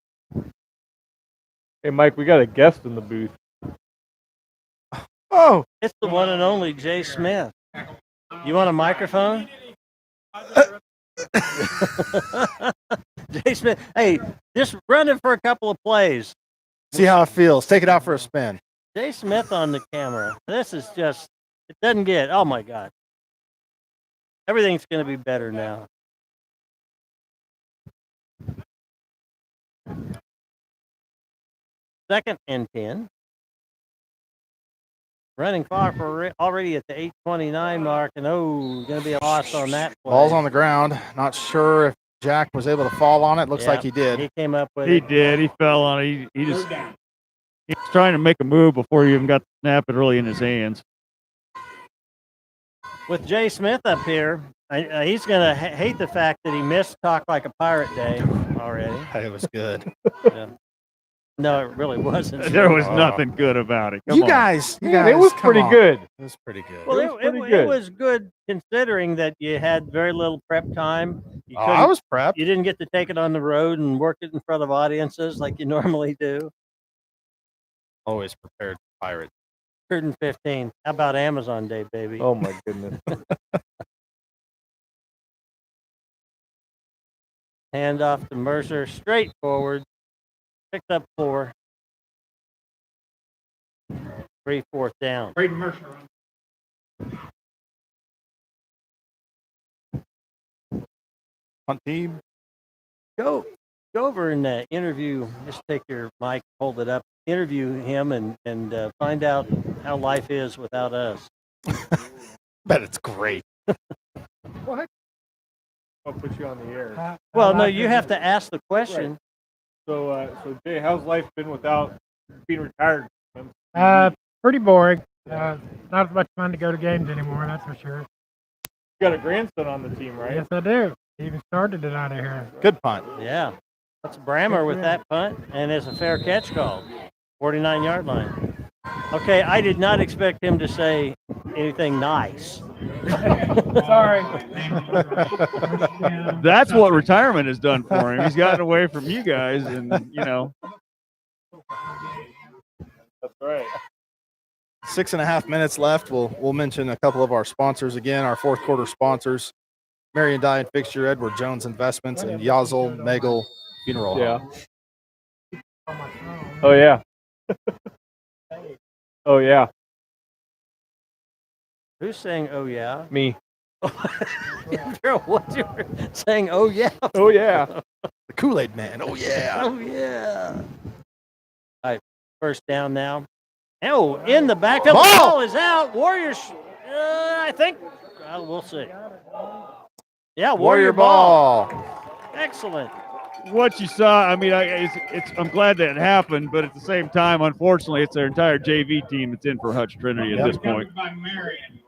Speaker 5: Hey, Mike, we got a guest in the booth.
Speaker 2: Oh,
Speaker 3: It's the one and only Jay Smith. You want a microphone? Jay Smith, hey, just run it for a couple of plays.
Speaker 2: see how it feels. Take it out for a spin.
Speaker 3: Jay Smith on the camera. This is just, it doesn't get, oh my God. Everything's going to be better now. Second and 10. Running far for already at the 8:29 mark, and going to be a loss on that play.
Speaker 2: Ball's on the ground. Not sure if Jack was able to fall on it. Looks like he did.
Speaker 3: He came up with
Speaker 1: He
Speaker 3: it.
Speaker 1: did. He fell on it. He was trying to make a move before he even got the snap it really in his hands.
Speaker 3: With Jay Smith up here, he's going to hate the fact that he missed Talk Like a Pirate Day already.
Speaker 2: It was good.
Speaker 3: No, it really wasn't.
Speaker 1: There was nothing good about it. Come
Speaker 2: You
Speaker 1: on.
Speaker 2: guys,
Speaker 5: It was
Speaker 2: come
Speaker 5: pretty
Speaker 2: on.
Speaker 5: good.
Speaker 2: It was pretty good.
Speaker 3: Well,
Speaker 5: It was pretty
Speaker 3: it
Speaker 5: good.
Speaker 3: was good considering that you had very little prep time. You
Speaker 2: I was prepped.
Speaker 3: You didn't get to take it on the road and work it in front of audiences like you normally do.
Speaker 2: Always prepared for Pirates.
Speaker 3: 115. How about Amazon Day, baby?
Speaker 5: Oh my goodness.
Speaker 3: Hand off to Mercer, straight forward. Picked up 4. 3 4th down.
Speaker 4: Braden Mercer.
Speaker 2: Punt team.
Speaker 3: Go over and interview. Just take your mic, hold it up, interview him, and find out how life is without us.
Speaker 2: Bet it's great.
Speaker 5: What? I'll put you on the air.
Speaker 3: Well, no, you have to ask the question.
Speaker 5: So Jay, how's life been without being retired?
Speaker 6: Pretty boring. Not as much fun to go to games anymore, that's for sure.
Speaker 5: You got a grandson on the team, right?
Speaker 6: Yes, I do. He even started it out of here.
Speaker 2: Good punt.
Speaker 3: Yeah, that's Brammer with that punt, and it's a fair catch called. 49-yard line. Okay, I did not expect him to say anything nice.
Speaker 6: Sorry.
Speaker 1: That's what retirement has done for him. He's gotten away from you guys, and
Speaker 5: That's right.
Speaker 2: 6.5 minutes left. We'll mention a couple of our sponsors again. Our fourth quarter sponsors: Marion Dye and Fixture, Edward Jones Investments, and Yazel Megel Funeral Home.
Speaker 5: Oh yeah. Oh yeah.
Speaker 3: Who's saying, oh, yeah?
Speaker 5: Me.
Speaker 3: What you were saying, oh, yeah?
Speaker 5: Oh yeah.
Speaker 2: The Kool-Aid Man. Oh yeah.
Speaker 3: Oh, yeah. All right, first down now. Oh, in the backfield. The ball is out. Warriors, I think. We'll see. Yeah, Warrior ball. Excellent.
Speaker 1: what you saw, I mean, I'm glad that it happened, but at the same time, unfortunately, it's their entire JV team that's in for Hutch Trinity at this point.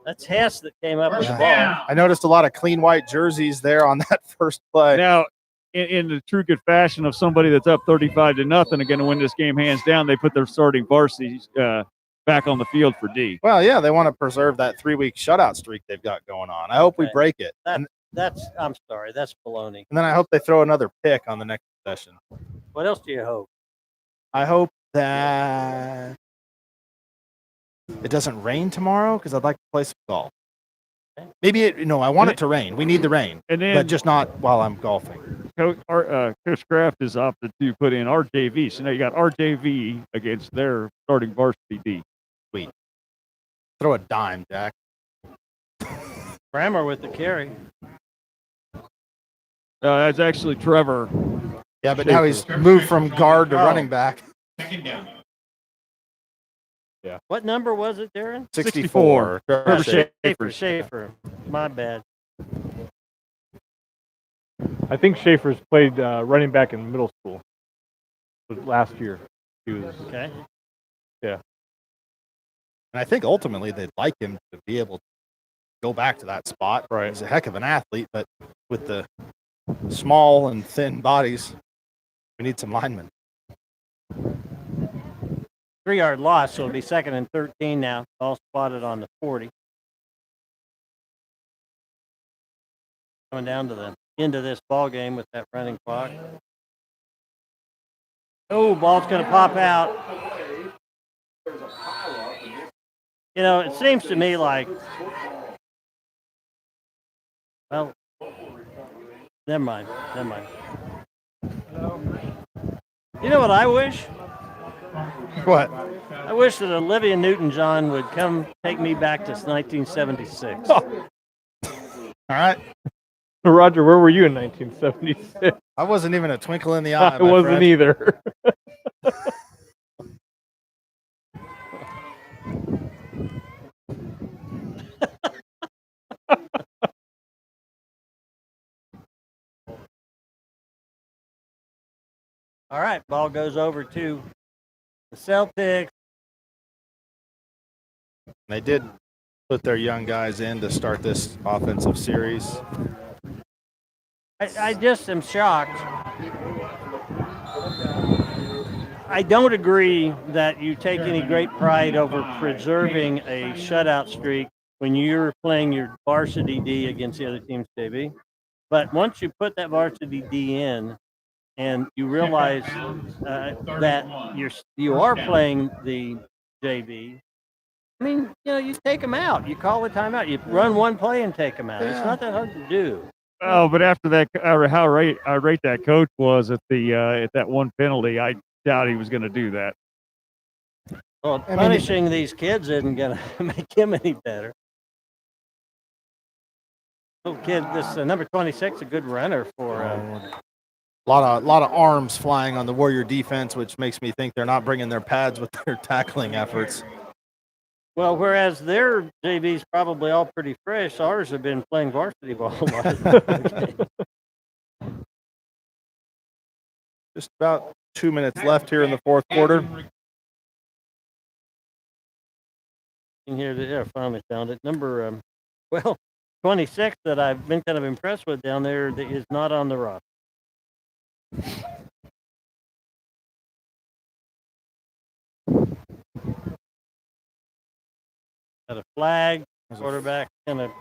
Speaker 3: That's Hess that came up with the ball.
Speaker 2: I noticed a lot of clean white jerseys there on that first play.
Speaker 1: Now, in the true good fashion of somebody that's up 35-0 and going to win this game hands down, they put their starting varsity back on the field for D.
Speaker 2: Well, yeah, they want to preserve that 3-week shutout streak they've got going on. I hope we break it.
Speaker 3: I'm sorry, that's baloney.
Speaker 2: And then I hope they throw another pick on the next possession.
Speaker 3: What else do you hope?
Speaker 2: I hope that it doesn't rain tomorrow because I'd like to play some golf. Maybe I want it to rain. We need the rain,
Speaker 1: and then,
Speaker 2: but just not while I'm golfing.
Speaker 1: Coach Kraft has opted to put in RJV. So now you got RJV against their starting varsity D.
Speaker 2: Sweet. Throw a dime, Jack.
Speaker 3: Brammer with the carry.
Speaker 1: That's actually Trevor.
Speaker 2: Yeah, but now he's moved from guard to running back.
Speaker 4: Second down.
Speaker 2: Yeah.
Speaker 3: What number was it, Darren?
Speaker 2: 64.
Speaker 1: Trevor Schaefer.
Speaker 3: Schaefer. My bad.
Speaker 5: I think Schaefer's played running back in middle school. Last year, he was.
Speaker 3: Okay.
Speaker 5: Yeah.
Speaker 2: And I think ultimately they'd like him to be able to go back to that spot.
Speaker 5: Right.
Speaker 2: He's a heck of an athlete, but with the small and thin bodies, we need some linemen.
Speaker 3: 3-yard loss, so it'll be 2nd and 13 now. All spotted on the 40. Going down to the end of this ball game with that running clock. Oh, ball's going to pop out. You know, it seems to me like, well, never mind. You know what I wish?
Speaker 2: What?
Speaker 3: I wish that Olivia Newton-John would come take me back to 1976.
Speaker 2: All right.
Speaker 5: Roger, where were you in 1976?
Speaker 2: I wasn't even a twinkle in the eye.
Speaker 5: I wasn't
Speaker 2: friend.
Speaker 5: either.
Speaker 3: All right, ball goes over to the Celtics.
Speaker 2: They did put their young guys in to start this offensive series.
Speaker 3: I just am shocked. I don't agree that you take any great pride over preserving a shutout streak when you're playing your varsity D against the other team's JV. But once you put that varsity D in and you realize that you are playing the JV, I mean, you know, you take them out. You call a timeout. You run one play and take them out. It's not that hard to do.
Speaker 1: Oh, but after that, how irate that coach was at that one penalty, I doubt he was going to do that.
Speaker 3: Well, punishing these kids isn't going to make him any better. Little kid, this number 26, a good runner for.
Speaker 2: A lot of arms flying on the Warrior defense, which makes me think they're not bringing their pads with their tackling efforts.
Speaker 3: Well, whereas their JV's probably all pretty fresh, ours have been playing varsity ball a lot.
Speaker 2: Just about 2 minutes left here in the fourth quarter.
Speaker 3: Here, I finally found it. Number 26 that I've been kind of impressed with down there that is not on the roster. Got a flag. Quarterback gonna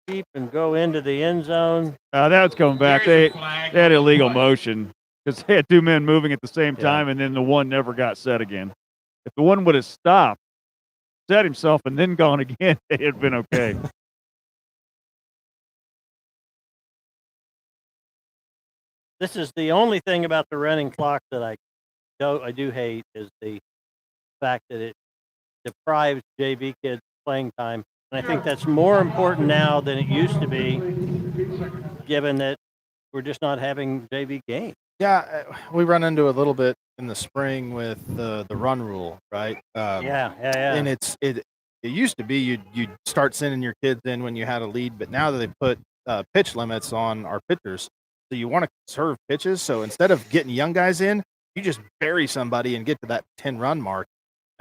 Speaker 3: keep and go into the end zone.
Speaker 1: That was coming back. They had illegal motion because they had two men moving at the same time, and then the one never got set again. If the one would have stopped, set himself, and then gone again, it had been okay.
Speaker 3: This is the only thing about the running clock that I do hate is the fact that it deprives JV kids playing time. And I think that's more important now than it used to be, given that we're just not having JV games.
Speaker 2: Yeah, we run into a little bit in the spring with the run rule, right?
Speaker 3: Yeah.
Speaker 2: And it used to be you'd start sending your kids in when you had a lead, but now that they put pitch limits on our pitchers, so you want to conserve pitches. So instead of getting young guys in, you just bury somebody and get to that 10-run mark.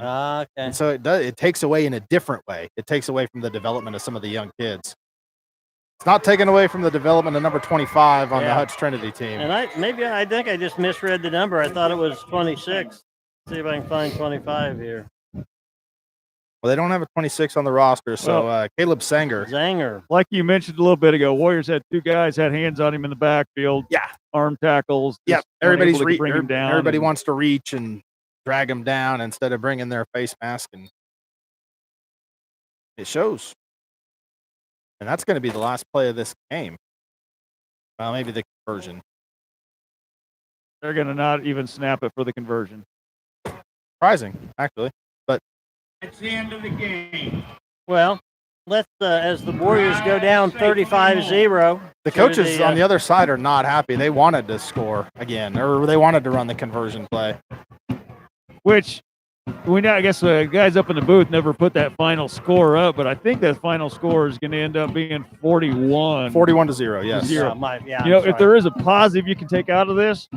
Speaker 3: Okay.
Speaker 2: And so it takes away in a different way. It takes away from the development of some of the young kids. It's not taken away from the development of number 25 on the Hutch Trinity team.
Speaker 3: And I think I just misread the number. I thought it was 26. See if I can find 25 here.
Speaker 2: Well, they don't have a 26 on the roster, so Caleb Zanger.
Speaker 1: Like you mentioned a little bit ago, Warriors had two guys had hands on him in the backfield.
Speaker 2: Yeah.
Speaker 1: Arm tackles.
Speaker 2: Yep. Everybody
Speaker 1: down.
Speaker 2: wants to reach and drag him down instead of bringing their face mask, and it shows. And that's going to be the last play of this game. Well, maybe the conversion.
Speaker 1: They're going to not even snap it for the conversion.
Speaker 2: Surprising, actually. But
Speaker 4: it's the end of the game.
Speaker 3: Well, let's as the Warriors go down 35-0.
Speaker 2: The coaches on the other side are not happy. They wanted to score again, or they wanted to run the conversion play.
Speaker 1: Which I guess the guys up in the booth never put that final score up, but I think that final score is going to end up being 41-0.
Speaker 2: Yes.
Speaker 1: 0.
Speaker 3: If
Speaker 1: there is a positive you can take out of this,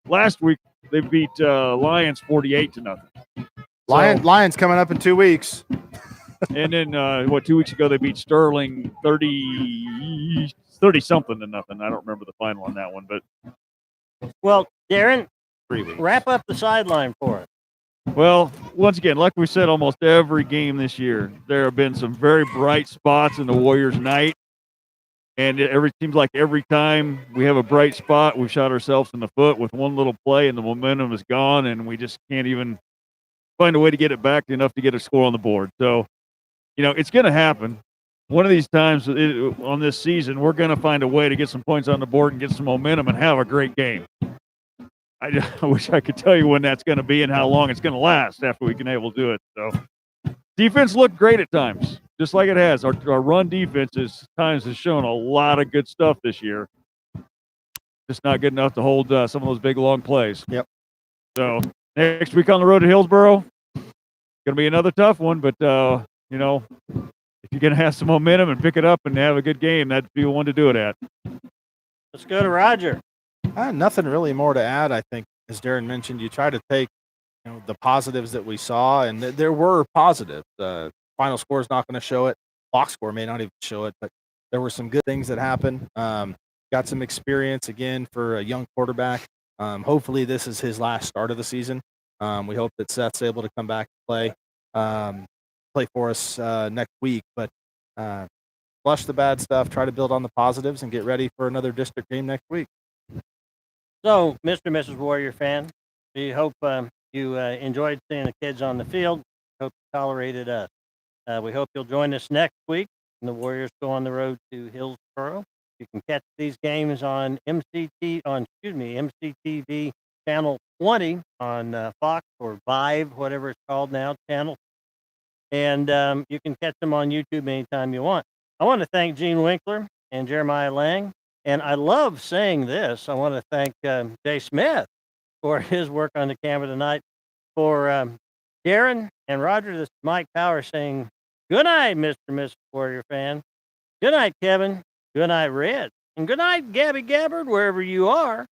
Speaker 1: last week they beat Lions 48-0.
Speaker 2: Lions coming up in 2 weeks.
Speaker 1: And then 2 weeks ago they beat Sterling 30-something to nothing. I don't remember the final on that one, but
Speaker 3: well, Darren,
Speaker 2: 3 weeks.
Speaker 3: wrap up the sideline for us.
Speaker 1: Well, once again, like we said, almost every game this year, there have been some very bright spots in the Warriors' night. And it seems like every time we have a bright spot, we've shot ourselves in the foot with one little play, and the momentum is gone, and we just can't even find a way to get it back enough to get a score on the board. So, it's going to happen. One of these times on this season, we're going to find a way to get some points on the board and get some momentum and have a great game. I wish I could tell you when that's going to be and how long it's going to last after we can able to do it. So, defense looked great at times, just like it has. Our run defense times has shown a lot of good stuff this year. Just not good enough to hold some of those big long plays.
Speaker 2: Yep.
Speaker 1: So next week on the road to Hillsboro, going to be another tough one. But if you're going to have some momentum and pick it up and have a good game, that'd be the one to do it at.
Speaker 3: Let's go to Roger.
Speaker 2: Nothing really more to add. I think, as Darren mentioned, you try to take the positives that we saw, and there were positives. The final score is not going to show it. Box score may not even show it, but there were some good things that happened. Got some experience again for a young quarterback. Hopefully, this is his last start of the season. We hope that Seth's able to come back and play for us next week. But flush the bad stuff, try to build on the positives, and get ready for another district game next week.
Speaker 3: So, Mr. and Mrs. Warrior fan, we hope you enjoyed seeing the kids on the field. Hope you tolerated us. We hope you'll join us next week when the Warriors go on the road to Hillsboro. You can catch these games on MCTV channel 20 on Fox or Vive, whatever it's called now, channel. And you can catch them on YouTube anytime you want. I want to thank Gene Winkler and Jeremiah Lang. And I love saying this. I want to thank Jay Smith for his work on the camera tonight. For Darren and Roger, this is Mike Power saying, good night, Mr. and Mrs. Warrior fan. Good night, Kevin. Good night, Red. And good night, Gabby Gabbard, wherever you are.